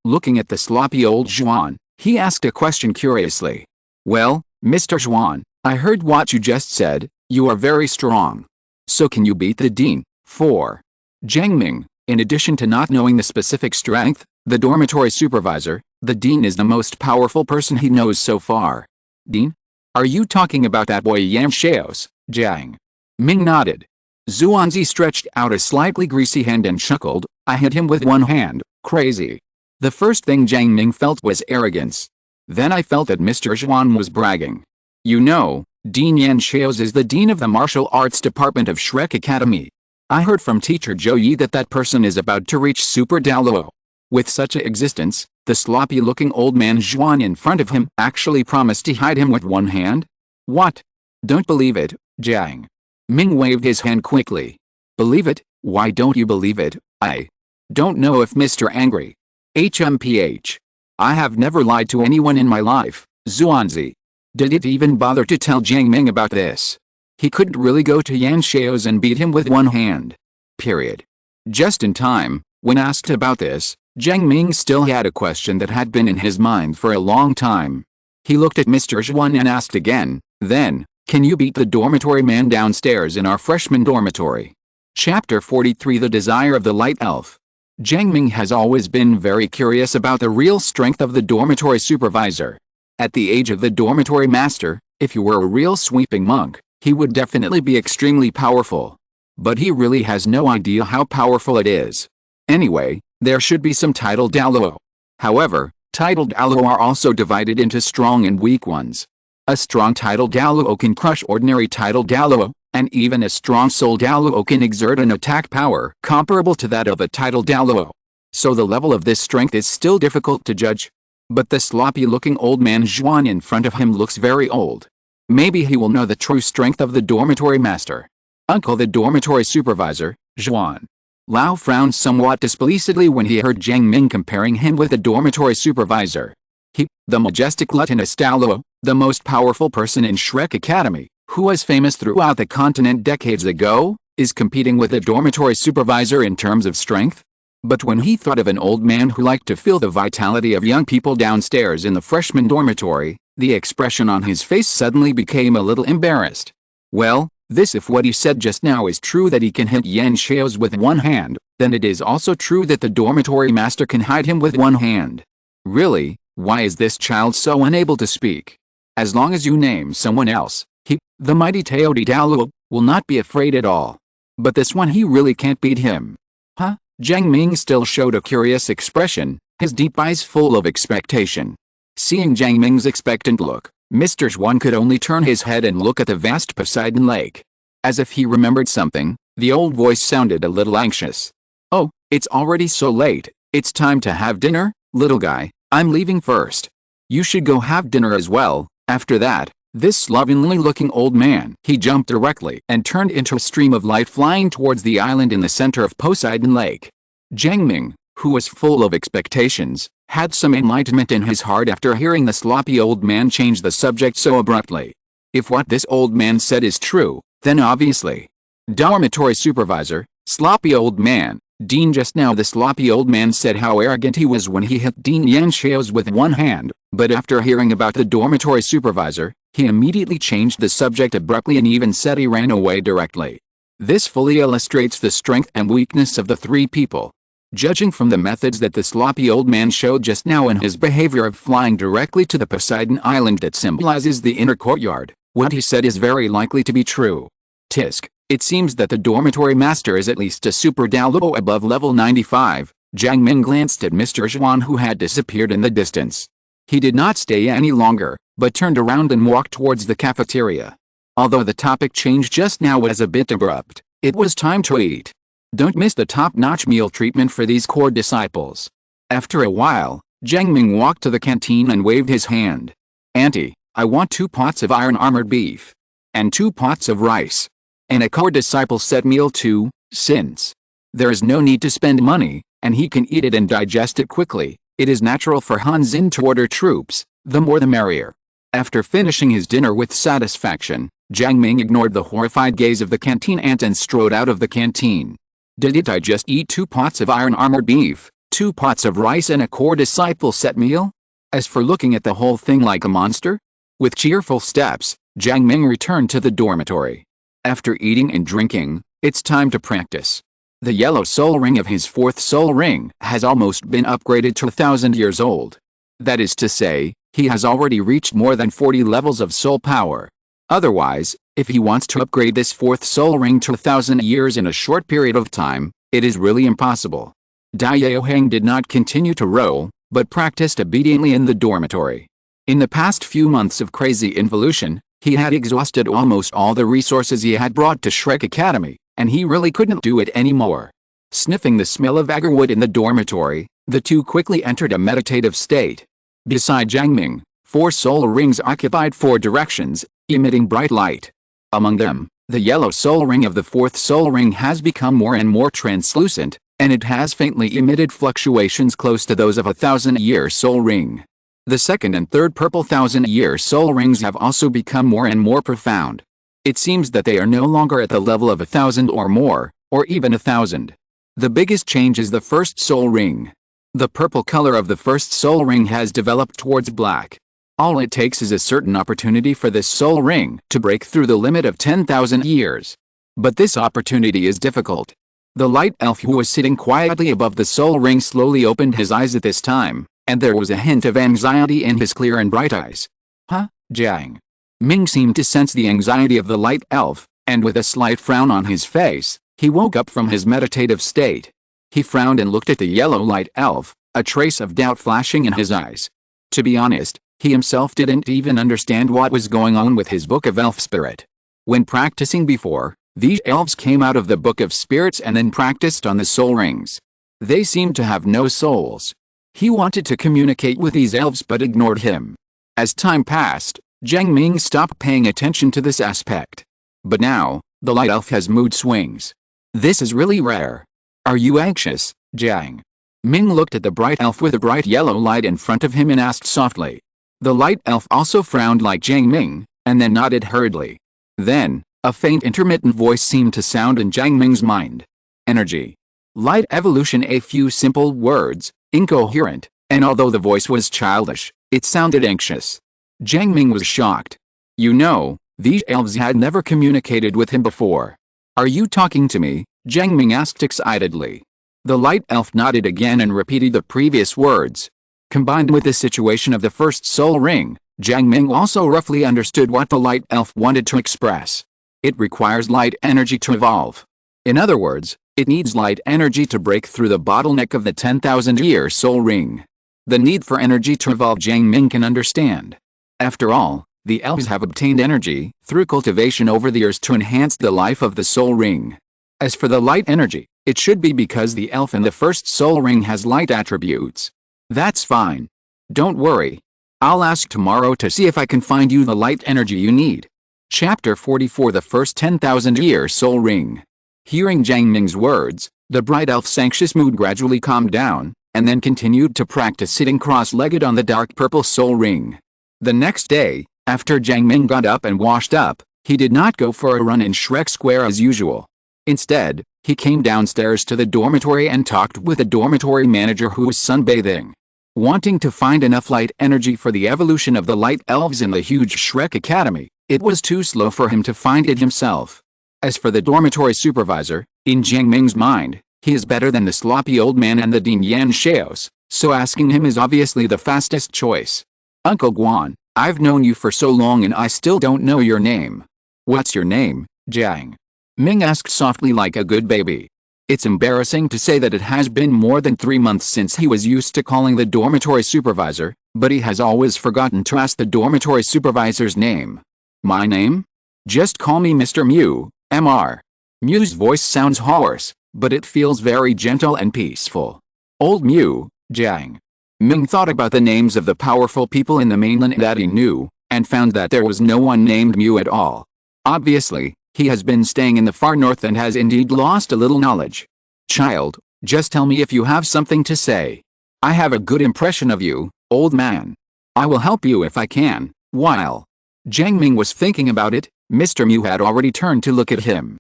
Looking at the sloppy old Zhuan, he asked a question curiously. "Well, Mr. Zhuan, I heard what you just said. You are very strong. So can you beat the dean?" For Jiang Ming, in addition to not knowing the specific strength, the dormitory supervisor, the dean is the most powerful person he knows so far. "Dean? Are you talking about that boy Yan Xiao's?" Jiang Ming nodded. Zhuanzi stretched out a slightly greasy hand and chuckled, "I hit him with one hand, crazy." The first thing Jiang Ming felt was arrogance. Then I felt that Mr. Zhuan was bragging. "You know, Dean Yan Xiao's is the dean of the martial arts department of Shrek Academy. I heard from teacher Zhou Yi that person is about to reach Super Douluo. With such a existence, the sloppy-looking old man Zhuan in front of him actually promised to hide him with one hand? What? Don't believe it." Jiang Ming waved his hand quickly. "Believe it? Why don't you believe it?" "I don't know if Mr. Angry. HMPH. I have never lied to anyone in my life." Zhuanzi didn't even bother to tell Jiang Ming about this. He couldn't really go to Yan Xiao's and beat him with one hand. Period. Just in time, when asked about this, Jiang Ming still had a question that had been in his mind for a long time. He looked at Mr. Zhuan and asked again, "Then, can you beat the dormitory man downstairs in our freshman dormitory?" Chapter 43 The Desire of the Light Elf. Jiang Ming has always been very curious about the real strength of the dormitory supervisor. At the age of the dormitory master, if he were a real sweeping monk, he would definitely be extremely powerful. But he really has no idea how powerful it is. Anyway, there should be some titled Douluo. However, titled Douluo are also divided into strong and weak ones. A strong titled Douluo can crush ordinary titled Douluo, and even a strong soul Douluo can exert an attack power comparable to that of a titled Douluo. So the level of this strength is still difficult to judge. But the sloppy-looking old man Zhuan in front of him looks very old. Maybe he will know the true strength of the dormitory master. Uncle the dormitory supervisor, Zhuan Lao frowned somewhat displeasedly when he heard Jiang Ming comparing him with the dormitory supervisor. He, the majestic Lieutenant Douluo, the most powerful person in Shrek Academy, who was famous throughout the continent decades ago, is competing with a dormitory supervisor in terms of strength? But when he thought of an old man who liked to feel the vitality of young people downstairs in the freshman dormitory, the expression on his face suddenly became a little embarrassed. Well, if what he said just now is true that he can hit Yan Xiao's with one hand, then it is also true that the dormitory master can hide him with one hand. Really, why is this child so unable to speak? As long as you name someone else, he, the mighty Teodi Douluo, will not be afraid at all. But this one he really can't beat him. Huh? Jiang Ming still showed a curious expression, his deep eyes full of expectation. Seeing Jiang Ming's expectant look, Mr. Zhuan could only turn his head and look at the vast Poseidon Lake. As if he remembered something, the old voice sounded a little anxious. "Oh, it's already so late. It's time to have dinner, little guy. I'm leaving first. You should go have dinner as well." After that, this slovenly-looking old man, he jumped directly and turned into a stream of light flying towards the island in the center of Poseidon Lake. Jiang Ming, who was full of expectations, had some enlightenment in his heart after hearing the sloppy old man change the subject so abruptly. If what this old man said is true, then obviously. Dormitory supervisor, sloppy old man, Dean. Just now the sloppy old man said how arrogant he was when he hit Dean Yan Xiao's with one hand, but after hearing about the dormitory supervisor, he immediately changed the subject abruptly and even said he ran away directly. This fully illustrates the strength and weakness of the three people. Judging from the methods that the sloppy old man showed just now and his behavior of flying directly to the Poseidon Island that symbolizes the inner courtyard, what he said is very likely to be true. Tisk, it seems that the dormitory master is at least a super Douluo above level 95. Jiang Ming glanced at Mr. Zhuan who had disappeared in the distance. He did not stay any longer, but turned around and walked towards the cafeteria. Although the topic change just now was a bit abrupt, it was time to eat. Don't miss the top-notch meal treatment for these core disciples. After a while, Jiang Ming walked to the canteen and waved his hand. "Auntie, I want 2 pots of iron-armored beef. And 2 pots of rice. And a core disciple set meal too, since there is no need to spend money, and he can eat it and digest it quickly. It is natural for Han Xin to order troops. The more the merrier. After finishing his dinner with satisfaction, Jiang Ming ignored the horrified gaze of the canteen ant and strode out of the canteen. Did I just eat 2 pots of iron-armored beef, 2 pots of rice and a core disciple set meal? As for looking at the whole thing like a monster? With cheerful steps, Jiang Ming returned to the dormitory. After eating and drinking, it's time to practice. The yellow soul ring of his 4th soul ring has almost been upgraded to 1,000 years old. That is to say, he has already reached more than 40 levels of soul power. Otherwise, if he wants to upgrade this 4th soul ring to 1,000 years in a short period of time, it is really impossible. Dai Yaoheng did not continue to roll, but practiced obediently in the dormitory. In the past few months of crazy involution, he had exhausted almost all the resources he had brought to Shrek Academy, and he really couldn't do it anymore. Sniffing the smell of agarwood in the dormitory, the two quickly entered a meditative state. Beside Jiang Ming, 4 soul rings occupied 4 directions, emitting bright light. Among them, the yellow soul ring of the 4th soul ring has become more and more translucent, and it has faintly emitted fluctuations close to those of a 1,000-year soul ring. The 2nd and 3rd purple 1,000-year soul rings have also become more and more profound. It seems that they are no longer at the level of 1,000 or more, or even 1,000. The biggest change is the 1st soul ring. The purple color of the 1st soul ring has developed towards black. All it takes is a certain opportunity for this soul ring to break through the limit of 10,000 years. But this opportunity is difficult. The light elf who was sitting quietly above the soul ring slowly opened his eyes at this time, and there was a hint of anxiety in his clear and bright eyes. Huh, Jiang Ming seemed to sense the anxiety of the light elf, and with a slight frown on his face, he woke up from his meditative state. He frowned and looked at the yellow light elf, a trace of doubt flashing in his eyes. To be honest, he himself didn't even understand what was going on with his book of elf spirit. When practicing before, these elves came out of the book of spirits and then practiced on the soul rings. They seemed to have no souls. He wanted to communicate with these elves but ignored him. As time passed, Jiang Ming stopped paying attention to this aspect. But now, the light elf has mood swings. This is really rare. Are you anxious, Jiang Ming looked at the bright elf with a bright yellow light in front of him and asked softly. The light elf also frowned like Jiang Ming, and then nodded hurriedly. Then, a faint intermittent voice seemed to sound in Jiang Ming's mind. Energy. Light evolution. A few simple words, incoherent, and although the voice was childish, it sounded anxious. Jiang Ming was shocked. You know, these elves had never communicated with him before. Are you talking to me? Jiang Ming asked excitedly. The light elf nodded again and repeated the previous words. Combined with the situation of the 1st soul ring, Jiang Ming also roughly understood what the light elf wanted to express. It requires light energy to evolve. In other words, it needs light energy to break through the bottleneck of the 10,000-year soul ring. The need for energy to evolve Jiang Ming can understand. After all, the elves have obtained energy through cultivation over the years to enhance the life of the soul ring. As for the light energy, it should be because the elf in the 1st soul ring has light attributes. That's fine. Don't worry. I'll ask tomorrow to see if I can find you the light energy you need. Chapter 44. The first 10,000-year soul ring. Hearing Jiang Ming's words, the bright elf's anxious mood gradually calmed down, and then continued to practice sitting cross-legged on the dark purple soul ring. The next day, after Jiang Ming got up and washed up, he did not go for a run in Shrek Square as usual. Instead, he came downstairs to the dormitory and talked with the dormitory manager who was sunbathing. Wanting to find enough light energy for the evolution of the light elves in the huge Shrek Academy, it was too slow for him to find it himself. As for the dormitory supervisor, in Jiang Ming's mind, he is better than the sloppy old man and the Dean Yan Shaos, so asking him is obviously the fastest choice. Uncle Guan, I've known you for so long and I still don't know your name. What's your name, Jiang Ming asked softly like a good baby. It's embarrassing to say that it has been more than 3 months since he was used to calling the dormitory supervisor, but he has always forgotten to ask the dormitory supervisor's name. My name? Just call me Mr. Mew, Mr. Mew's voice sounds hoarse, but it feels very gentle and peaceful. Old Mew, Jiang Ming thought about the names of the powerful people in the mainland that he knew, and found that there was no one named Mew at all. Obviously, he has been staying in the far north and has indeed lost a little knowledge. Child, just tell me if you have something to say. I have a good impression of you, old man. I will help you if I can. While Jiang Ming was thinking about it, Mr. Mew had already turned to look at him.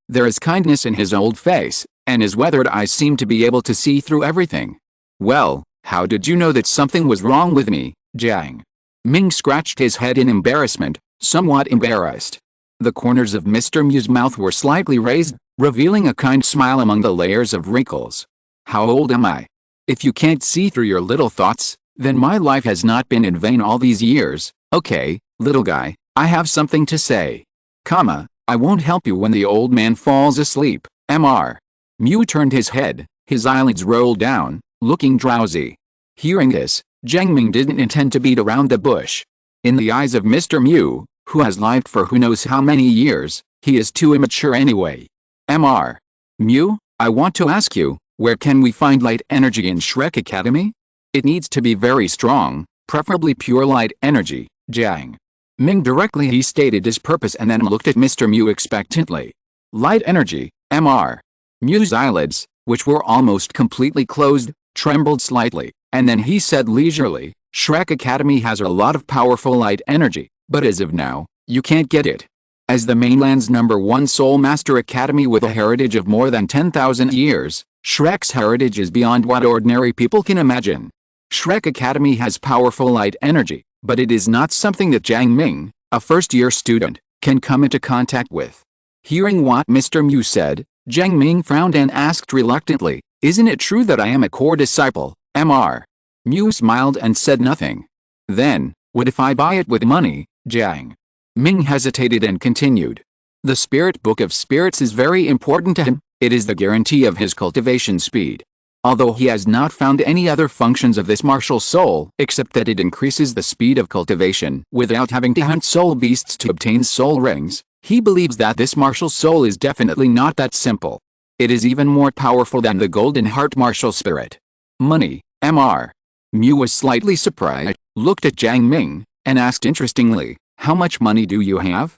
There is kindness in his old face, and his weathered eyes seemed to be able to see through everything. Well, how did you know that something was wrong with me, Jiang? Ming scratched his head in embarrassment, somewhat embarrassed. The corners of Mr. Mew's mouth were slightly raised, revealing a kind smile among the layers of wrinkles. How old am I? If you can't see through your little thoughts, then my life has not been in vain all these years. Okay, little guy, I have something to say. I won't help you when the old man falls asleep. Mr. Mew turned his head, his eyelids rolled down, looking drowsy. Hearing this, Jiang Ming didn't intend to beat around the bush. In the eyes of Mr. Mew, who has lived for who knows how many years, he is too immature anyway. Mr. Mew, I want to ask you, where can we find light energy in Shrek Academy? It needs to be very strong, preferably pure light energy, Jiang Ming directly he stated his purpose and then looked at Mr. Mew expectantly. Light energy, Mr. Mew's eyelids, which were almost completely closed, trembled slightly, and then he said leisurely, Shrek Academy has a lot of powerful light energy, but as of now, you can't get it. As the mainland's #1 Soul Master Academy with a heritage of more than 10,000 years, Shrek's heritage is beyond what ordinary people can imagine. Shrek Academy has powerful light energy, but it is not something that Jiang Ming, a first-year student, can come into contact with. Hearing what Mr. Mew said, Jiang Ming frowned and asked reluctantly, isn't it true that I am a core disciple? Mr. Mew smiled and said nothing. Then, what if I buy it with money? Jiang Ming hesitated and continued. The Spirit Book of Spirits is very important to him, it is the guarantee of his cultivation speed. Although he has not found any other functions of this martial soul except that it increases the speed of cultivation without having to hunt soul beasts to obtain soul rings, he believes that this martial soul is definitely not that simple. It is even more powerful than the Golden Heart martial spirit. Money, Mr. Mew was slightly surprised, looked at Jiang Ming, and asked interestingly, how much money do you have?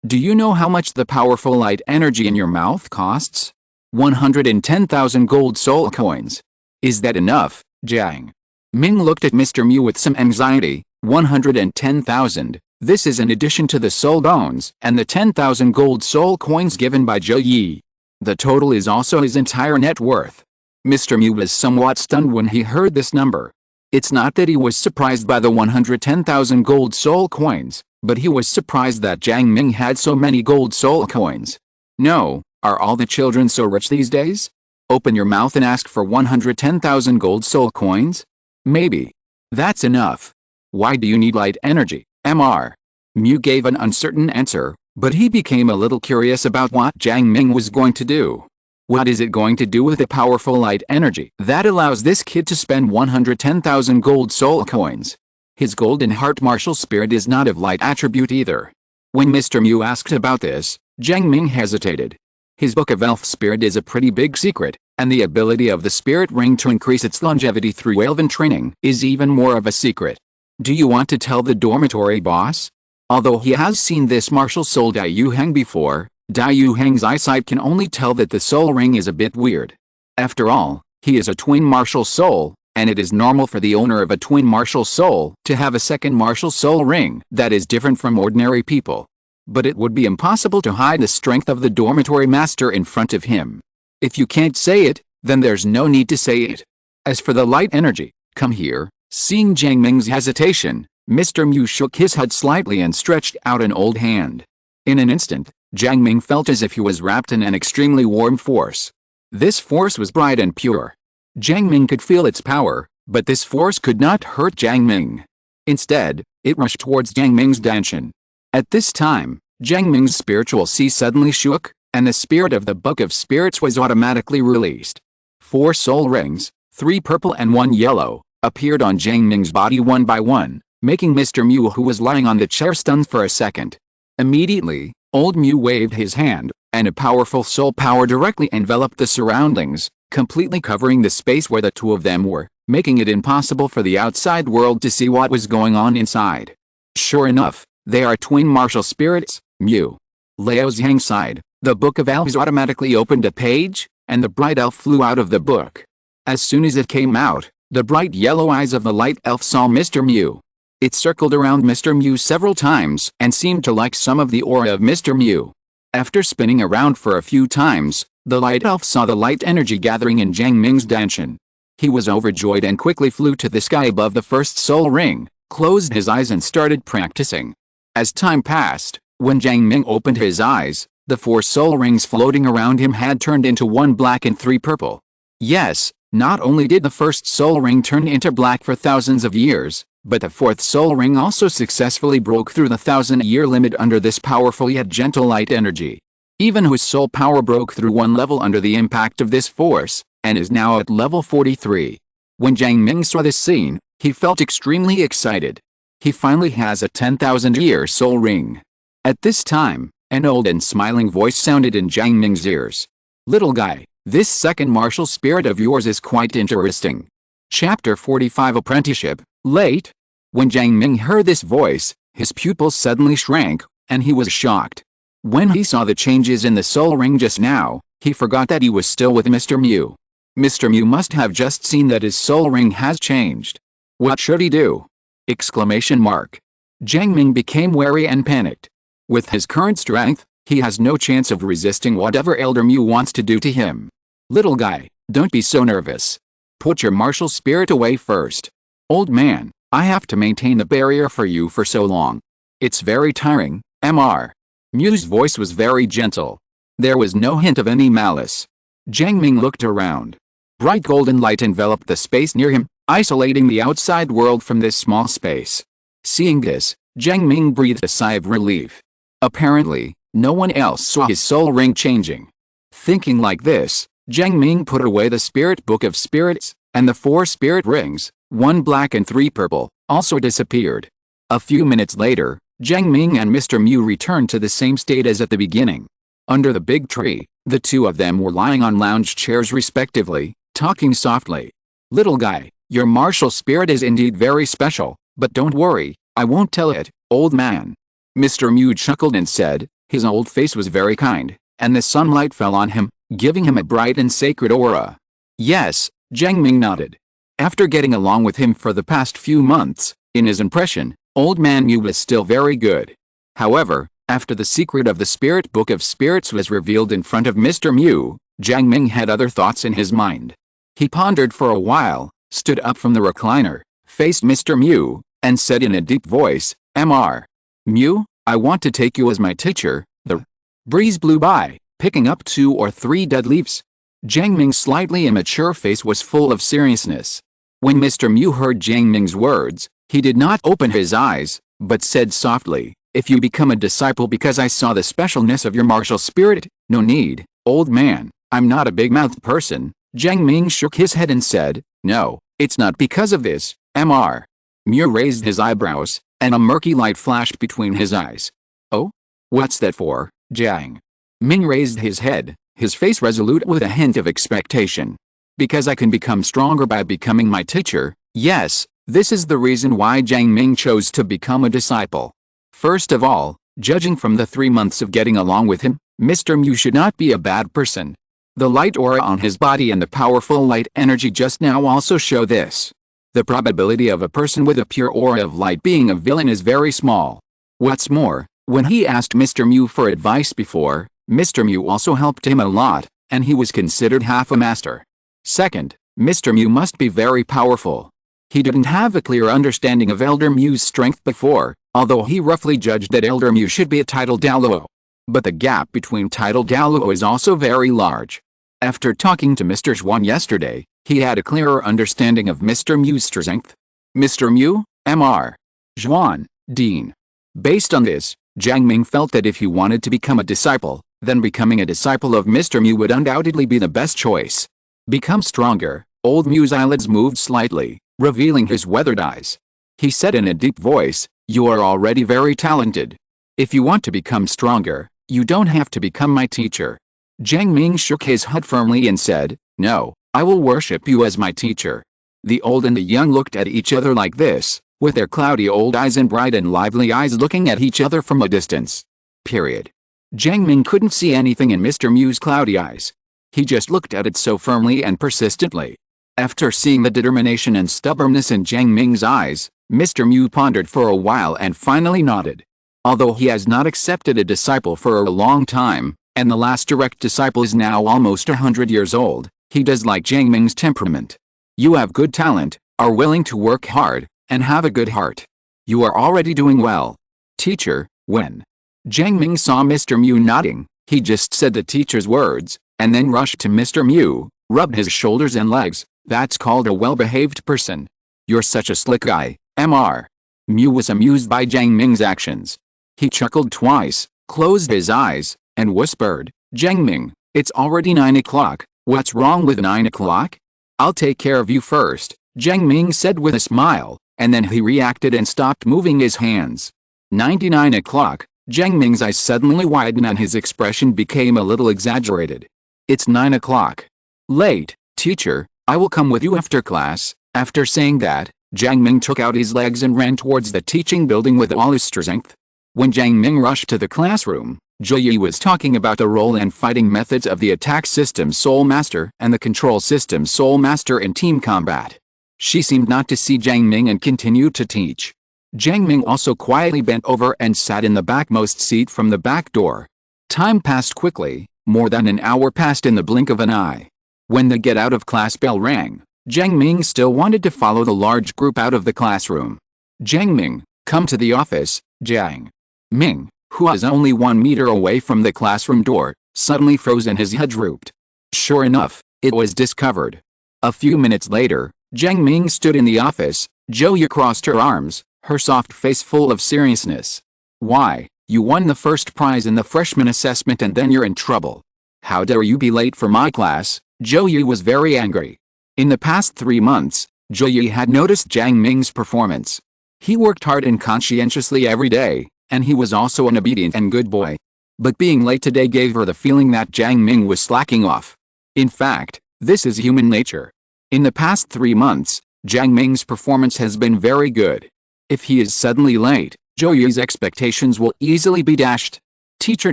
Do you know how much the powerful light energy in your mouth costs? 110,000 gold soul coins. Is that enough? Jiang Ming looked at Mr. Mew with some anxiety. 110,000. This is in addition to the soul bones and the 10,000 gold soul coins given by Zhou Yi. The total is also his entire net worth. Mr. Mew was somewhat stunned when he heard this number. It's not that he was surprised by the 110,000 gold soul coins, but he was surprised that Jiang Ming had so many gold soul coins. No. Are all the children so rich these days? Open your mouth and ask for 110,000 gold soul coins? Maybe. That's enough. Why do you need light energy? Mr. Mew gave an uncertain answer, but he became a little curious about what Jiang Ming was going to do. What is it going to do with the powerful light energy that allows this kid to spend 110,000 gold soul coins? His Golden Heart martial spirit is not of light attribute either. When Mr. Mew asked about this, Jiang Ming hesitated. His Book of Elf Spirit is a pretty big secret, and the ability of the Spirit Ring to increase its longevity through elven training is even more of a secret. Do you want to tell the dormitory boss? Although he has seen this martial soul Dai Yu Heng before, Dai Yu Heng's eyesight can only tell that the soul ring is a bit weird. After all, he is a twin martial soul, and it is normal for the owner of a twin martial soul to have a second martial soul ring that is different from ordinary people. But it would be impossible to hide the strength of the dormitory master in front of him. If you can't say it, then there's no need to say it. As for the light energy, come here. Seeing Jiang Ming's hesitation, Mr. Mew shook his head slightly and stretched out an old hand. In an instant, Jiang Ming felt as if he was wrapped in an extremely warm force. This force was bright and pure. Jiang Ming could feel its power, but this force could not hurt Jiang Ming. Instead, it rushed towards Jiang Ming's danshan. At this time, Jiang Ming's spiritual sea suddenly shook, and the spirit of the Book of Spirits was automatically released. 4 soul rings, 3 purple and 1 yellow, appeared on Jiang Ming's body one by one, making Mr. Mew, who was lying on the chair, stunned for a second. Immediately, old Mew waved his hand, and a powerful soul power directly enveloped the surroundings, completely covering the space where the two of them were, making it impossible for the outside world to see what was going on inside. Sure enough, they are twin martial spirits. Mew. Lao Zhang sighed. The Book of Elves automatically opened a page, and the bright elf flew out of the book. As soon as it came out, The bright yellow eyes of the light elf saw Mr. Mew. It circled around Mr. Mew several times and seemed to like some of the aura of Mr. Mew. After spinning around for a few times, the light elf saw the light energy gathering in Jiang Ming's danshan. He was overjoyed and quickly flew to the sky above the first soul ring, closed his eyes and started practicing. As time passed, when Jiang Ming opened his eyes, the 4 soul rings floating around him had turned into 1 black and 3 purple. Yes, not only did the first soul ring turn into black for thousands of years, but the 4th soul ring also successfully broke through the 1,000-year limit under this powerful yet gentle light energy. Even his soul power broke through 1 level under the impact of this force, and is now at level 43. When Jiang Ming saw this scene, he felt extremely excited. He finally has a 10,000-year soul ring. At this time, an old and smiling voice sounded in Jiang Ming's ears. "Little guy, this second martial spirit of yours is quite interesting." Chapter 45 Apprenticeship, Late. When Jiang Ming heard this voice, his pupils suddenly shrank, and he was shocked. When he saw the changes in the soul ring just now, he forgot that he was still with Mr. Mew. Mr. Mew must have just seen that his soul ring has changed. What should he do? Exclamation mark. Jiang Ming became wary and panicked. With his current strength, he has no chance of resisting whatever Elder Mew wants to do to him. "Little guy, don't be so nervous. Put your martial spirit away first. Old man, I have to maintain the barrier for you for so long. It's very tiring." Mr. Mew's voice was very gentle. There was no hint of any malice. Jiang Ming looked around. Bright golden light enveloped the space near him, isolating the outside world from this small space. Seeing this, Jiang Ming breathed a sigh of relief. Apparently, no one else saw his soul ring changing. Thinking like this, Jiang Ming put away the spirit book of spirits, and the 4 spirit rings, 1 black and 3 purple, also disappeared. A few minutes later, Jiang Ming and Mr. Mew returned to the same state as at the beginning. Under the big tree, the 2 of them were lying on lounge chairs respectively, talking softly. "Little guy, your martial spirit is indeed very special, but don't worry, I won't tell it, old man." Mr. Mew chuckled and said, his old face was very kind, and the sunlight fell on him, giving him a bright and sacred aura. "Yes," Jiang Ming nodded. After getting along with him for the past few months, in his impression, Old Man Mew was still very good. However, after the secret of the Spirit Book of Spirits was revealed in front of Mr. Mew, Jiang Ming had other thoughts in his mind. He pondered for a while, stood up from the recliner, faced Mr. Mew, and said in a deep voice, "Mr. Mew, I want to take you as my teacher." The breeze blew by, picking up 2 or 3 dead leaves. Jiang Ming's slightly immature face was full of seriousness. When Mr. Mew heard Jiang Ming's words, he did not open his eyes, but said softly, "If you become a disciple because I saw the specialness of your martial spirit, no need, old man, I'm not a big-mouthed person." Jiang Ming shook his head and said, "No, it's not because of this." Mr. Mew raised his eyebrows, and a murky light flashed between his eyes. "Oh? What's that for?" Jiang Ming raised his head, his face resolute with a hint of expectation. "Because I can become stronger by becoming my teacher." Yes, this is the reason why Jiang Ming chose to become a disciple. First of all, judging from the 3 months of getting along with him, Mr. Mew should not be a bad person. The light aura on his body and the powerful light energy just now also show this. The probability of a person with a pure aura of light being a villain is very small. What's more, when he asked Mr. Mew for advice before, Mr. Mew also helped him a lot, and he was considered half a master. Second, Mr. Mew must be very powerful. He didn't have a clear understanding of Elder Mew's strength before, although he roughly judged that Elder Mew should be a title Douluo. But the gap between title Douluo is also very large. After talking to Mr. Zhuan yesterday, he had a clearer understanding of Mr. Mew's strength. Mr. Mew, Mr. Zhuan, Dean. Based on this, Jiang Ming felt that if he wanted to become a disciple, then becoming a disciple of Mr. Mew would undoubtedly be the best choice. Become stronger. Old Mew's eyelids moved slightly, revealing his weathered eyes. He said in a deep voice, "You are already very talented. If you want to become stronger, you don't have to become my teacher." Jiang Ming shook his head firmly and said, "No, I will worship you as my teacher." The old and the young looked at each other like this, with their cloudy old eyes and bright and lively eyes looking at each other from a distance. Period. Jiang Ming couldn't see anything in Mr. Mew's cloudy eyes. He just looked at it so firmly and persistently. After seeing the determination and stubbornness in Jiang Ming's eyes, Mr. Mu pondered for a while and finally nodded. Although he has not accepted a disciple for a long time, and the last direct disciple is now almost 100 years old, he does like Jiang Ming's temperament. You have good talent, are willing to work hard, and have a good heart. You are already doing well. Teacher, when Jiang Ming saw Mr. Mu nodding, he just said the teacher's words, and then rushed to Mr. Mu, rubbed his shoulders and legs. That's called a well-behaved person. You're such a slick guy, Mr. Mu was amused by Jiang Ming's actions. He chuckled twice, closed his eyes, and whispered, Jiang Ming, it's already 9 o'clock, what's wrong with 9 o'clock? I'll take care of you first, Jiang Ming said with a smile, and then he reacted and stopped moving his hands. 99 o'clock, Jiang Ming's eyes suddenly widened and his expression became a little exaggerated. It's 9 o'clock. Late, teacher, I will come with you after class. After saying that, Jiang Ming took out his legs and ran towards the teaching building with all his strength. When Jiang Ming rushed to the classroom, Zhou Yi was talking about the role and fighting methods of the attack system Soul Master and the control system Soul Master in team combat. She seemed not to see Jiang Ming and continued to teach. Jiang Ming also quietly bent over and sat in the backmost seat from the back door. Time passed quickly, more than an hour passed in the blink of an eye. When the get-out-of-class bell rang, Jiang Ming still wanted to follow the large group out of the classroom. Jiang Ming, come to the office. Jiang Ming, who was only 1 meter away from the classroom door, suddenly froze and his head drooped. Sure enough, it was discovered. A few minutes later, Jiang Ming stood in the office. Zhou Yi crossed her arms, her soft face full of seriousness. Why, you won the first prize in the freshman assessment and then you're in trouble. How dare you be late for my class? Zhou Yi was very angry. In the past 3 months, Zhou Yi had noticed Jiang Ming's performance. He worked hard and conscientiously every day, and he was also an obedient and good boy. But being late today gave her the feeling that Jiang Ming was slacking off. In fact, this is human nature. In the past 3 months, Jiang Ming's performance has been very good. If he is suddenly late, Zhou Yi's expectations will easily be dashed. Teacher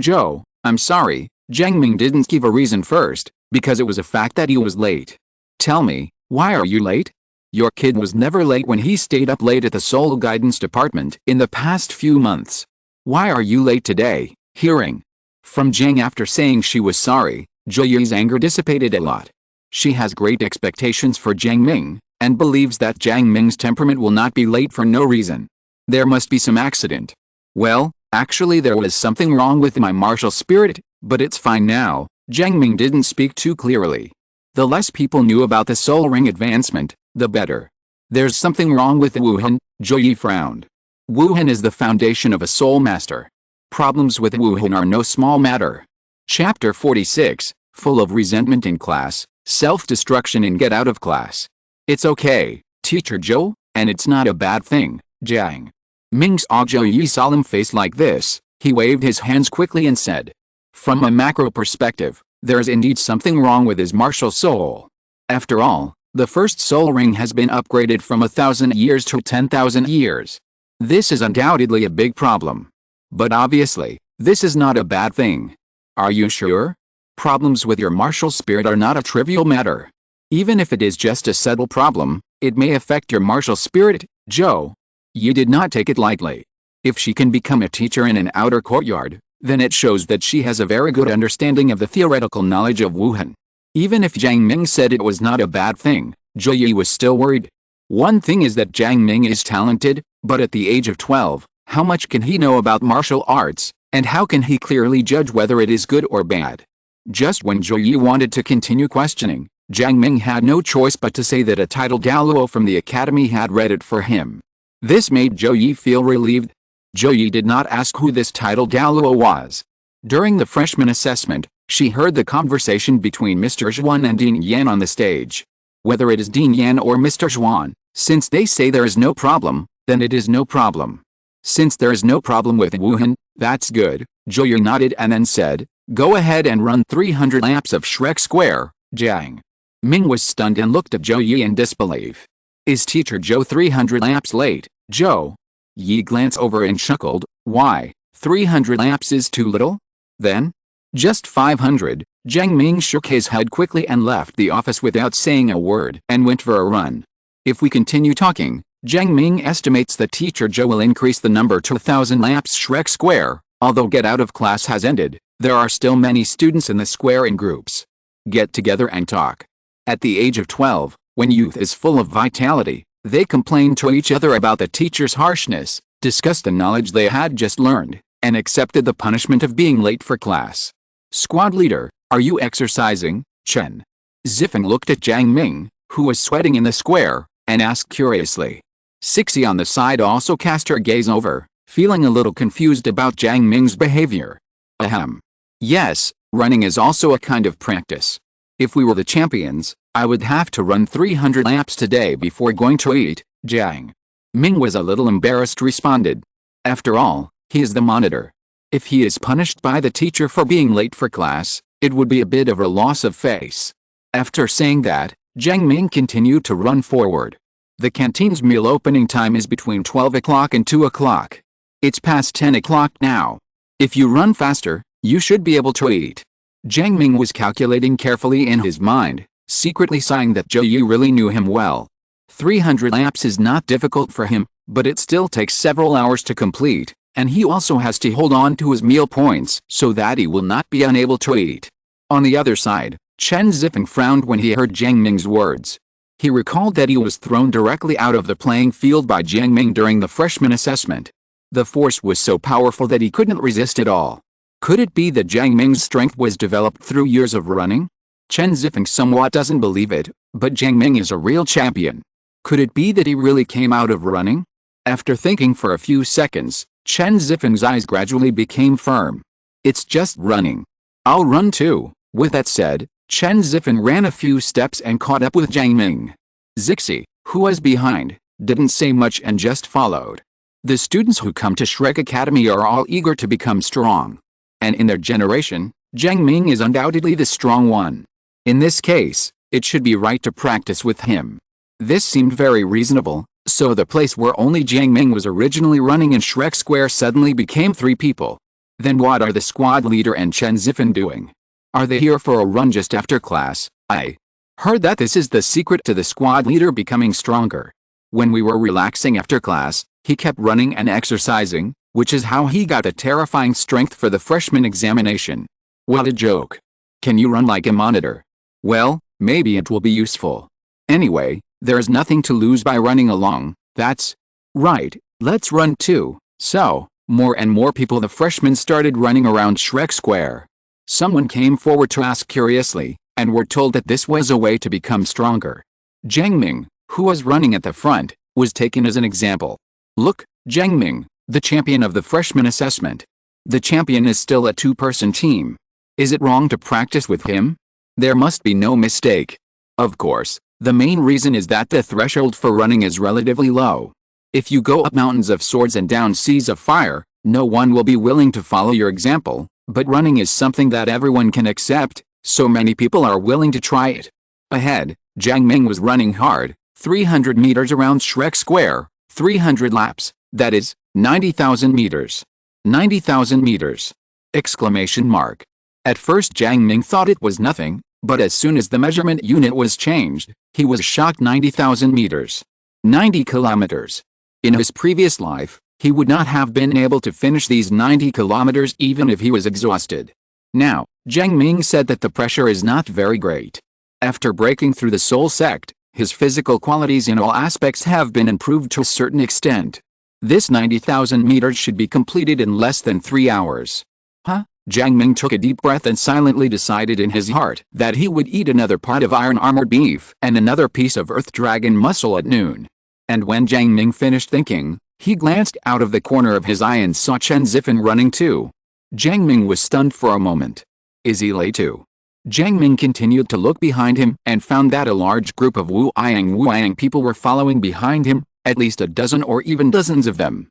Zhou, I'm sorry, Jiang Ming didn't give a reason first, because it was a fact that he was late. Tell me, why are you late? Your kid was never late when he stayed up late at the Soul Guidance Department in the past few months. Why are you late today? Hearing from Jiang after saying she was sorry, Zhou Yi's anger dissipated a lot. She has great expectations for Jiang Ming, and believes that Jiang Ming's temperament will not be late for no reason. There must be some accident. Well, actually there was something wrong with my martial spirit, but it's fine now. Jiang Ming didn't speak too clearly. The less people knew about the Soul Ring advancement, the better. There's something wrong with Wuhan, Zhou Yi frowned. Wuhan is the foundation of a Soul Master. Problems with Wuhan are no small matter. Chapter 46, full of resentment in class, self-destruction and get out of class. It's okay, Teacher Zhou, and it's not a bad thing. Jiang Ming saw Zhou Yi's solemn face like this. He waved his hands quickly and said, from a macro perspective, there is indeed something wrong with his martial soul. After all, the first soul ring has been upgraded from 1,000 years to 10,000 years. This is undoubtedly a big problem. But obviously, this is not a bad thing. Are you sure? Problems with your martial spirit are not a trivial matter. Even if it is just a subtle problem, it may affect your martial spirit. Zhou Yi did not take it lightly. If she can become a teacher in an outer courtyard, then it shows that she has a very good understanding of the theoretical knowledge of Wuhan. Even if Jiang Ming said it was not a bad thing, Zhou Yi was still worried. One thing is that Jiang Ming is talented, but at the age of 12, how much can he know about martial arts, and how can he clearly judge whether it is good or bad? Just when Zhou Yi wanted to continue questioning, Jiang Ming had no choice but to say that a title Douluo from the academy had read it for him. This made Zhou Yi feel relieved. Zhou Yi did not ask who this title Douluo was. During the freshman assessment, she heard the conversation between Mr. Zhuan and Dean Yan on the stage. Whether it is Dean Yan or Mr. Zhuan, since they say there is no problem, then it is no problem. Since there is no problem with Wuhan, that's good. Zhou Yi nodded and then said, go ahead and run 300 laps of Shrek Square. Jiang Ming was stunned and looked at Zhou Yi in disbelief. Is Teacher Zhou 300 laps late? Zhou Yi glanced over and chuckled. Why, 300 laps is too little? Then? Just 500, Jiang Ming shook his head quickly and left the office without saying a word and went for a run. If we continue talking, Jiang Ming estimates the teacher Zhou will increase the number to 1,000 laps Shrek Square. Although get out of class has ended, there are still many students in the square in groups. Get together and talk. At the age of 12, when youth is full of vitality, they complain to each other about the teacher's harshness, discussed the knowledge they had just learned, and accepted the punishment of being late for class. Squad leader, are you exercising, Chen? Zifeng looked at Jiang Ming, who was sweating in the square, and asked curiously. Sixi on the side also cast her gaze over, feeling a little confused about Jiang Ming's behavior. Ahem. Yes, running is also a kind of practice. If we were the champions, I would have to run 300 laps today before going to eat, Jiang Ming was a little embarrassed responded. After all, he is the monitor. If he is punished by the teacher for being late for class, it would be a bit of a loss of face. After saying that, Jiang Ming continued to run forward. The canteen's meal opening time is between 12 o'clock and 2 o'clock. It's past 10 o'clock now. If you run faster, you should be able to eat. Jiang Ming was calculating carefully in his mind, secretly sighing that Zhou Yu really knew him well. 300 laps is not difficult for him, but it still takes several hours to complete, and he also has to hold on to his meal points so that he will not be unable to eat. On the other side, Chen Zifeng frowned when he heard Jiang Ming's words. He recalled that he was thrown directly out of the playing field by Jiang Ming during the freshman assessment. The force was so powerful that he couldn't resist it all. Could it be that Jiang Ming's strength was developed through years of running? Chen Zifeng somewhat doesn't believe it, but Jiang Ming is a real champion. Could it be that he really came out of running? After thinking for a few seconds, Chen Zifeng's eyes gradually became firm. It's just running. I'll run too. With that said, Chen Zifeng ran a few steps and caught up with Jiang Ming. Zixi, who was behind, didn't say much and just followed. The students who come to Shrek Academy are all eager to become strong. And in their generation, Jiang Ming is undoubtedly the strong one. In this case, it should be right to practice with him. This seemed very reasonable, so the place where only Jiang Ming was originally running in Shrek Square suddenly became 3 people. Then what are the squad leader and Chen Zifeng doing? Are they here for a run just after class? I heard that this is the secret to the squad leader becoming stronger. When we were relaxing after class, he kept running and exercising, which is how he got a terrifying strength for the freshman examination. What a joke. Can you run like a monitor? Well, maybe it will be useful. Anyway, there's nothing to lose by running along. That's right, let's run too. So, more and more people the freshmen started running around Shrek Square. Someone came forward to ask curiously, and were told that this was a way to become stronger. Jiang Ming, who was running at the front, was taken as an example. Look, Jiang Ming, the champion of the freshman assessment. The champion is still a 2-person team. Is it wrong to practice with him? There must be no mistake. Of course, the main reason is that the threshold for running is relatively low. If you go up mountains of swords and down seas of fire, no one will be willing to follow your example, but running is something that everyone can accept, so many people are willing to try it. Ahead, Jiang Ming was running hard, 300 meters around Shrek Square, 300 laps, that is, 90,000 meters. 90,000 meters! Exclamation mark. At first Jiang Ming thought it was nothing, but as soon as the measurement unit was changed, he was shocked. 90,000 meters. 90 kilometers. In his previous life, he would not have been able to finish these 90 kilometers even if he was exhausted. Now, Jiang Ming said that the pressure is not very great. After breaking through the soul sect, his physical qualities in all aspects have been improved to a certain extent. This 90,000 meters should be completed in less than 3 hours. Huh? Jiang Ming took a deep breath and silently decided in his heart that he would eat another pot of iron armored beef and another piece of earth dragon muscle at noon. And when Jiang Ming finished thinking, he glanced out of the corner of his eye and saw Chen Zifeng running too. Jiang Ming was stunned for a moment. Is he late too? Jiang Ming continued to look behind him and found that a large group of Wuang people were following behind him, at least a dozen or even dozens of them.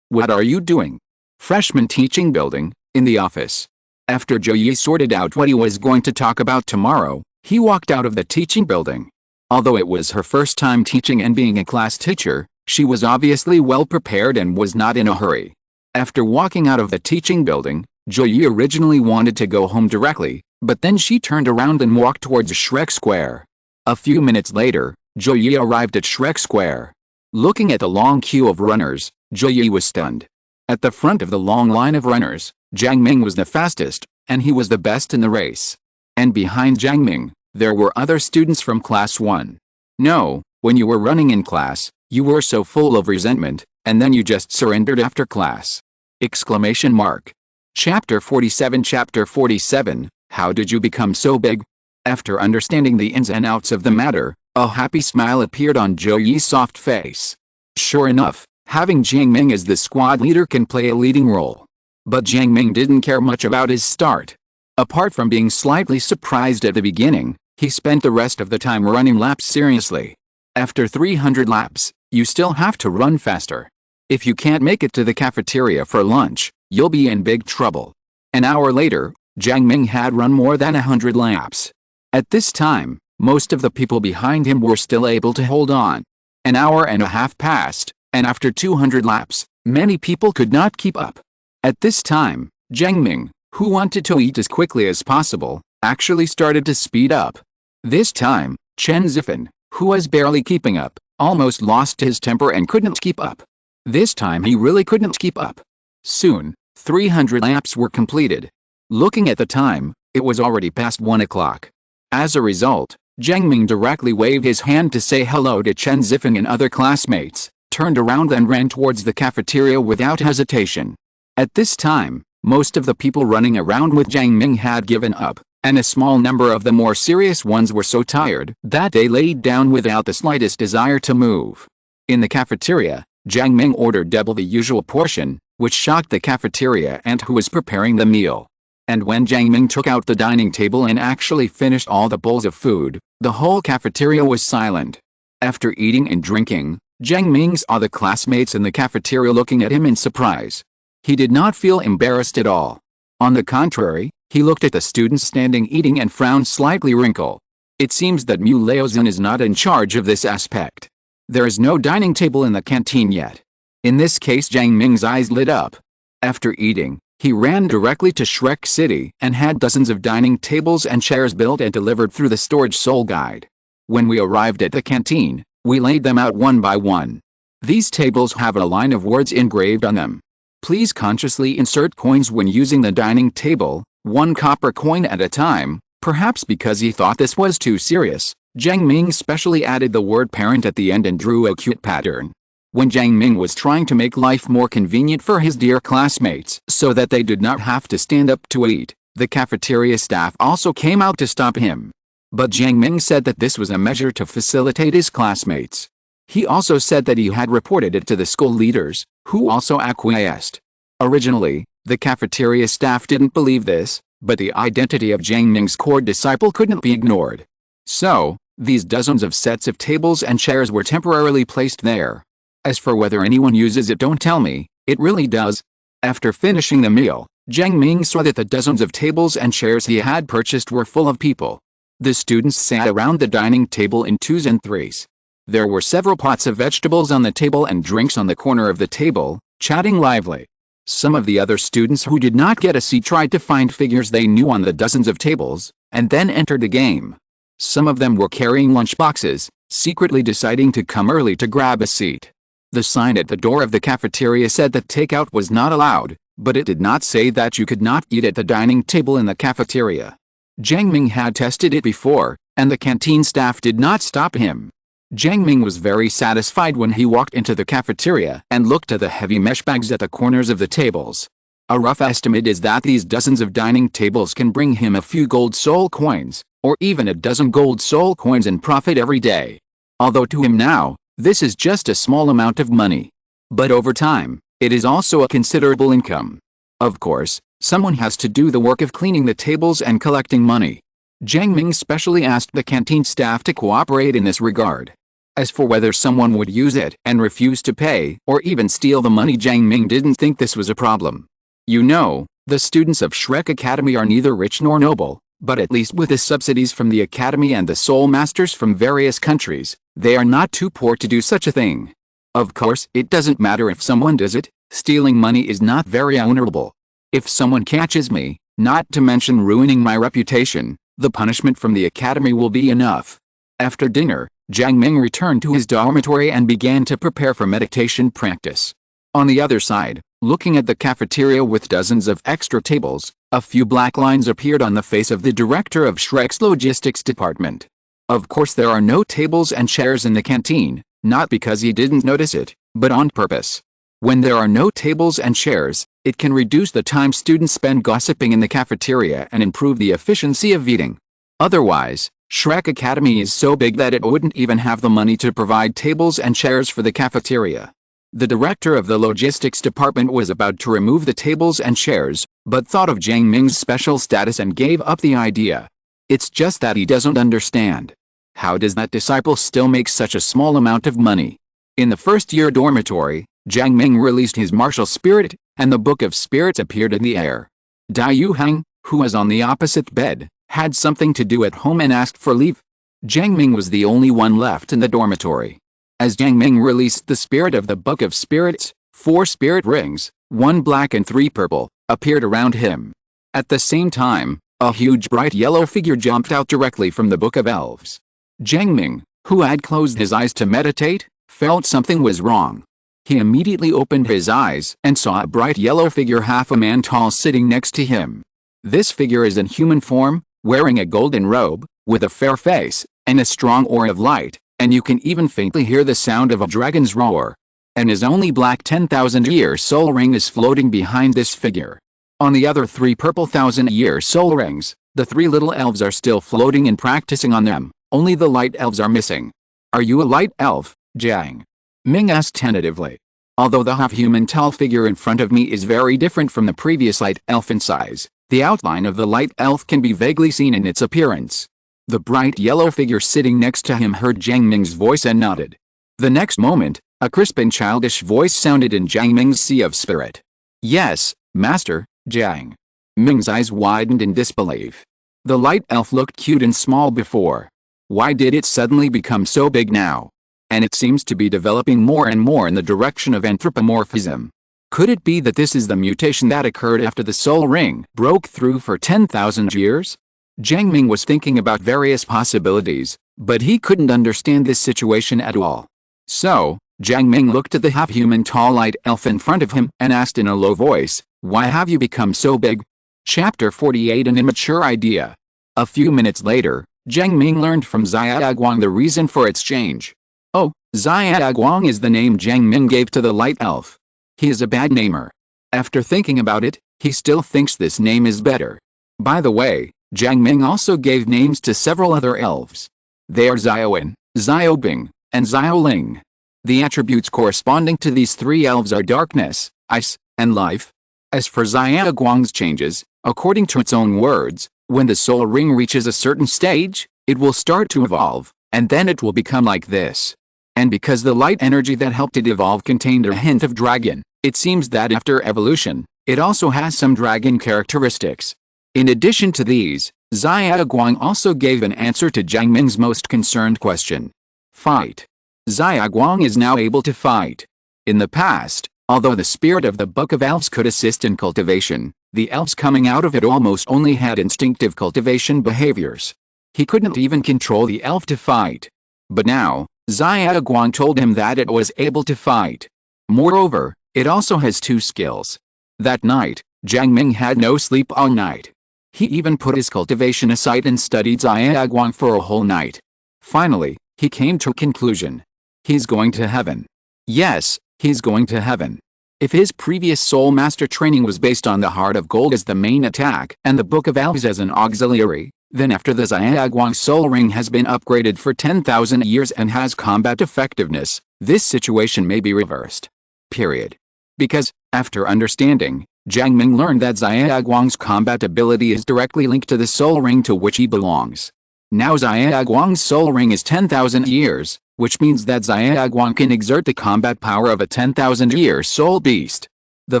What are you doing? Freshman teaching building, in the office. After Zhou Yi sorted out what he was going to talk about tomorrow, he walked out of the teaching building. Although it was her first time teaching and being a class teacher, she was obviously well prepared and was not in a hurry. After walking out of the teaching building, Zhou Yi originally wanted to go home directly, But then she turned around and walked towards Shrek Square. A few minutes later, Joyi arrived at Shrek Square. Looking at the long queue of runners, Joyi was stunned. At the front of the long line of runners, Jiang Ming was the fastest, and he was the best in the race. And behind Jiang Ming, there were other students from class 1. No, when you were running in class, you were so full of resentment, and then you just surrendered after class. Exclamation mark. Chapter 47. How did you become so big? After understanding the ins and outs of the matter, a happy smile appeared on Joyi's soft face. Sure enough, having Jiang Ming as the squad leader can play a leading role. But Jiang Ming didn't care much about his start. Apart from being slightly surprised at the beginning, he spent the rest of the time running laps seriously. After 300 laps, you still have to run faster. If you can't make it to the cafeteria for lunch, you'll be in big trouble. An hour later, Jiang Ming had run more than 100 laps. At this time, most of the people behind him were still able to hold on. An hour and a half passed, and after 200 laps, many people could not keep up. At this time, Jiang Ming, who wanted to eat as quickly as possible, actually started to speed up. This time, Chen Zifan, who was barely keeping up, almost lost his temper and couldn't keep up. This time he really couldn't keep up. Soon, 300 laps were completed. Looking at the time, it was already past 1 o'clock. As a result, Jiang Ming directly waved his hand to say hello to Chen Zifan and other classmates, turned around and ran towards the cafeteria without hesitation. At this time, most of the people running around with Jiang Ming had given up, and a small number of the more serious ones were so tired that they laid down without the slightest desire to move. In the cafeteria, Jiang Ming ordered double the usual portion, which shocked the cafeteria aunt who was preparing the meal. And when Jiang Ming took out the dining table and actually finished all the bowls of food, the whole cafeteria was silent. After eating and drinking, Jiang Ming saw the classmates in the cafeteria looking at him in surprise. He did not feel embarrassed at all. On the contrary, he looked at the students standing eating and frowned slightly wrinkle. It seems that Mu Laozhen is not in charge of this aspect. There is no dining table in the canteen yet. In this case, Jiang Ming's eyes lit up. After eating, he ran directly to Shrek City and had dozens of dining tables and chairs built and delivered through the storage soul guide. When we arrived at the canteen, we laid them out one by one. These tables have a line of words engraved on them. Please consciously insert coins when using the dining table, 1 copper coin at a time. Perhaps because he thought this was too serious, Jiang Ming specially added the word parent at the end and drew a cute pattern. When Jiang Ming was trying to make life more convenient for his dear classmates so that they did not have to stand up to eat, the cafeteria staff also came out to stop him. But Jiang Ming said that this was a measure to facilitate his classmates. He also said that he had reported it to the school leaders, who also acquiesced. Originally, the cafeteria staff didn't believe this, but the identity of Jiang Ming's core disciple couldn't be ignored. So, these dozens of sets of tables and chairs were temporarily placed there. As for whether anyone uses it, don't tell me, it really does. After finishing the meal, Jiang Ming saw that the dozens of tables and chairs he had purchased were full of people. The students sat around the dining table in 2s and 3s. There were several pots of vegetables on the table and drinks on the corner of the table, chatting lively. Some of the other students who did not get a seat tried to find figures they knew on the dozens of tables, and then entered the game. Some of them were carrying lunchboxes, secretly deciding to come early to grab a seat. The sign at the door of the cafeteria said that takeout was not allowed, but it did not say that you could not eat at the dining table in the cafeteria. Jiang Ming had tested it before, and the canteen staff did not stop him. Jiang Ming was very satisfied when he walked into the cafeteria and looked at the heavy mesh bags at the corners of the tables. A rough estimate is that these dozens of dining tables can bring him a few gold soul coins, or even a dozen gold soul coins in profit every day. Although to him now, this is just a small amount of money. But over time, it is also a considerable income. Of course, someone has to do the work of cleaning the tables and collecting money. Jiang Ming specially asked the canteen staff to cooperate in this regard. As for whether someone would use it and refuse to pay or even steal the money, Jiang Ming didn't think this was a problem. You know, the students of Shrek Academy are neither rich nor noble, but at least with the subsidies from the academy and the soul masters from various countries, they are not too poor to do such a thing. Of course, it doesn't matter if someone does it, stealing money is not very honorable. If someone catches me, Not to mention ruining my reputation, the punishment from the academy will be enough. After dinner, Jiang Ming returned to his dormitory and began to prepare for meditation practice. On the other side, looking at the cafeteria with dozens of extra tables, a few black lines appeared on the face of the director of Shrek's logistics department. Of course there are no tables and chairs in the canteen, not because he didn't notice it, but on purpose. When there are no tables and chairs, it can reduce the time students spend gossiping in the cafeteria and improve the efficiency of eating. Otherwise, Shrek Academy is so big that it wouldn't even have the money to provide tables and chairs for the cafeteria. The director of the logistics department was about to remove the tables and chairs, but thought of Jiang Ming's special status and gave up the idea. It's just that he doesn't understand. How does that disciple still make such a small amount of money? In the first-year dormitory, Jiang Ming released his martial spirit, and the Book of Spirits appeared in the air. Dai Yuhang, who was on the opposite bed, had something to do at home and asked for leave. Jiang Ming was the only one left in the dormitory. As Jiang Ming released the spirit of the Book of Spirits, 4 spirit rings, 1 black and 3 purple, appeared around him. At the same time, a huge bright yellow figure jumped out directly from the Book of Elves. Jiang Ming, who had closed his eyes to meditate, felt something was wrong. He immediately opened his eyes and saw a bright yellow figure half a man tall sitting next to him. This figure is in human form, wearing a golden robe, with a fair face, and a strong aura of light, and you can even faintly hear the sound of a dragon's roar. And his only black 10,000-year soul ring is floating behind this figure. On the other 3 purple 1,000-year soul rings, the 3 little elves are still floating and practicing on them, only the light elves are missing. Are you a light elf, Jiang Ming asked tentatively. Although the half-human tall figure in front of me is very different from the previous light elf in size, the outline of the light elf can be vaguely seen in its appearance. The bright yellow figure sitting next to him heard Jiang Ming's voice and nodded. The next moment, a crisp and childish voice sounded in Jiang Ming's sea of spirit. Yes, Master, Jiang Ming's eyes widened in disbelief. The light elf looked cute and small before. Why did it suddenly become so big now? And it seems to be developing more and more in the direction of anthropomorphism. Could it be that this is the mutation that occurred after the soul ring broke through for 10,000 years? Jiang Ming was thinking about various possibilities, but he couldn't understand this situation at all. So, Jiang Ming looked at the half-human tall light elf in front of him and asked in a low voice, "Why have you become so big?" Chapter 48 An Immature Idea. A few minutes later, Jiang Ming learned from Xiaoguang the reason for its change. Oh, Xiaoguang is the name Jiang Ming gave to the light elf. He is a bad namer. After thinking about it, he still thinks this name is better. By the way, Jiang Ming also gave names to several other elves. They are Xiaowen, Xiaobing, and Xiaoling. The attributes corresponding to these 3 elves are darkness, ice, and life. As for Xiaoguang's changes, according to its own words, when the soul ring reaches a certain stage, it will start to evolve, and then it will become like this. And because the light energy that helped it evolve contained a hint of dragon, it seems that after evolution, it also has some dragon characteristics. In addition to these, Xiaoguang also gave an answer to Jiang Ming's most concerned question. Fight. Xiaoguang is now able to fight. In the past, although the spirit of the Book of Elves could assist in cultivation, the elves coming out of it almost only had instinctive cultivation behaviors. He couldn't even control the elf to fight. But now, Xiaoguang told him that it was able to fight. Moreover, it also has 2 skills. That night, Jiang Ming had no sleep all night. He even put his cultivation aside and studied Xiaoguang for a whole night. Finally, he came to a conclusion. He's going to heaven. Yes, he's going to heaven. If his previous soul master training was based on the Heart of Gold as the main attack and the Book of Elves as an auxiliary, then after the Xiaoguang soul ring has been upgraded for 10,000 years and has combat effectiveness, this situation may be reversed. Period. Because, after understanding, Jiang Ming learned that Xiaoguang's combat ability is directly linked to the soul ring to which he belongs. Now Xiaoguang's soul ring is 10,000 years, which means that Xiaoguang can exert the combat power of a 10,000-year soul beast. The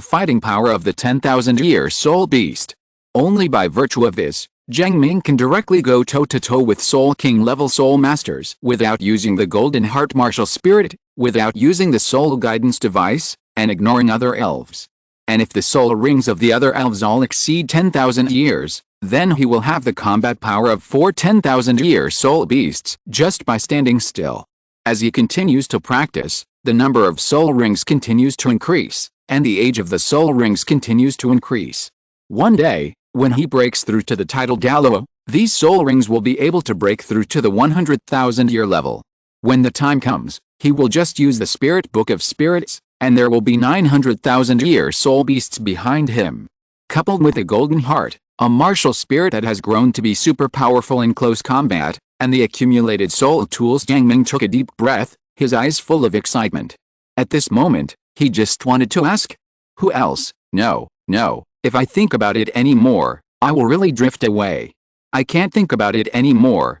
fighting power of the 10,000-year soul beast. Only by virtue of this, Jiang Ming can directly go toe-to-toe with Soul King level Soul Masters without using the Golden Heart Martial Spirit, without using the Soul Guidance Device, and ignoring other elves. And if the soul rings of the other elves all exceed 10,000 years, then he will have the combat power of 4 10,000-year soul beasts just by standing still. As he continues to practice, the number of soul rings continues to increase, and the age of the soul rings continues to increase. One day, when he breaks through to the title Douluo, these soul rings will be able to break through to the 100,000-year level. When the time comes, he will just use the Spirit Book of Spirits, and there will be 900,000-year soul beasts behind him. Coupled with a golden heart, a martial spirit that has grown to be super powerful in close combat, and the accumulated soul tools, Jiang Ming took a deep breath, his eyes full of excitement. At this moment, he just wanted to ask, who else? No, if I think about it anymore, I will really drift away. I can't think about it anymore,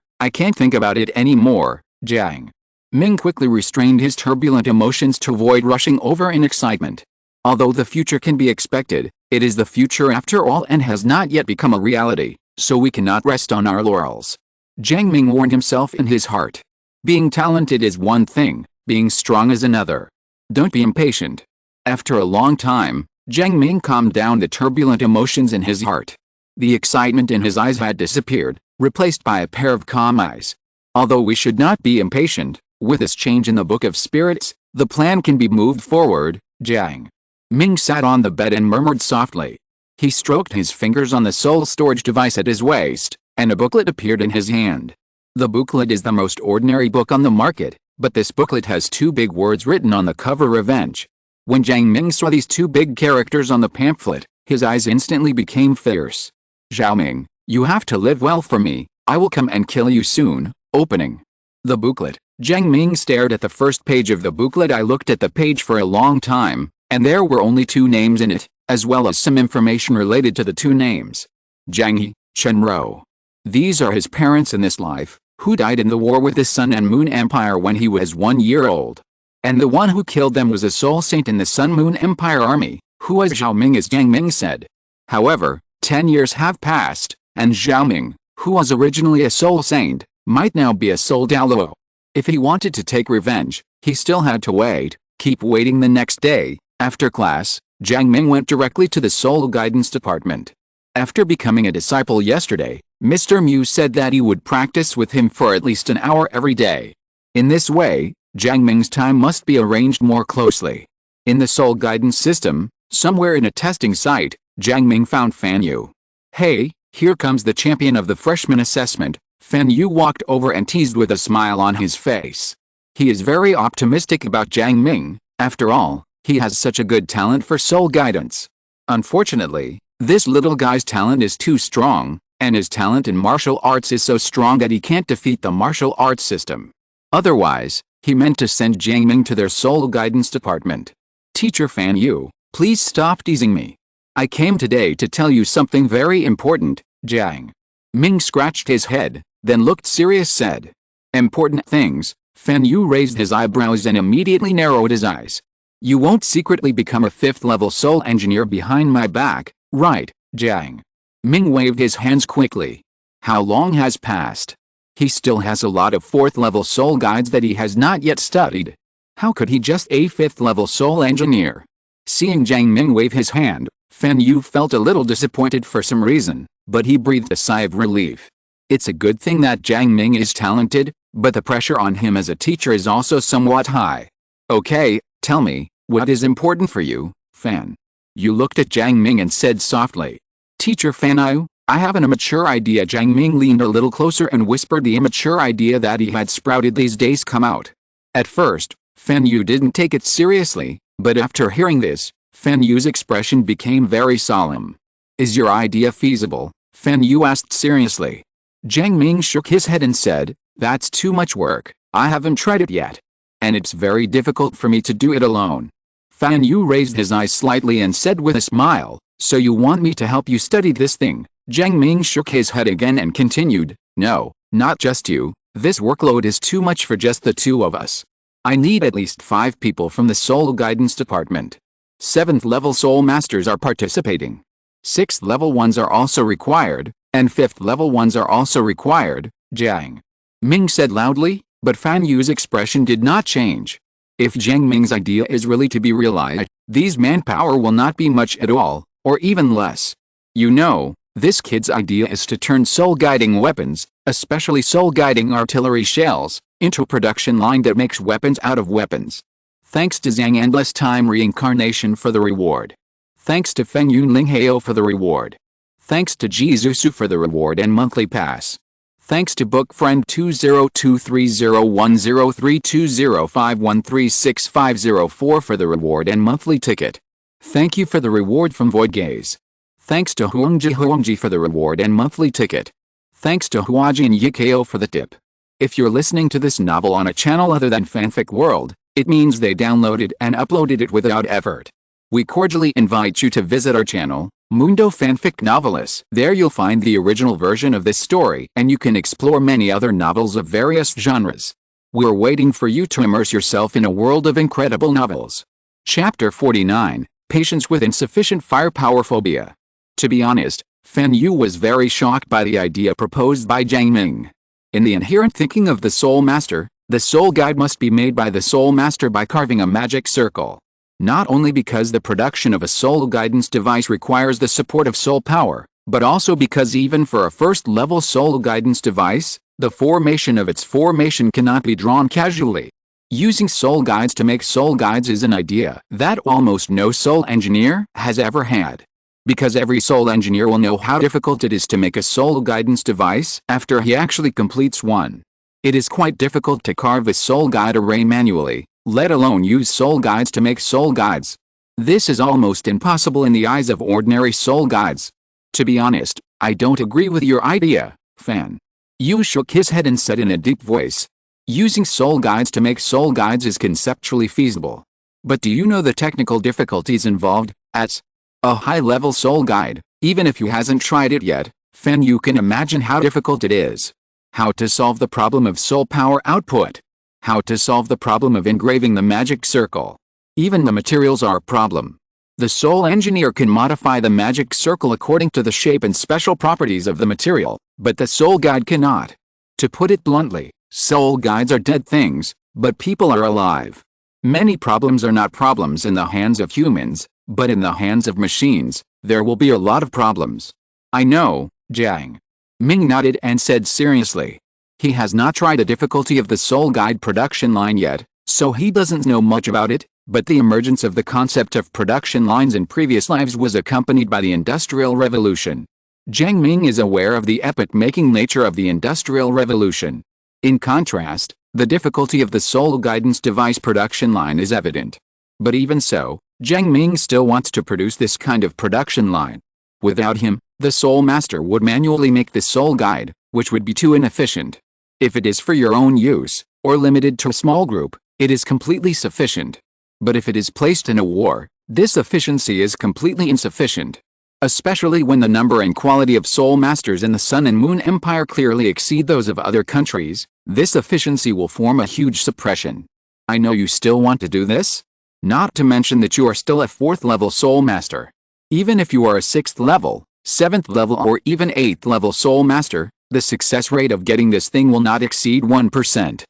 Jiang Ming quickly restrained his turbulent emotions to avoid rushing over in excitement. Although the future can be expected, it is the future after all and has not yet become a reality, so we cannot rest on our laurels. Jiang Ming warned himself in his heart. Being talented is one thing, being strong is another. Don't be impatient. After a long time, Jiang Ming calmed down the turbulent emotions in his heart. The excitement in his eyes had disappeared, replaced by a pair of calm eyes. Although we should not be impatient, with this change in the Book of Spirits, the plan can be moved forward. Jiang Ming sat on the bed and murmured softly. He stroked his fingers on the soul storage device at his waist, and a booklet appeared in his hand. The booklet is the most ordinary book on the market, but this booklet has 2 big words written on the cover: revenge. When Jiang Ming saw these 2 big characters on the pamphlet, his eyes instantly became fierce. Zhao Ming, you have to live well for me, I will come and kill you soon. Opening the booklet, Jiang Ming stared at the first page of the booklet. I looked at the page for a long time, and there were only 2 names in it, as well as some information related to the 2 names. Jiang He, Chen Rou. These are his parents in this life, who died in the war with the Sun and Moon Empire when he was 1 year old. And the one who killed them was a soul saint in the Sun Moon Empire army, who was Zhao Ming, as Jiang Ming said. However, 10 years have passed, and Zhao Ming, who was originally a soul saint, might now be a soul Douluo. If he wanted to take revenge, he still had to wait. Keep waiting. The next day, after class, Jiang Ming went directly to the soul guidance department. After becoming a disciple yesterday, Mr. Mu said that he would practice with him for at least an hour every day. In this way, Jiang Ming's time must be arranged more closely. In the soul guidance system, somewhere in a testing site, Jiang Ming found Fan Yu. Hey, here comes the champion of the freshman assessment. Fan Yu walked over and teased with a smile on his face. He is very optimistic about Jiang Ming. After all, he has such a good talent for soul guidance. Unfortunately, this little guy's talent is too strong, and his talent in martial arts is so strong that he can't defeat the martial arts system. Otherwise, he meant to send Jiang Ming to their soul guidance department. Teacher Fan Yu, please stop teasing me. I came today to tell you something very important. Jiang Ming scratched his head, then looked serious, said. Important things? Fan Yu raised his eyebrows and immediately narrowed his eyes. You won't secretly become a 5th level soul engineer behind my back, right? Jiang Ming waved his hands quickly. How long has passed? He still has a lot of 4th level soul guides that he has not yet studied. How could he just a 5th level soul engineer? Seeing Jiang Ming wave his hand, Fan Yu felt a little disappointed for some reason, but he breathed a sigh of relief. It's a good thing that Jiang Ming is talented, but the pressure on him as a teacher is also somewhat high. Okay, tell me, what is important for you, Fan? Yu looked at Jiang Ming and said softly. Teacher Fan Yu, I have an immature idea. Jiang Ming leaned a little closer and whispered the immature idea that he had sprouted these days come out. At first, Fan Yu didn't take it seriously, but after hearing this, Fan Yu's expression became very solemn. Is your idea feasible? Fan Yu asked seriously. Jiang Ming shook his head and said, that's too much work, I haven't tried it yet. And it's very difficult for me to do it alone. Fan Yu raised his eyes slightly and said with a smile, so you want me to help you study this thing? Jiang Ming shook his head again and continued, no, not just you, this workload is too much for just the 2 of us. I need at least 5 people from the soul guidance department. 7th level soul masters are participating. 6th level ones are also required, and 5th level ones are also required, Jiang Ming said loudly, but Fan Yu's expression did not change. If Jiang Ming's idea is really to be realized, These manpower will not be much at all, or even less. You know, this kid's idea is to turn soul-guiding weapons, especially soul-guiding artillery shells, into a production line that makes weapons out of weapons. Thanks to Zhang Endless Time Reincarnation for the reward. Thanks to Feng Yunling Heo for the reward. Thanks to Jizusu for the reward and monthly pass. Thanks to Book Friend 2023010032051365504 for the reward and monthly ticket. Thank you for the reward from Void Gaze. Thanks to Huangji for the reward and monthly ticket. Thanks to Huajin Yikeo for the tip. If you're listening to this novel on a channel other than Fanfic World, it means they downloaded and uploaded it without effort. We cordially invite you to visit our channel, Mundo Fanfic Novelists. There you'll find the original version of this story and you can explore many other novels of various genres. We're waiting for you to immerse yourself in a world of incredible novels. Chapter 49, Patience with Insufficient Firepower Phobia. To be honest, Fan Yu was very shocked by the idea proposed by Jiang Ming. In the inherent thinking of the Soul Master, the Soul Guide must be made by the Soul Master by carving a magic circle. Not only because the production of a soul guidance device requires the support of soul power, but also because even for a first-level soul guidance device, the formation of its formation cannot be drawn casually. Using soul guides to make soul guides is an idea that almost no soul engineer has ever had. Because every soul engineer will know how difficult it is to make a soul guidance device after he actually completes one. It is quite difficult to carve a soul guide array manually, let alone use soul guides to make soul guides. This is almost impossible in the eyes of ordinary soul guides. To be honest, I don't agree with your idea, Fan. Yu shook his head and said in a deep voice, using soul guides to make soul guides is conceptually feasible. But do you know the technical difficulties involved? As a high-level soul guide, even if you hasn't tried it yet, Fan, you can imagine how difficult it is. How to solve the problem of soul power output. How to solve the problem of engraving the magic circle. Even the materials are a problem. The soul engineer can modify the magic circle according to the shape and special properties of the material, but the soul guide cannot. To put it bluntly, soul guides are dead things, but people are alive. Many problems are not problems in the hands of humans, but in the hands of machines, there will be a lot of problems. I know, Jiang Ming nodded and said seriously. He has not tried the difficulty of the soul guide production line yet, so he doesn't know much about it, but the emergence of the concept of production lines in previous lives was accompanied by the Industrial Revolution. Jiang Ming is aware of the epoch-making nature of the Industrial Revolution. In contrast, the difficulty of the soul guidance device production line is evident. But even so, Jiang Ming still wants to produce this kind of production line. Without him, the Soul Master would manually make the soul guide, which would be too inefficient. If it is for your own use, or limited to a small group, it is completely sufficient. But if it is placed in a war, this efficiency is completely insufficient. Especially when the number and quality of soul masters in the Sun and Moon Empire clearly exceed those of other countries, this efficiency will form a huge suppression. I know you still want to do this? Not to mention that you are still a 4th level soul master. Even if you are a 6th level, 7th level or even 8th level soul master, the success rate of getting this thing will not exceed 1%.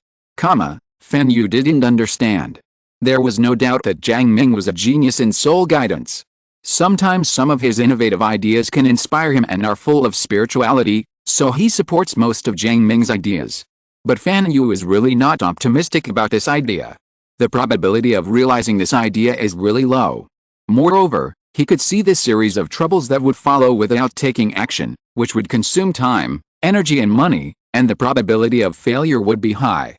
Fan Yu didn't understand. There was no doubt that Jiang Ming was a genius in soul guidance. Sometimes some of his innovative ideas can inspire him and are full of spirituality, so he supports most of Jiang Ming's ideas. But Fan Yu is really not optimistic about this idea. The probability of realizing this idea is really low. Moreover, he could see this series of troubles that would follow without taking action, which would consume time, energy and money, and the probability of failure would be high.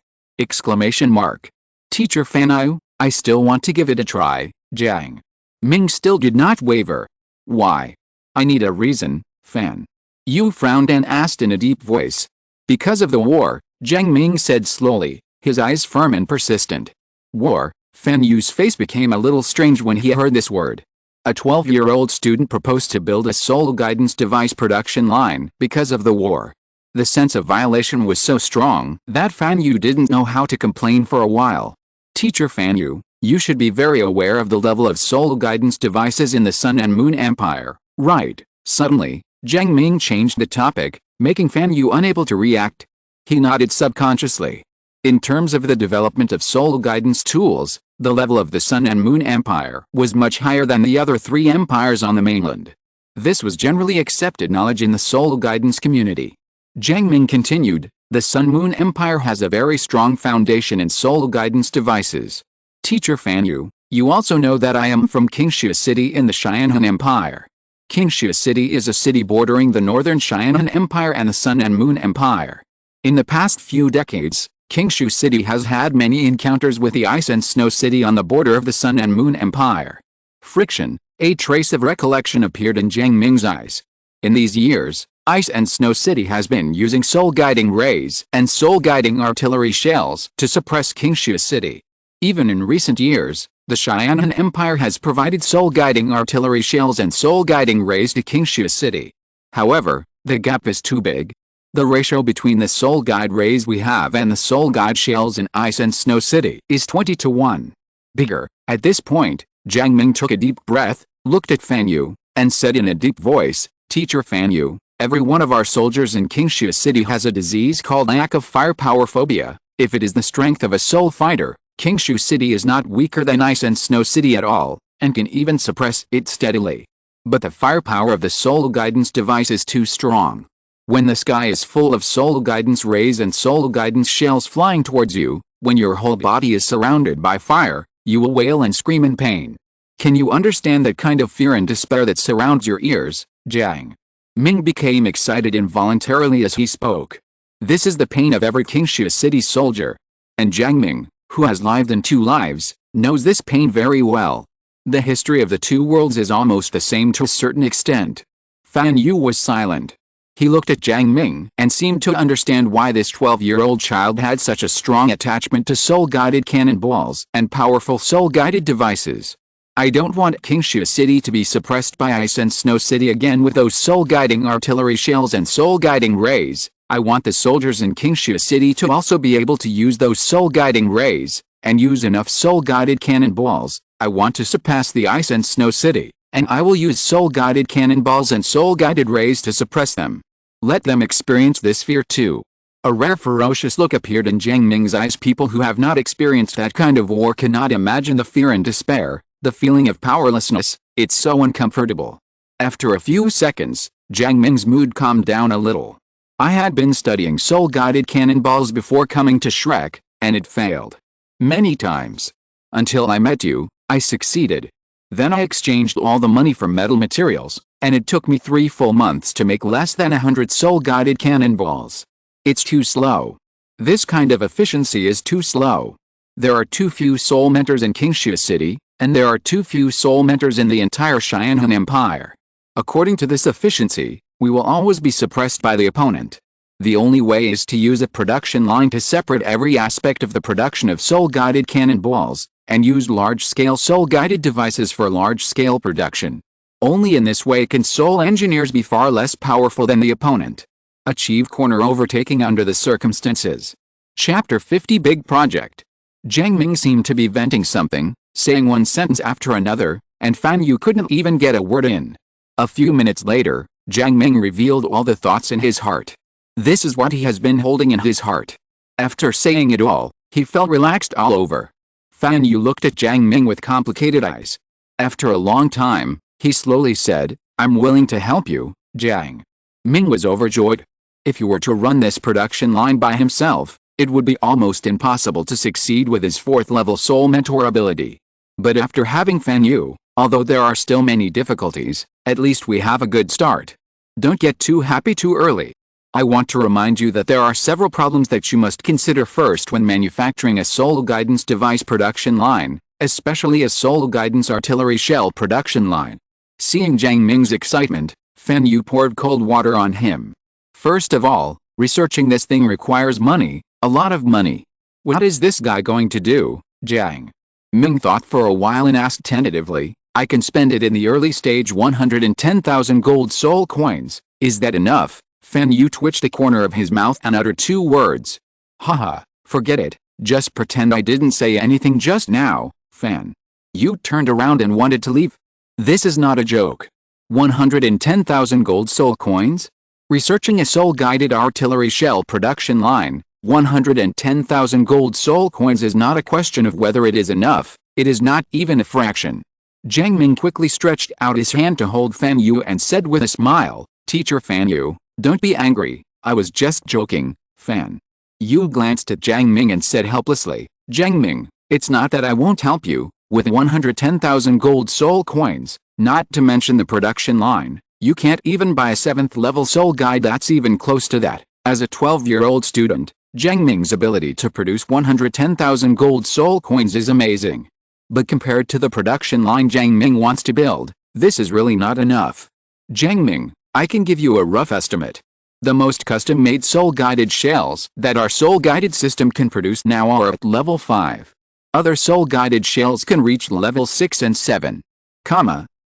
Teacher Fan Yu, I still want to give it a try. Jiang Ming still did not waver. Why? I need a reason, Fan Yu frowned and asked in a deep voice. Because of the war, Jiang Ming said slowly, his eyes firm and persistent. War? Fan Yu's face became a little strange when he heard this word. A 12-year-old student proposed to build a soul guidance device production line because of the war. The sense of violation was so strong that Fan Yu didn't know how to complain for a while. Teacher Fan Yu, you should be very aware of the level of soul guidance devices in the Sun and Moon Empire, right? Suddenly, Jiang Ming changed the topic, making Fan Yu unable to react. He nodded subconsciously. In terms of the development of soul guidance tools, The level of the Sun and Moon Empire was much higher than the other three empires on the mainland. This was generally accepted knowledge in the soul guidance community. Jiang Ming continued, the Sun-Moon Empire has a very strong foundation in soul guidance devices. Teacher Fan Yu, you also know that I am from Qingshu City in the Xianhan Empire. Qingshu City is a city bordering the northern Xianhan Empire and the Sun and Moon Empire. In the past few decades, Qingshu City has had many encounters with the Ice and Snow City on the border of the Sun and Moon Empire. Friction, a trace of recollection appeared in Jiang Ming's eyes. In these years, Ice and Snow City has been using soul-guiding rays and soul-guiding artillery shells to suppress Qingshu City. Even in recent years, the Xianhan Empire has provided soul-guiding artillery shells and soul-guiding rays to Qingshu City. However, the gap is too big. The ratio between the soul guide rays we have and the soul guide shells in Ice and Snow City is 20-1. Bigger. At this point, Jiang Ming took a deep breath, looked at Fan Yu, and said in a deep voice, Teacher Fan Yu, every one of our soldiers in Qingshu City has a disease called lack of firepower phobia. If it is the strength of a soul fighter, Qingshu City is not weaker than Ice and Snow City at all, and can even suppress it steadily. But the firepower of the soul guidance device is too strong. When the sky is full of soul guidance rays and soul guidance shells flying towards you, when your whole body is surrounded by fire, you will wail and scream in pain. Can you understand that kind of fear and despair that surrounds your ears? Jiang Ming became excited involuntarily as he spoke. This is the pain of every Qingshu City soldier. And Jiang Ming, who has lived in two lives, knows this pain very well. The history of the two worlds is almost the same to a certain extent. Fan Yu was silent. He looked at Jiang Ming and seemed to understand why this 12-year-old child had such a strong attachment to soul-guided cannonballs and powerful soul-guided devices. I don't want Qingshu City to be suppressed by Ice and Snow City again with those soul-guiding artillery shells and soul-guiding rays. I want the soldiers in Qingshu City to also be able to use those soul-guiding rays, and use enough soul-guided cannonballs. I want to surpass the Ice and Snow City, and I will use soul-guided cannonballs and soul-guided rays to suppress them. Let them experience this fear too. A rare ferocious look appeared in Jiang Ming's eyes. People who have not experienced that kind of war cannot imagine the fear and despair, the feeling of powerlessness. It's so uncomfortable. After a few seconds, Jiang Ming's mood calmed down a little. I had been studying soul-guided cannonballs before coming to Shrek, and it failed. Many times. Until I met you, I succeeded. Then I exchanged all the money for metal materials, and it took me 3 full months to make less than 100 soul-guided cannonballs. It's too slow. This kind of efficiency is too slow. There are too few soul mentors in Qingshu City, and there are too few soul mentors in the entire Xianhan Empire. According to this efficiency, we will always be suppressed by the opponent. The only way is to use a production line to separate every aspect of the production of soul-guided cannonballs, and use large-scale soul-guided devices for large-scale production. Only in this way can soul engineers be far less powerful than the opponent. Achieve corner overtaking under the circumstances. Chapter 50 Big Project. Jiang Ming seemed to be venting something, saying one sentence after another, and Fan Yu couldn't even get a word in. A few minutes later, Jiang Ming revealed all the thoughts in his heart. This is what he has been holding in his heart. After saying it all, he felt relaxed all over. Fan Yu looked at Jiang Ming with complicated eyes. After a long time, he slowly said, I'm willing to help you, Jiang. Ming was overjoyed. If he were to run this production line by himself, it would be almost impossible to succeed with his 4th-level soul mentor ability. But after having Fan Yu, although there are still many difficulties, at least we have a good start. Don't get too happy too early. I want to remind you that there are several problems that you must consider first when manufacturing a soul guidance device production line, especially a soul guidance artillery shell production line. Seeing Jiang Ming's excitement, Fan Yu poured cold water on him. First of all, researching this thing requires money, a lot of money. What is this guy going to do? Jiang Ming thought for a while and asked tentatively, I can spend it in the early stage 110,000 gold soul coins. Is that enough? Fan Yu twitched a corner of his mouth and uttered 2 words. Haha, forget it, just pretend I didn't say anything just now. Fan Yu turned around and wanted to leave. This is not a joke. 110,000 gold soul coins? Researching a soul-guided artillery shell production line, 110,000 gold soul coins is not a question of whether it is enough. It is not even a fraction. Jiang Ming quickly stretched out his hand to hold Fan Yu and said with a smile, "Teacher Fan Yu, don't be angry, I was just joking." Fan Yu glanced at Jiang Ming and said helplessly, "Jiang Ming, it's not that I won't help you. With 110,000 gold soul coins, not to mention the production line, you can't even buy a 7th level soul guide that's even close to that." As a 12-year-old student, Jiang Ming's ability to produce 110,000 gold soul coins is amazing. But compared to the production line Jiang Ming wants to build, this is really not enough. "Jiang Ming, I can give you a rough estimate. The most custom-made soul-guided shells that our soul-guided system can produce now are at level 5. Other soul-guided shells can reach level 6 and 7.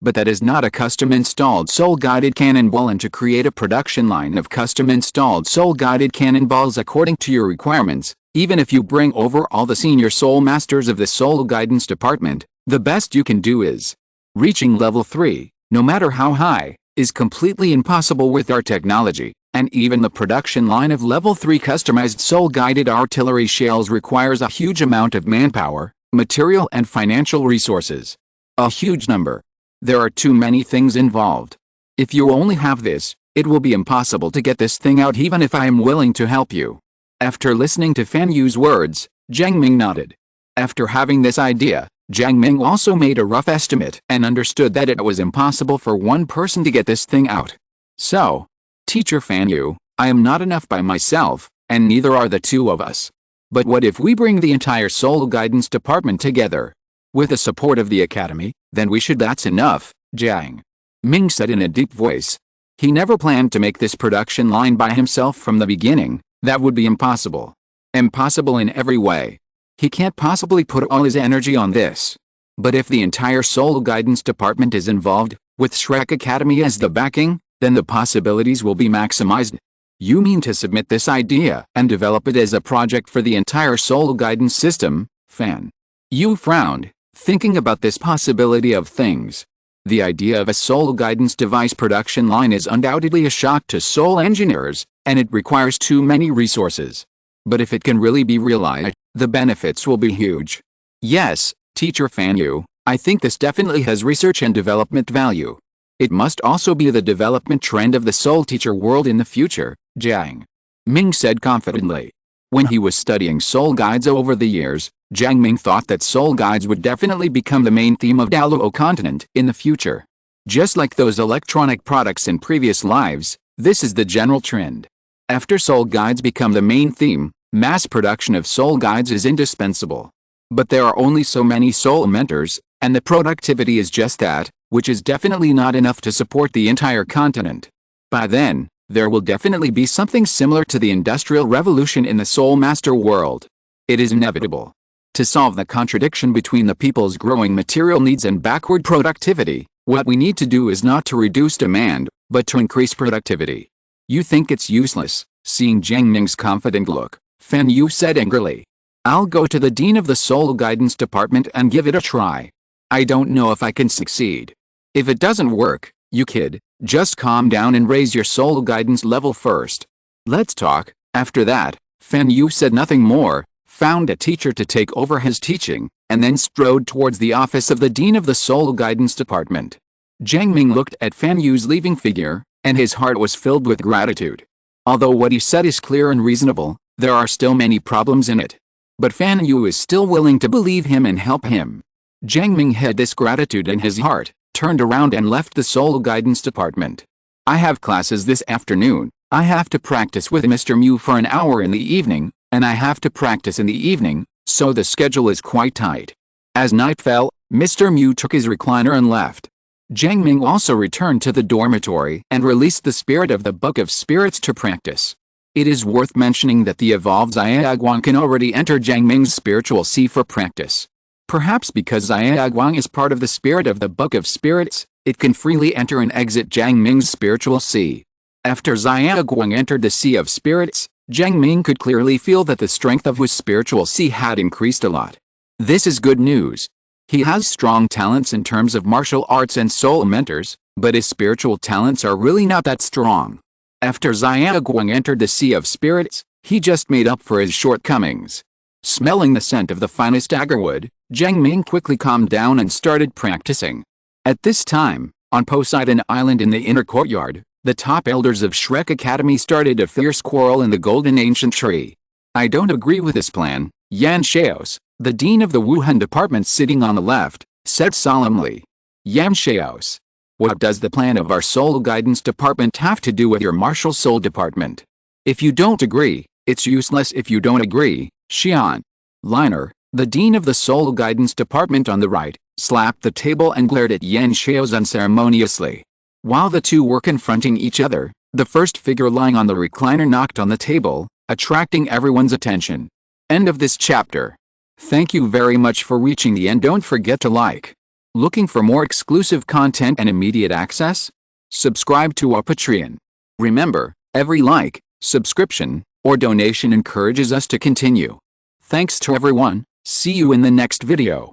But that is not a custom-installed soul-guided cannonball, and to create a production line of custom-installed soul-guided cannonballs according to your requirements, even if you bring over all the senior soul masters of the soul guidance department, the best you can do is reaching level 3, no matter how high, is completely impossible with our technology, and even the production line of level 3 customized soul-guided artillery shells requires a huge amount of manpower, material and financial resources. A huge number. There are too many things involved. If you only have this, it will be impossible to get this thing out even if I am willing to help you." After listening to Fan Yu's words, Jiang Ming nodded. After having this idea, Jiang Ming also made a rough estimate and understood that it was impossible for one person to get this thing out. "So, Teacher Fan Yu, I am not enough by myself, and neither are the two of us. But what if we bring the entire soul guidance department together? With the support of the academy, then we should." "That's enough," Jiang Ming said in a deep voice. He never planned to make this production line by himself from the beginning. That would be impossible. Impossible in every way. He can't possibly put all his energy on this. But if the entire soul guidance department is involved, with Shrek Academy as the backing, then the possibilities will be maximized. "You mean to submit this idea and develop it as a project for the entire soul guidance system?" Fan Yu frowned, thinking about this possibility of things. The idea of a soul guidance device production line is undoubtedly a shock to soul engineers, and it requires too many resources. But if it can really be realized, the benefits will be huge. "Yes, Teacher Fan Yu, I think this definitely has research and development value. It must also be the development trend of the soul teacher world in the future," Jiang Ming said confidently. When he was studying soul guides over the years, Jiang Ming thought that soul guides would definitely become the main theme of Douluo continent in the future. Just like those electronic products in previous lives, this is the general trend. After soul guides become the main theme, mass production of soul guides is indispensable. But there are only so many soul mentors, and the productivity is just that, which is definitely not enough to support the entire continent. By then, there will definitely be something similar to the Industrial Revolution in the Soul Master world. It is inevitable. To solve the contradiction between the people's growing material needs and backward productivity, what we need to do is not to reduce demand, but to increase productivity. "You think it's useless?" Seeing Jiang Ming's confident look, Fan Yu said angrily. "I'll go to the dean of the soul guidance department and give it a try. I don't know if I can succeed. If it doesn't work, you kid, just calm down and raise your soul guidance level first. Let's talk." After that, Fan Yu said nothing more, found a teacher to take over his teaching, and then strode towards the office of the dean of the soul guidance department. Jiang Ming looked at Fan Yu's leaving figure, and his heart was filled with gratitude. Although what he said is clear and reasonable, there are still many problems in it. But Fan Yu is still willing to believe him and help him. Jiang Ming had this gratitude in his heart, turned around and left the soul guidance department. "I have classes this afternoon. I have to practice with Mr. Mu for an hour in the evening, and I have to practice in the evening, so the schedule is quite tight." As night fell, Mr. Mu took his recliner and left. Jiang Ming also returned to the dormitory and released the spirit of the Book of Spirits to practice. It is worth mentioning that the evolved Xiaoguang can already enter Jiang Ming's spiritual sea for practice. Perhaps because Xiaoguang is part of the spirit of the Book of Spirits, it can freely enter and exit Jiang Ming's spiritual sea. After Xiaoguang entered the Sea of Spirits, Jiang Ming could clearly feel that the strength of his spiritual sea had increased a lot. This is good news. He has strong talents in terms of martial arts and soul mentors, but his spiritual talents are really not that strong. After Xiaoguang entered the Sea of Spirits, he just made up for his shortcomings. Smelling the scent of the finest agarwood, Jiang Ming quickly calmed down and started practicing. At this time, on Poseidon Island in the inner courtyard, the top elders of Shrek Academy started a fierce quarrel in the golden ancient tree. "I don't agree with this plan," Yan Xiaos, the dean of the Wuhan department sitting on the left, said solemnly. "Yan Xiaos, what does the plan of our soul guidance department have to do with your martial soul department? If you don't agree, it's useless if you don't agree." Xian Liner, the dean of the soul guidance department on the right, slapped the table and glared at Yan Xiaos unceremoniously. While the two were confronting each other, the first figure lying on the recliner knocked on the table, attracting everyone's attention. End of this chapter. Thank you very much for reaching the end. Don't forget to like. Looking for more exclusive content and immediate access? Subscribe to our Patreon. Remember, every like, subscription, or donation encourages us to continue. Thanks to everyone. See you in the next video.